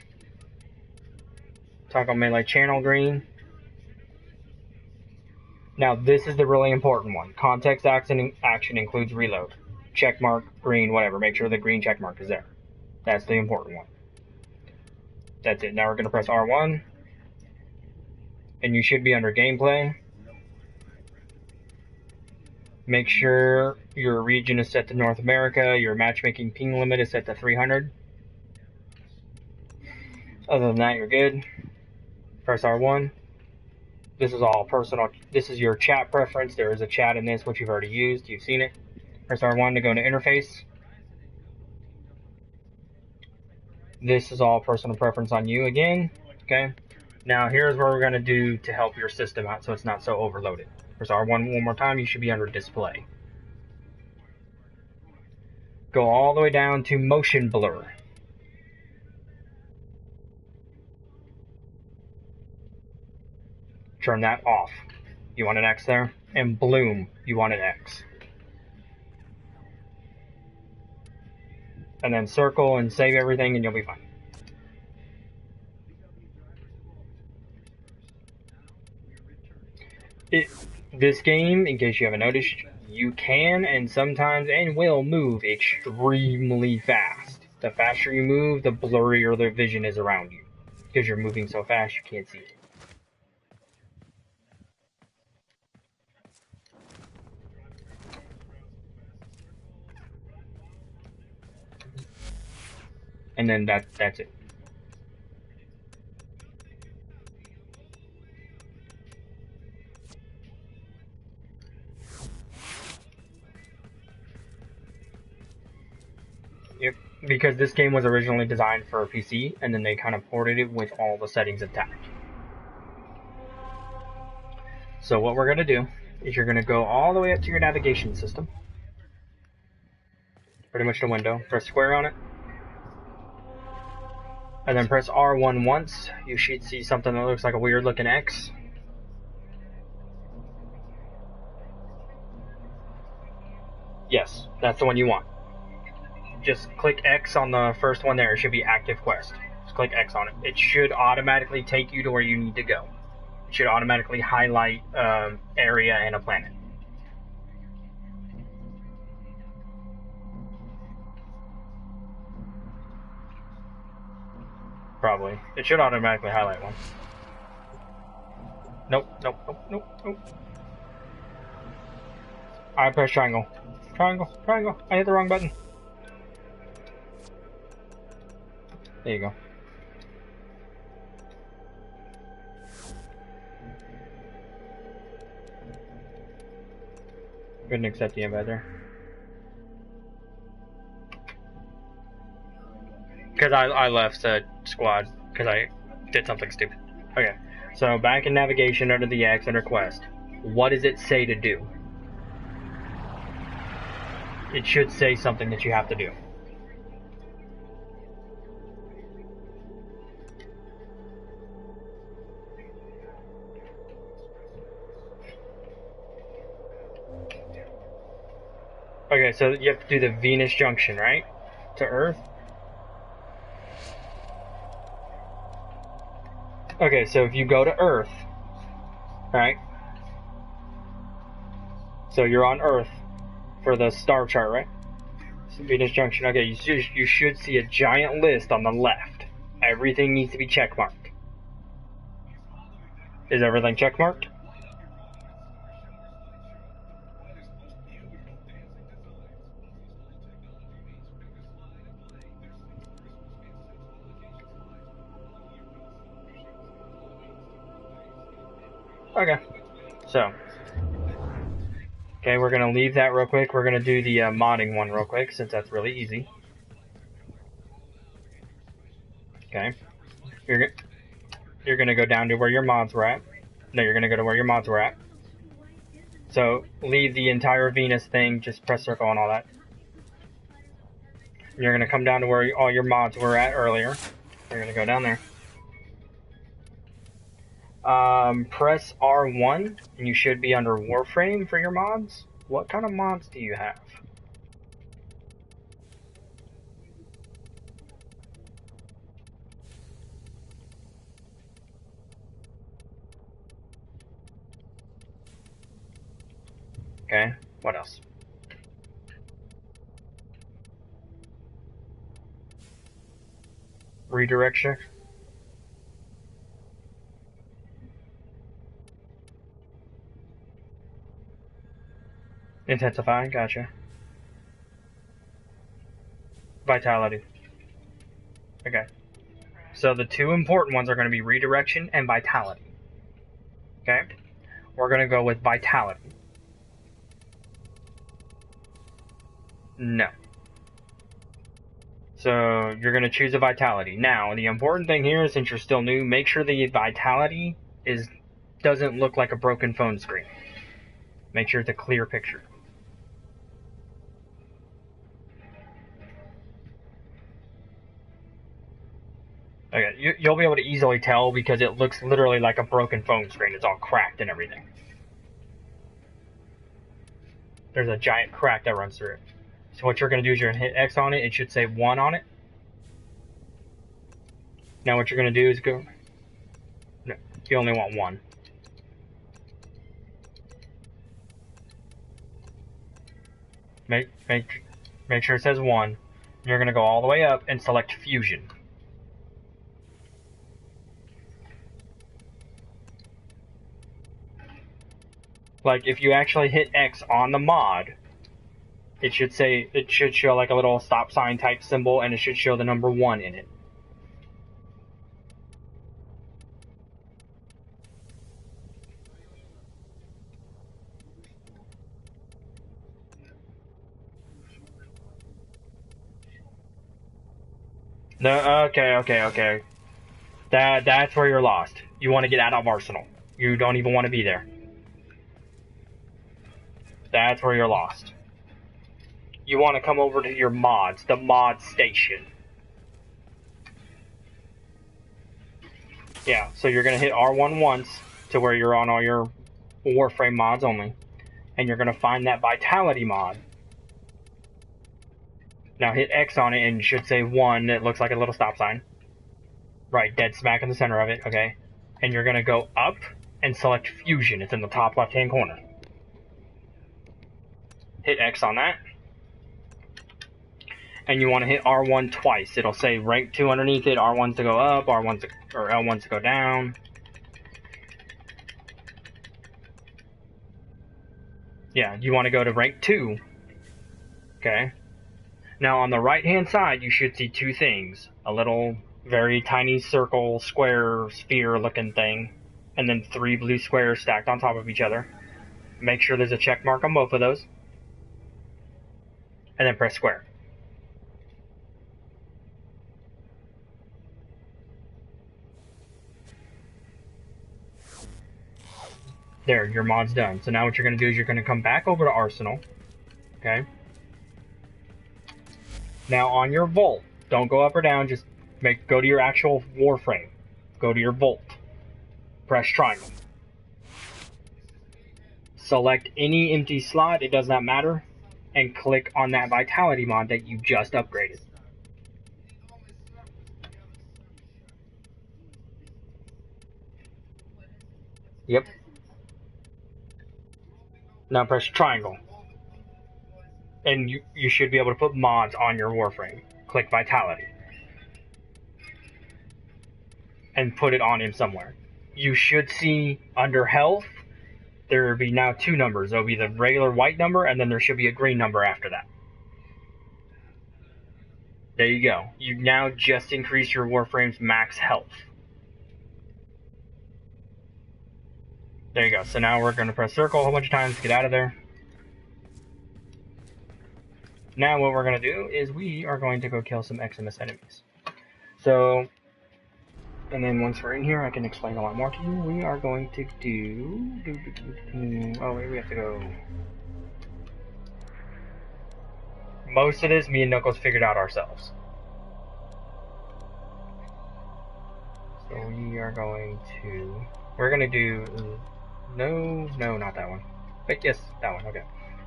Toggle melee channel, green. Now this is the really important one. Context action includes reload. Checkmark, green, whatever. Make sure the green checkmark is there. That's the important one. That's it. Now we're going to press R1. And you should be under gameplay. Make sure your region is set to North America. Your matchmaking ping limit is set to 300. Other than that, you're good. Press R1. This is all personal. This is your chat preference. There is a chat in this, which you've already used. You've seen it. Press R1 to go into interface. This is all personal preference on you again. Okay. Now here's what we're going to do to help your system out so it's not so overloaded. Press R1 one more time. You should be under display. Go all the way down to motion blur. Turn that off. You want an X there? And bloom, you want an X. And then circle and save everything and you'll be fine. This game, in case you haven't noticed, you can and sometimes and will move extremely fast. The faster you move, the blurrier the vision is around you. Because you're moving so fast you can't see it. And then that's it. Yep, because this game was originally designed for a PC, and then they kind of ported it with all the settings attached. So what we're going to do is you're going to go all the way up to your navigation system. Pretty much the window. Press square on it. And then press R1 once. You should see something that looks like a weird looking X. Yes, that's the one you want. Just click X on the first one there. It should be active quest. Just click X on it. It should automatically take you to where you need to go. It should automatically highlight area and a planet. Probably. It should automatically highlight one. Nope, nope, nope, nope, nope. I press triangle. Triangle, triangle. I hit the wrong button. There you go. Couldn't accept the invite there. Because I left the squad because I did something stupid. Okay, so back in navigation under the X under quest. What does it say to do? It should say something that you have to do. Okay, so you have to do the Venus Junction, right? To Earth? Okay, so if you go to Earth, right? So you're on Earth for the star chart, right? So Venus Junction. Okay, you should see a giant list on the left. Everything needs to be checkmarked. Is everything checkmarked? Okay. So. Okay, we're gonna leave that real quick. We're gonna do the modding one real quick, since that's really easy. Okay. You're gonna go down to where your mods were at. No, you're gonna go to where your mods were at. So, leave the entire Venus thing, just press circle and all that. You're gonna come down to where all your mods were at earlier. You're gonna go down there. Press R1, and you should be under Warframe for your mods. What kind of mods do you have? Okay, what else? Redirection. Intensify, gotcha. Vitality. Okay. So the two important ones are going to be redirection and vitality. Okay? We're going to go with vitality. No. So you're going to choose a vitality. Now, the important thing here is, since you're still new, make sure the vitality doesn't look like a broken phone screen. Make sure it's a clear picture. Okay, you'll be able to easily tell because it looks literally like a broken phone screen. It's all cracked and everything. There's a giant crack that runs through it. So what you're going to do is you're going to hit X on it. It should say 1 on it. Now what you're going to do is go... No, you only want 1. Make sure it says 1. You're going to go all the way up and select Fusion. Like, if you actually hit X on the mod, it should show like a little stop sign type symbol, and it should show the number 1 in it. No, okay. That's where you're lost. You want to get out of Arsenal. You don't even want to be there. That's where you're lost. You want to come over to your mods, the mod station. Yeah, so you're going to hit R1 once to where you're on all your Warframe mods only. And you're going to find that Vitality mod. Now hit X on it and it should say 1. It looks like a little stop sign. Right, dead smack in the center of it, okay? And you're going to go up and select Fusion. It's in the top left-hand corner. Hit X on that. And you want to hit R1 twice. It'll say rank 2 underneath it. R1's to go up, R1's to, or L1's to go down. Yeah, you want to go to rank 2. Okay. Now on the right hand side you should see 2 things. A little very tiny circle, square, sphere looking thing. And then 3 blue squares stacked on top of each other. Make sure there's a check mark on both of those. And then press square. There, your mod's done. So now what you're going to do is you're going to come back over to Arsenal. Okay. Now on your Vault, don't go up or down, just go to your actual Warframe. Go to your Vault. Press triangle. Select any empty slot, it does not matter, and click on that Vitality mod that you just upgraded. Yep. Now press triangle. And you should be able to put mods on your Warframe. Click Vitality. And put it on him somewhere. You should see under health, there will be now 2 numbers. There will be the regular white number, and then there should be a green number after that. There you go. You now just increased your Warframe's max health. There you go. So now we're going to press circle a whole bunch of times to get out of there. Now what we're going to do is we are going to go kill some XMS enemies. So, and then once we're in here, I can explain a lot more to you. We are going to oh wait, we have to go. Most of this, me and Knuckles figured out ourselves. So we are going to, we're going to do, no, not that one. Wait, yes, that one, okay.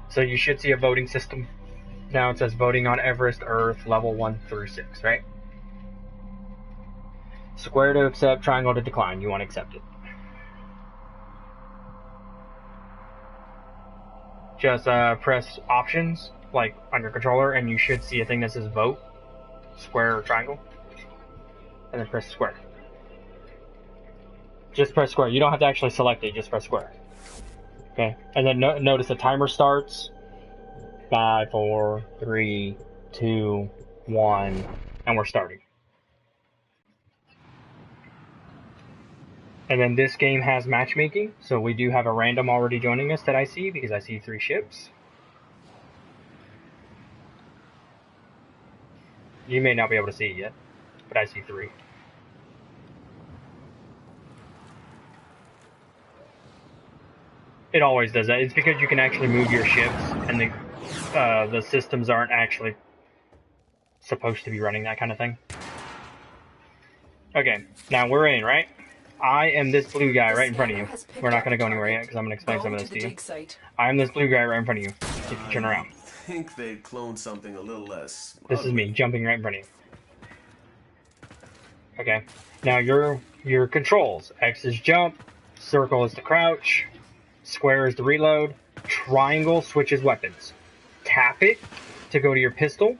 So you should see a voting system. Now it says voting on Everest, Earth, level 1 through 6, right? Square to accept, triangle to decline. You want to accept it. Just press options, like on your controller, and you should see a thing that says vote, square or triangle, and then press square. Just press square. You don't have to actually select it, just press square. Okay, and then notice the timer starts. 5, 4, 3, 2, 1, and we're starting. And then this game has matchmaking, so we do have a random already joining us that I see, because I see 3 ships. You may not be able to see it yet, but I see 3. It always does that. It's because you can actually move your ships, and the systems aren't actually supposed to be running that kind of thing. Okay, now we're in, right? I am this blue guy right in front of you. We're not going to go anywhere yet because I'm going to explain some of this to you. I am this blue guy right in front of you. If you turn around. I think they'd clone something a little less. This is me jumping right in front of you. Okay. Now your controls. X is jump. Circle is to crouch. Square is to reload. Triangle switches weapons. Tap it to go to your pistol.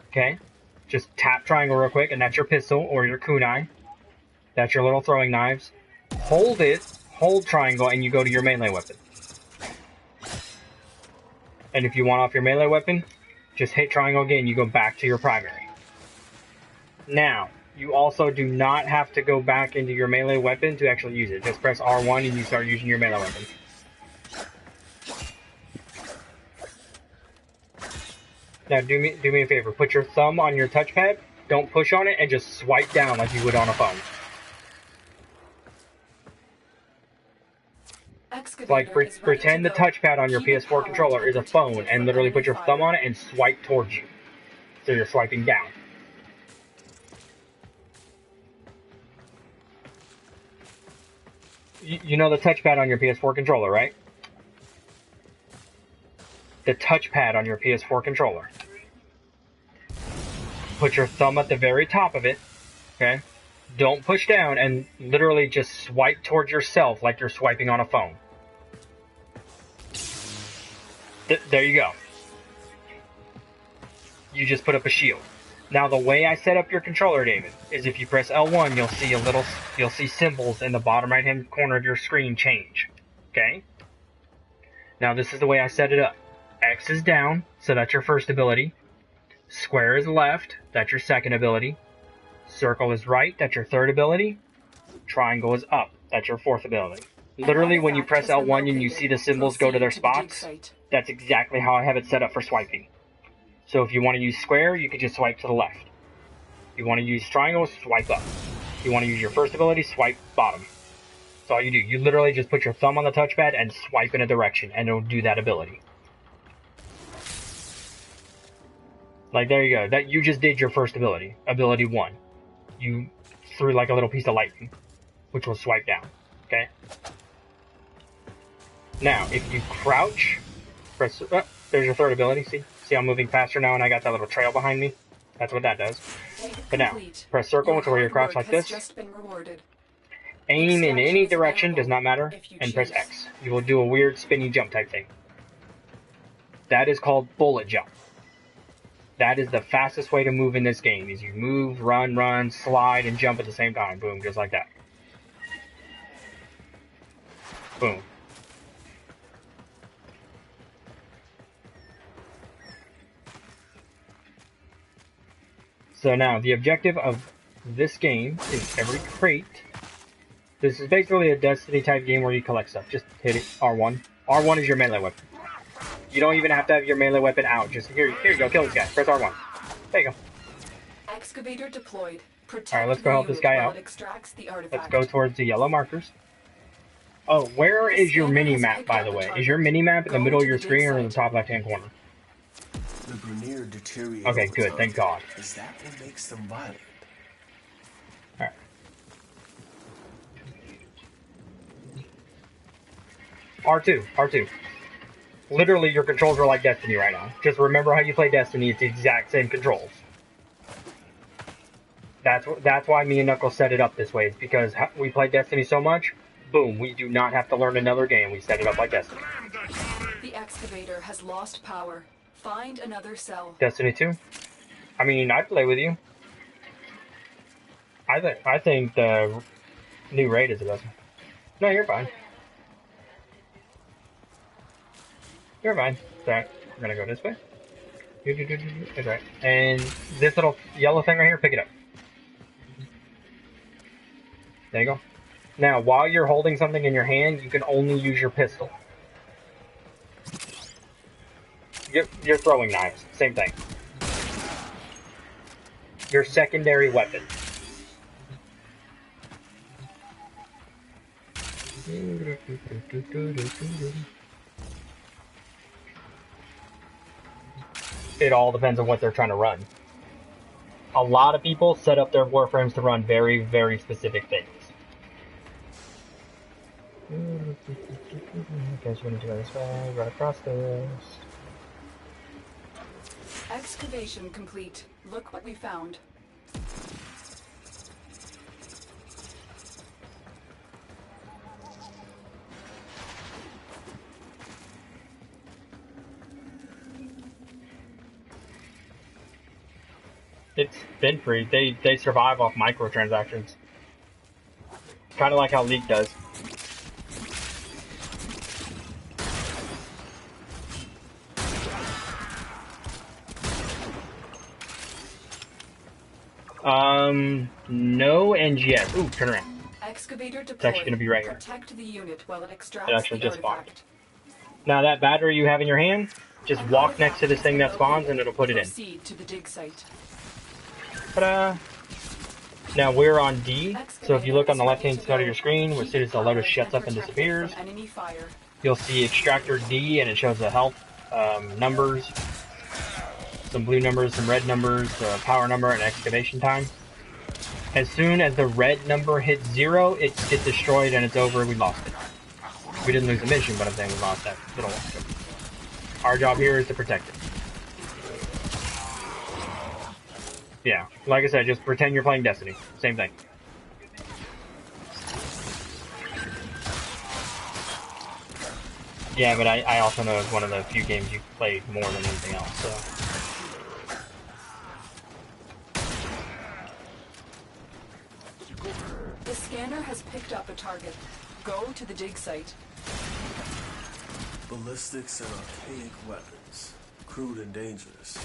Okay. Just tap triangle real quick and that's your pistol or your kunai. That's your little throwing knives. Hold it, hold triangle, and you go to your melee weapon. And if you want off your melee weapon, just hit triangle again, you go back to your primary. Now, you also do not have to go back into your melee weapon to actually use it. Just press R1 and you start using your melee weapon. Now do me a favor, put your thumb on your touchpad, don't push on it, and just swipe down like you would on a phone. Like, pretend the touchpad on your PS4 controller is a phone, and literally put your thumb on it and swipe towards you. So you're swiping down. You know the touchpad on your PS4 controller, right? The touchpad on your PS4 controller. Put your thumb at the very top of it, okay? Don't push down and literally just swipe towards yourself like you're swiping on a phone. There you go. You just put up a shield. Now the way I set up your controller, David, is if you press L1, you'll see symbols in the bottom right hand corner of your screen change. Okay? Now this is the way I set it up. X is down, so that's your first ability. Square is left, that's your second ability. Circle is right, that's your third ability. Triangle is up, that's your fourth ability. Literally, when you press L1 and you see the symbols go to their spots, that's exactly how I have it set up for swiping. So if you want to use square, you can just swipe to the left. If you want to use triangle, swipe up. If you want to use your first ability, swipe bottom. That's all you do. You literally just put your thumb on the touchpad and swipe in a direction, and it'll do that ability. Like, there you go. That you just did your first ability. Ability 1. You threw like a little piece of lightning, which will swipe down. Okay? Now, if you crouch, press... there's your third ability, see? See I'm moving faster now and I got that little trail behind me? That's what that does. But now, press circle, which is where you crouch like this. Aim in any direction, does not matter, and press X. You will do a weird spinny jump type thing. That is called bullet jump. That is the fastest way to move in this game, is you move, run, slide, and jump at the same time. Boom, just like that. Boom. So now, the objective of this game is every crate This is basically a Destiny type game where you collect stuff. Just hit it. R1. R1 is your melee weapon. You don't even have to have your melee weapon out. Just here you go. Kill this guy. Press R1. There you go. Excavator deployed. Alright, let's go help this guy out. Let's go towards the yellow markers. Oh, where is your mini-map, by the way? Is your mini-map in the middle of your screen or in the top left-hand corner? The Grenier deteriorated. Okay, good. Thank God. Is that what makes them violent? Alright. R2. Literally, your controls are like Destiny right now. Just remember how you play Destiny. It's the exact same controls. That's why me and Knuckles set it up this way. It's because we play Destiny so much. Boom, we do not have to learn another game. We set it up like Destiny. The excavator has lost power. Find another cell. Destiny 2? I mean, I'd play with you. I think the new raid is the best one. No, you're fine. You're fine. It's alright. We're gonna go this way. It's alright. And this little yellow thing right here, pick it up. There you go. Now, while you're holding something in your hand, you can only use your pistol. Your throwing knives, same thing. Your secondary weapon. It all depends on what they're trying to run. A lot of people set up their Warframes to run very, very specific things. Okay, so we need to go this way, right across this. Excavation complete. Look what we found. It's been free. They survive off microtransactions. Kind of like how League does. No and yes. Ooh, turn around. Excavator deployed. It's actually going to be right here. Protect the unit while it extracts It actually the just spawned. artifact. Now that battery you have in your hand, just walk next to this thing that spawns and it'll put it in. Proceed to the dig site. Ta-da! Now we're on D, so if you look on the left-hand side of your screen, as soon as the lotus shuts up and disappears, you'll see Extractor D, and it shows the health numbers, some blue numbers, some red numbers, the power number, and excavation time. As soon as the red number hits 0, it gets destroyed and it's over, we lost it. We didn't lose the mission, but I'm saying we lost that little one. Our job here is to protect it. Yeah, like I said, just pretend you're playing Destiny. Same thing. Yeah, but I also know it's one of the few games you play more than anything else, so... The scanner has picked up a target. Go to the dig site. Ballistics and archaic weapons. Crude and dangerous.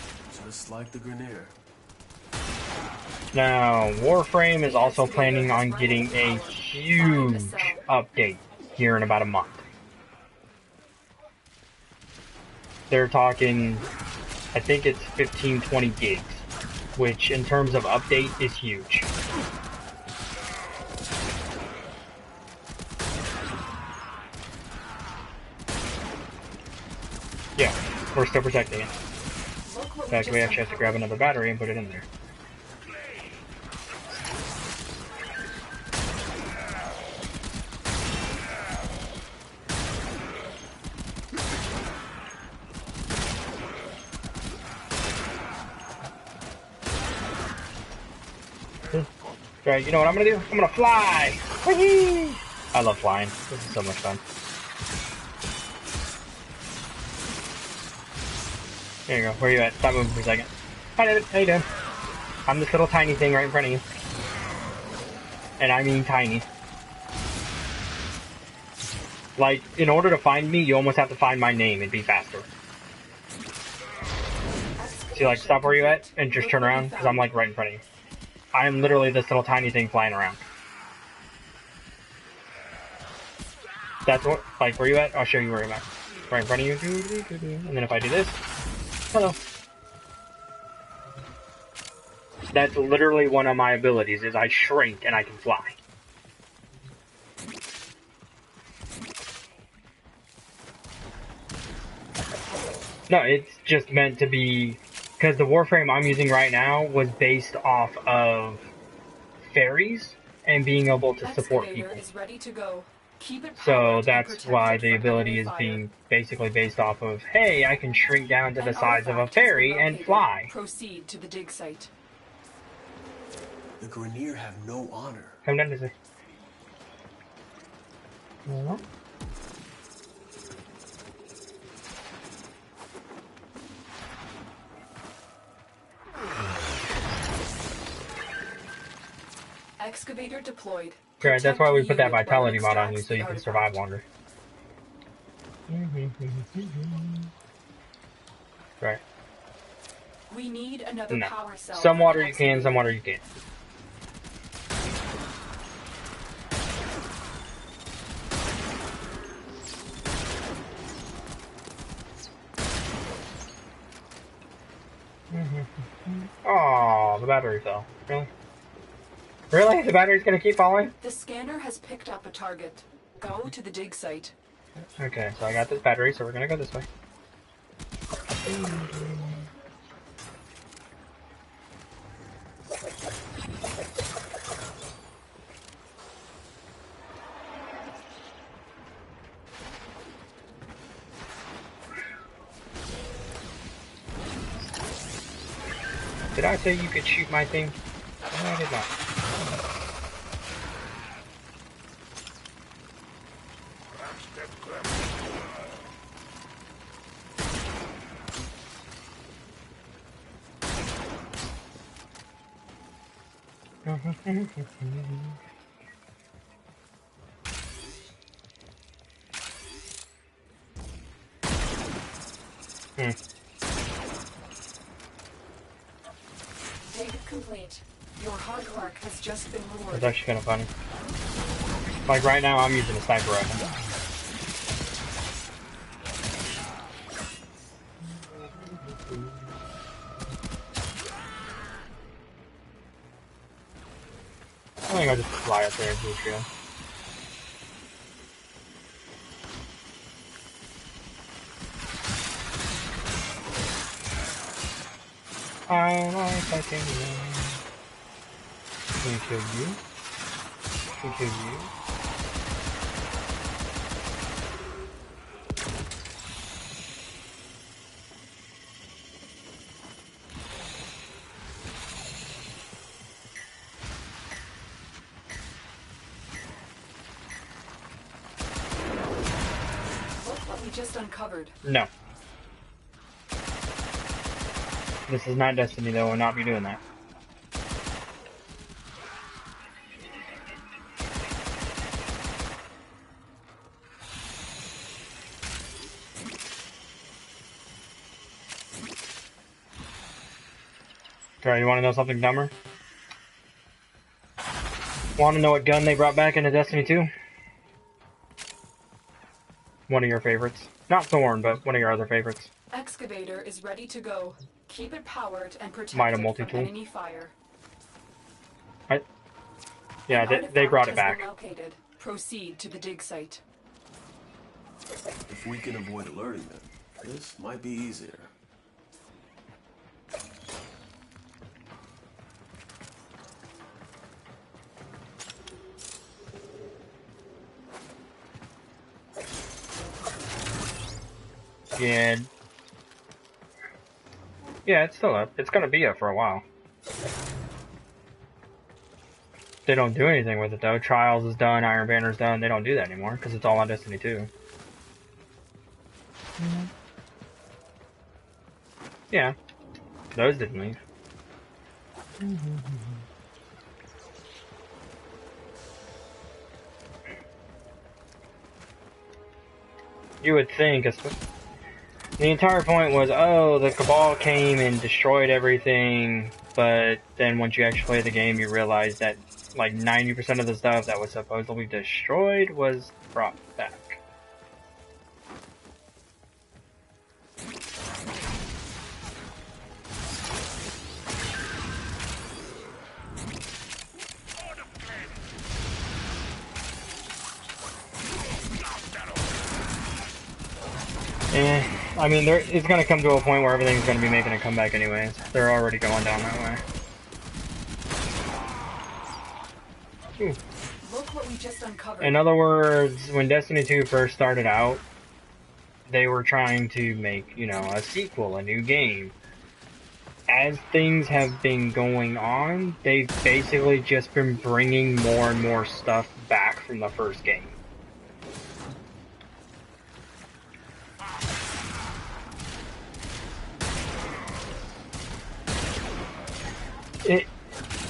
Just like the Grenier. Now, Warframe is also planning on getting a huge update here in about a month. They're talking, I think it's 15-20 gigs, which in terms of update is huge. Yeah, we're still protecting it. In fact, we actually have to grab another battery and put it in there. Alright, you know what I'm gonna do? I'm gonna fly! Whee! I love flying. This is so much fun. There you go. Where are you at? Stop moving for a second. Hi, David. How you doing? I'm this little tiny thing right in front of you. And I mean tiny. Like, in order to find me, you almost have to find my name and be faster. See, like, stop where you at and just turn around, because I'm, like, right in front of you. I am literally this little tiny thing flying around. That's what, like, where you at? I'll show you where I'm at. Right in front of you. And then if I do this, hello. That's literally one of my abilities, is I shrink and I can fly. No, it's just meant to be, because the Warframe I'm using right now was based off of fairies and being able to support people. Is ready to go. Keep it So that's why the ability is being basically based off of, hey, I can shrink down to the size of a fairy and fly. Proceed to the dig site. The Grineer have no honor. Come down to this. No. Excavator deployed. Right, that's why we put that vitality mod on you, so you can survive longer. Right. We need another power cell. Some water you can, some water you can't. Oh, the battery fell. Really? Really? The battery's gonna keep falling? The scanner has picked up a target. Go to the dig site. Okay, so I got this battery, so we're gonna go this way. Did I say you could shoot my thing? No, I did not. Dig complete. Your hard work has just been rewarded. That's actually kind of funny. Like right now, I'm using a sniper rifle. I think I'll just fly up there and do a trio. I like I can run. Can we kill you? Can we kill you? Look what we just uncovered. No. This is not Destiny, though. We'll not be doing that. Alright, you want to know something dumber? Want to know what gun they brought back into Destiny 2? One of your favorites. Not Thorn, but one of your other favorites. Excavator is ready to go. Keep it powered and protected multi-tool. from enemy fire. Yeah, they brought it back. Located. Proceed to the dig site. If we can avoid alerting them, this might be easier. Yeah. Yeah, it's still up. It's gonna be up for a while. They don't do anything with it though. Trials is done, Iron Banner's done. They don't do that anymore because it's all on Destiny 2. Yeah. Those didn't leave. You would think, the entire point was, oh, the Cabal came and destroyed everything, but then once you actually play the game, you realize that like 90% of the stuff that was supposedly destroyed was brought back. I mean, it's gonna come to a point where everything's gonna be making a comeback anyways. They're already going down that way. Ooh. Look what we just uncovered. In other words, when Destiny 2 first started out, they were trying to make, you know, a sequel, a new game. As things have been going on, they've basically just been bringing more and more stuff back from the first game.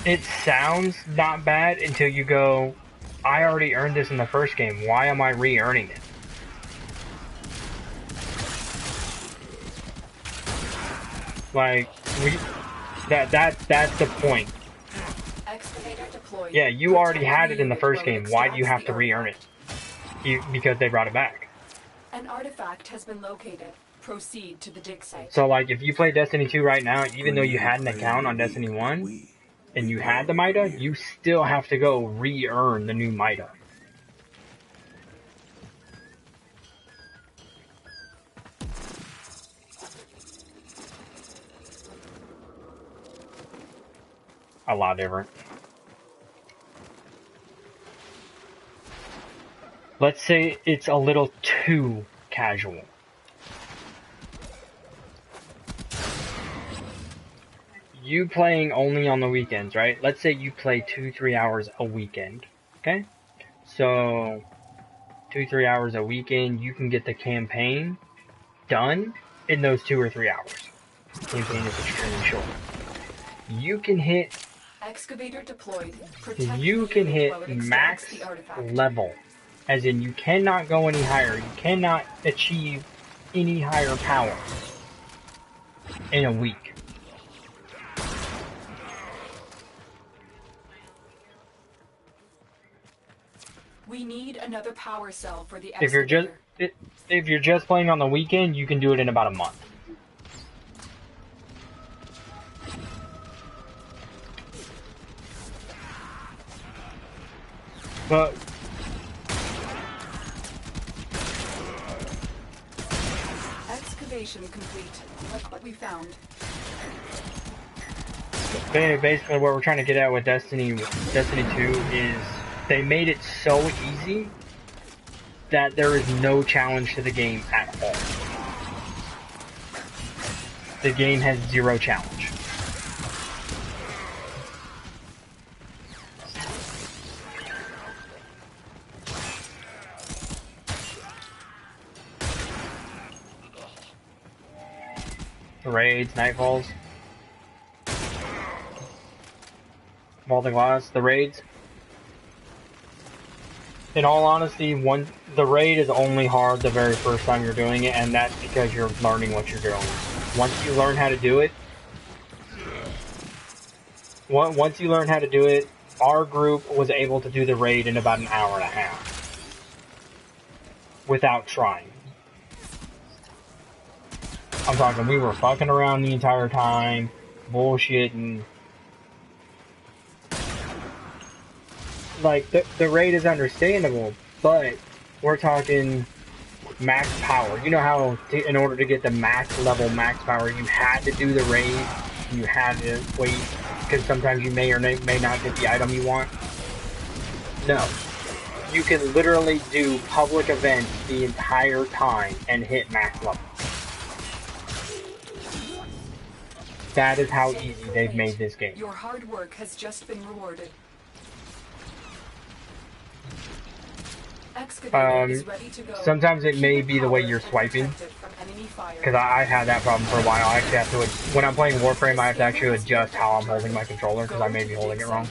It sounds not bad until you go, I already earned this in the first game, why am I re-earning it? Like, that's the point. Yeah, you already had it in the first game, why do you have to re-earn it? Because they brought it back. An artifact has been located. Proceed to the dig site. So like, if you play Destiny 2 right now, even though you had an account on Destiny 1, and you had the Mida, you still have to go re-earn the new Mida. A lot different. Let's say it's a little too casual. You playing only on the weekends, right? Let's say you play 2-3 hours a weekend, okay? So, 2-3 hours a weekend, you can get the campaign done in those 2 or 3 hours. The campaign is extremely short. You can hit Excavator deployed. You can hit max level, as in you cannot go any higher. You cannot achieve any higher power in a week. We need another power cell for the excavator. If you're just playing on the weekend, you can do it in about a month. But excavation complete. Look what we found. Basically, what we're trying to get at with Destiny 2 is they made it so easy that there is no challenge to the game at all. The game has zero challenge. Raids, Nightfalls, Vault of Glass, the raids. In all honesty, the raid is only hard the very first time you're doing it, and that's because you're learning what you're doing. Once you learn how to do it, our group was able to do the raid in about an hour and a half without trying. I'm talking, we were fucking around the entire time, bullshitting. Like, the raid is understandable, but we're talking max power. You know how, in order to get the max level, max power, you had to do the raid, you had to wait, because sometimes you may or may not get the item you want? No. You can literally do public events the entire time and hit max level. That is how easy they've made this game. Your hard work has just been rewarded. Sometimes it may be the way you're swiping, because I had that problem for a while. I actually have to, when I'm playing Warframe, I have to actually adjust how I'm holding my controller, because I may be holding it wrong.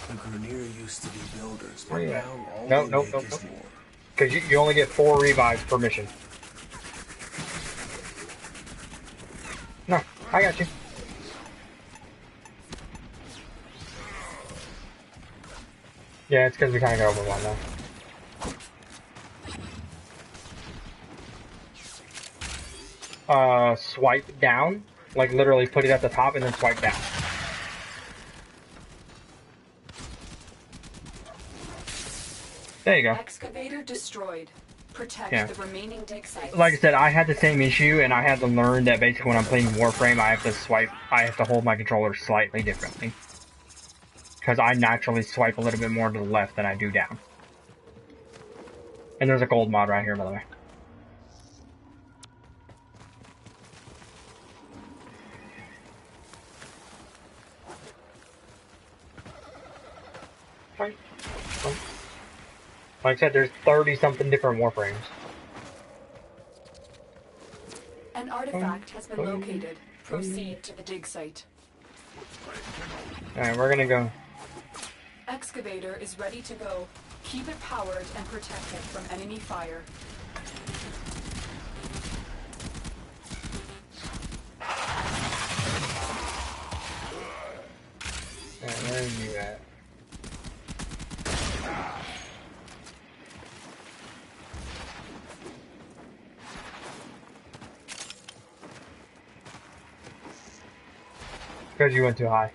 The Grineer used to be builders, Oh, but yeah. now all Nope. they make is war. Because you only get 4 revives per mission. No, I got you. Yeah, it's because we kind of got overwhelmed though. Swipe down. Like, literally put it at the top and then swipe down. There you go. Excavator destroyed. Protect the remaining dig sites. Like I said, I had the same issue, and I had to learn that basically when I'm playing Warframe, I have to hold my controller slightly differently. Because I naturally swipe a little bit more to the left than I do down. And there's a gold mod right here, by the way. Like I said, there's 30-something different Warframes. An artifact has been located. Proceed to the dig site. Alright, we're gonna go. Excavator is ready to go. Keep it powered and protected from enemy fire. Alright, where are you at? Because you went too high.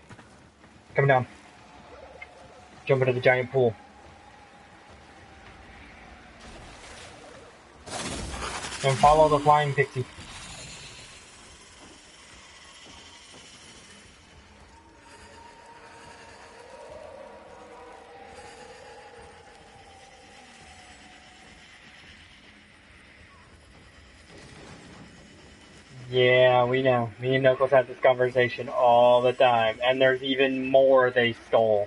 Come down. Jump into the giant pool. And follow the flying pixie. Yeah, we know. Me and Knuckles have this conversation all the time. And there's even more they stole.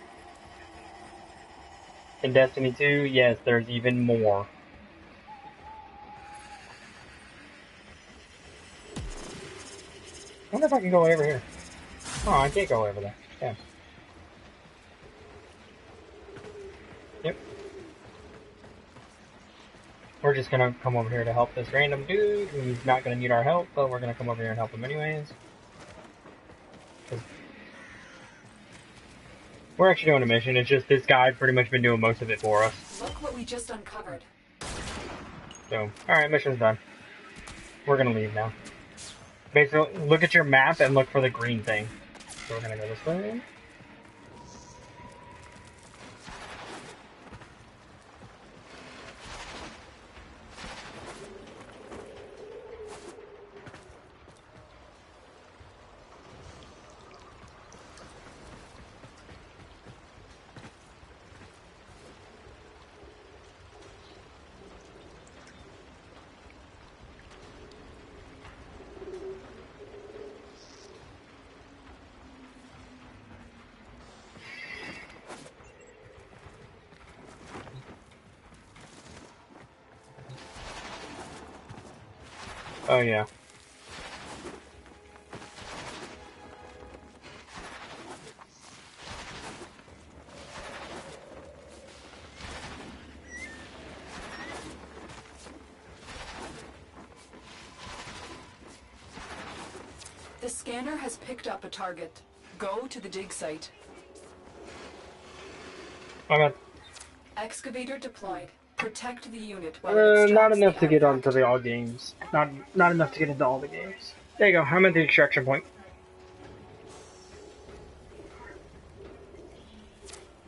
In Destiny 2, yes, there's even more. I wonder if I can go over here. Oh, I can't go over there. Damn. Yep. We're just gonna come over here to help this random dude who's not gonna need our help, but we're gonna come over here and help him anyways. We're actually doing a mission, it's just this guy pretty much been doing most of it for us. Look what we just uncovered. So, alright, mission's done. We're gonna leave now. Basically, look at your map and look for the green thing. So we're gonna go this way. Oh yeah. The scanner has picked up a target. Go to the dig site. Okay. Excavator deployed. Protect the unit while it extracts Not enough the to get artifact. onto all games. Not enough to get into all the games. There you go, I'm at the extraction point.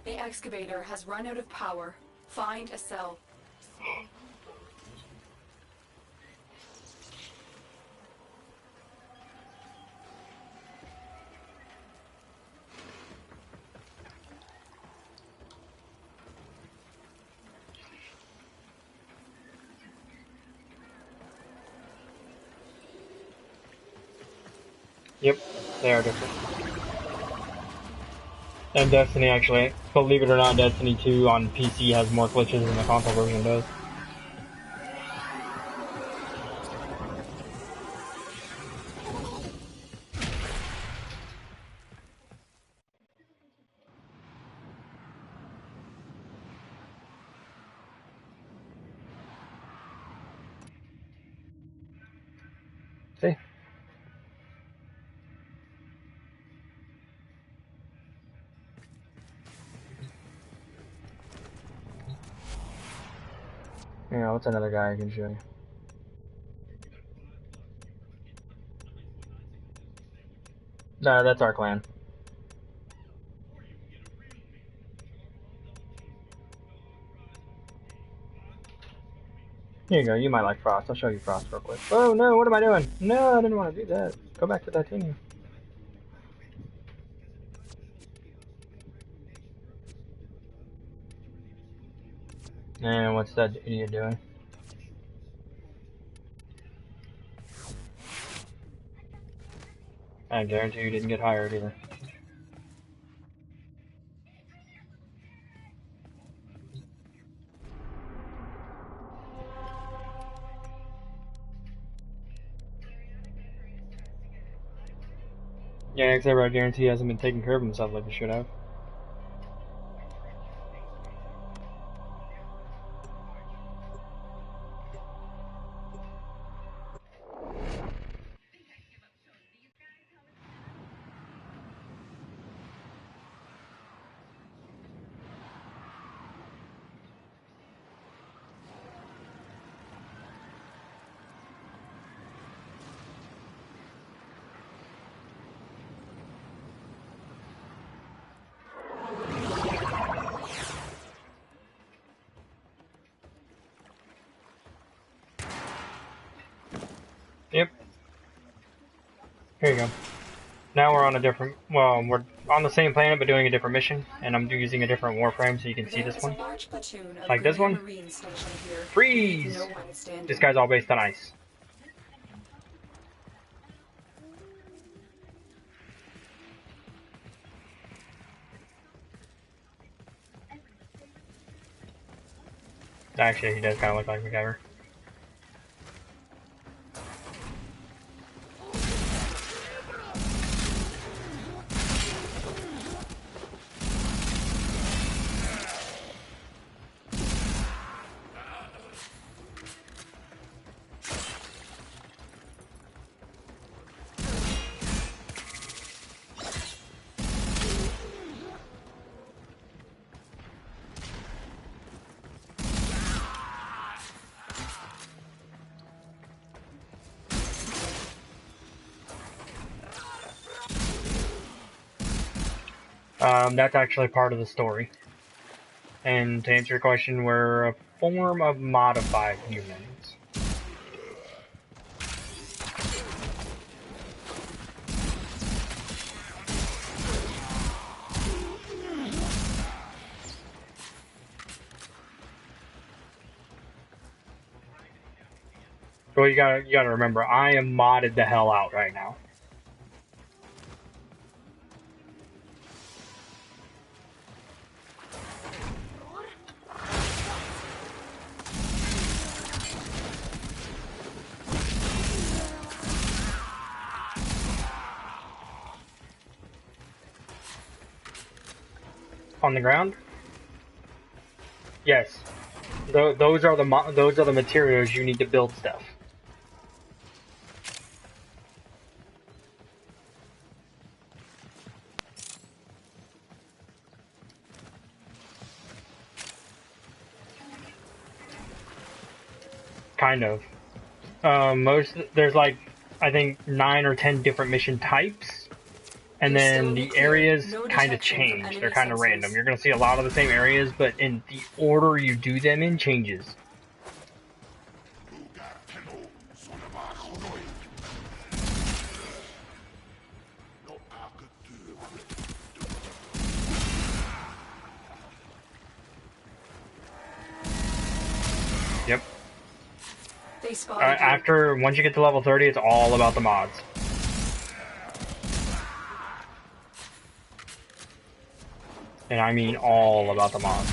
The excavator has run out of power. Find a cell. Yep, they are different. And Destiny actually, believe it or not, Destiny 2 on PC has more glitches than the console version does. See? Yeah, what's another guy I can show you? No, that's our clan. Here you go, you might like Frost. I'll show you Frost real quick. Oh no, what am I doing? No, I didn't want to do that. Go back to Titanium. And what's that idiot doing? I guarantee you didn't get hired either. Yeah, except I guarantee he hasn't been taking care of himself like he should have. Yep. Here you go. Now we're on a different, well, we're on the same planet but doing a different mission, and I'm using a different Warframe so you can see this one. Like this one. Freeze! This guy's all based on ice. Actually, he does kind of look like MacGyver. That's actually part of the story. And to answer your question, we're a form of modified humans. Well, you gotta remember, I am modded the hell out right now. On the ground? Yes. Those are the materials you need to build stuff. Kind of. There's like, I think 9 or 10 different mission types. And then the areas kind of change. They're kind of random. You're going to see a lot of the same areas, but in the order you do them in changes. Yep. Once you get to level 30, it's all about the mods. And I mean all about the mods.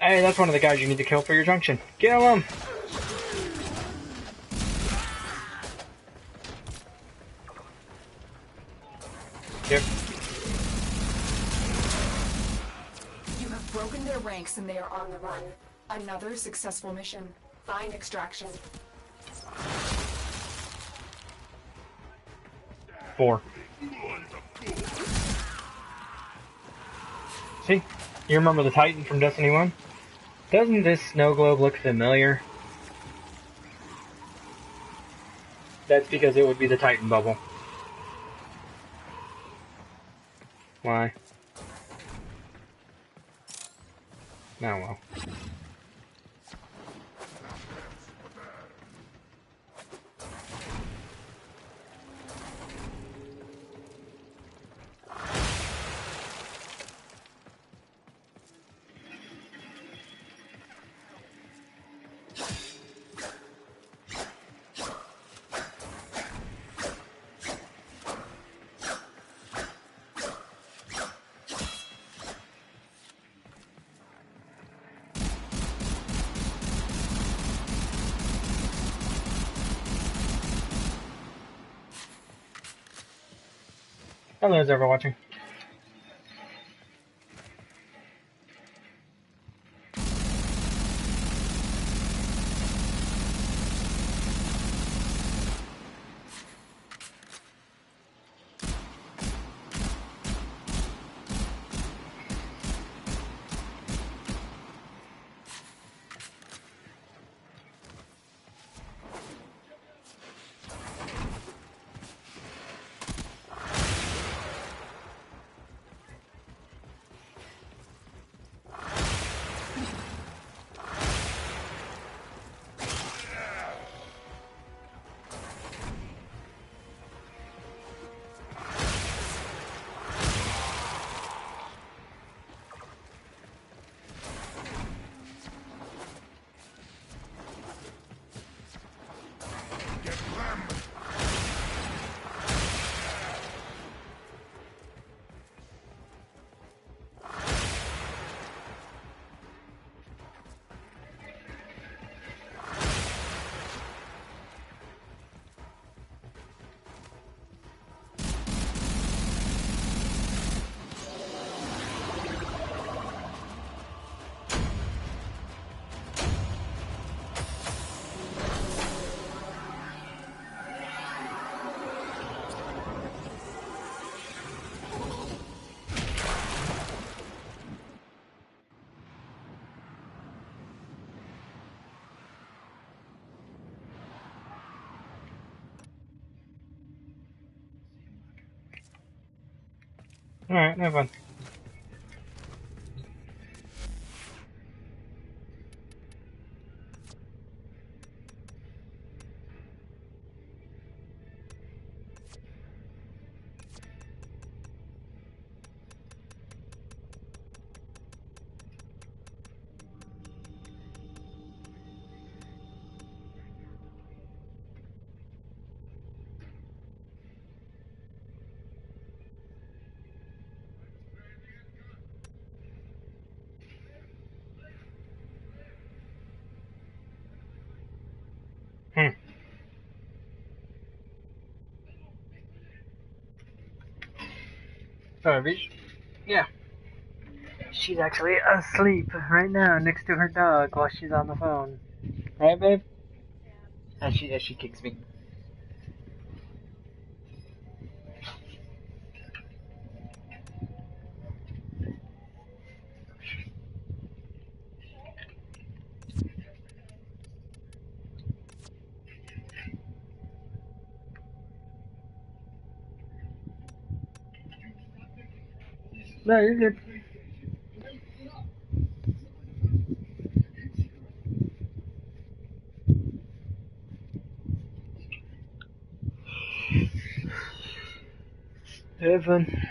Hey, that's one of the guys you need to kill for your junction. Kill him! Yep. You have broken their ranks and they are on the run. Another successful mission. Find extraction. 4. See? You remember the Titan from Destiny 1? Doesn't this snow globe look familiar? That's because it would be the Titan bubble. Why? Oh well. Hello, is everyone watching? Alright, have fun. Sorry, Beach. Yeah. She's actually asleep right now next to her dog while she's on the phone. Right, babe? As she kicks me. No, you're good. Have fun.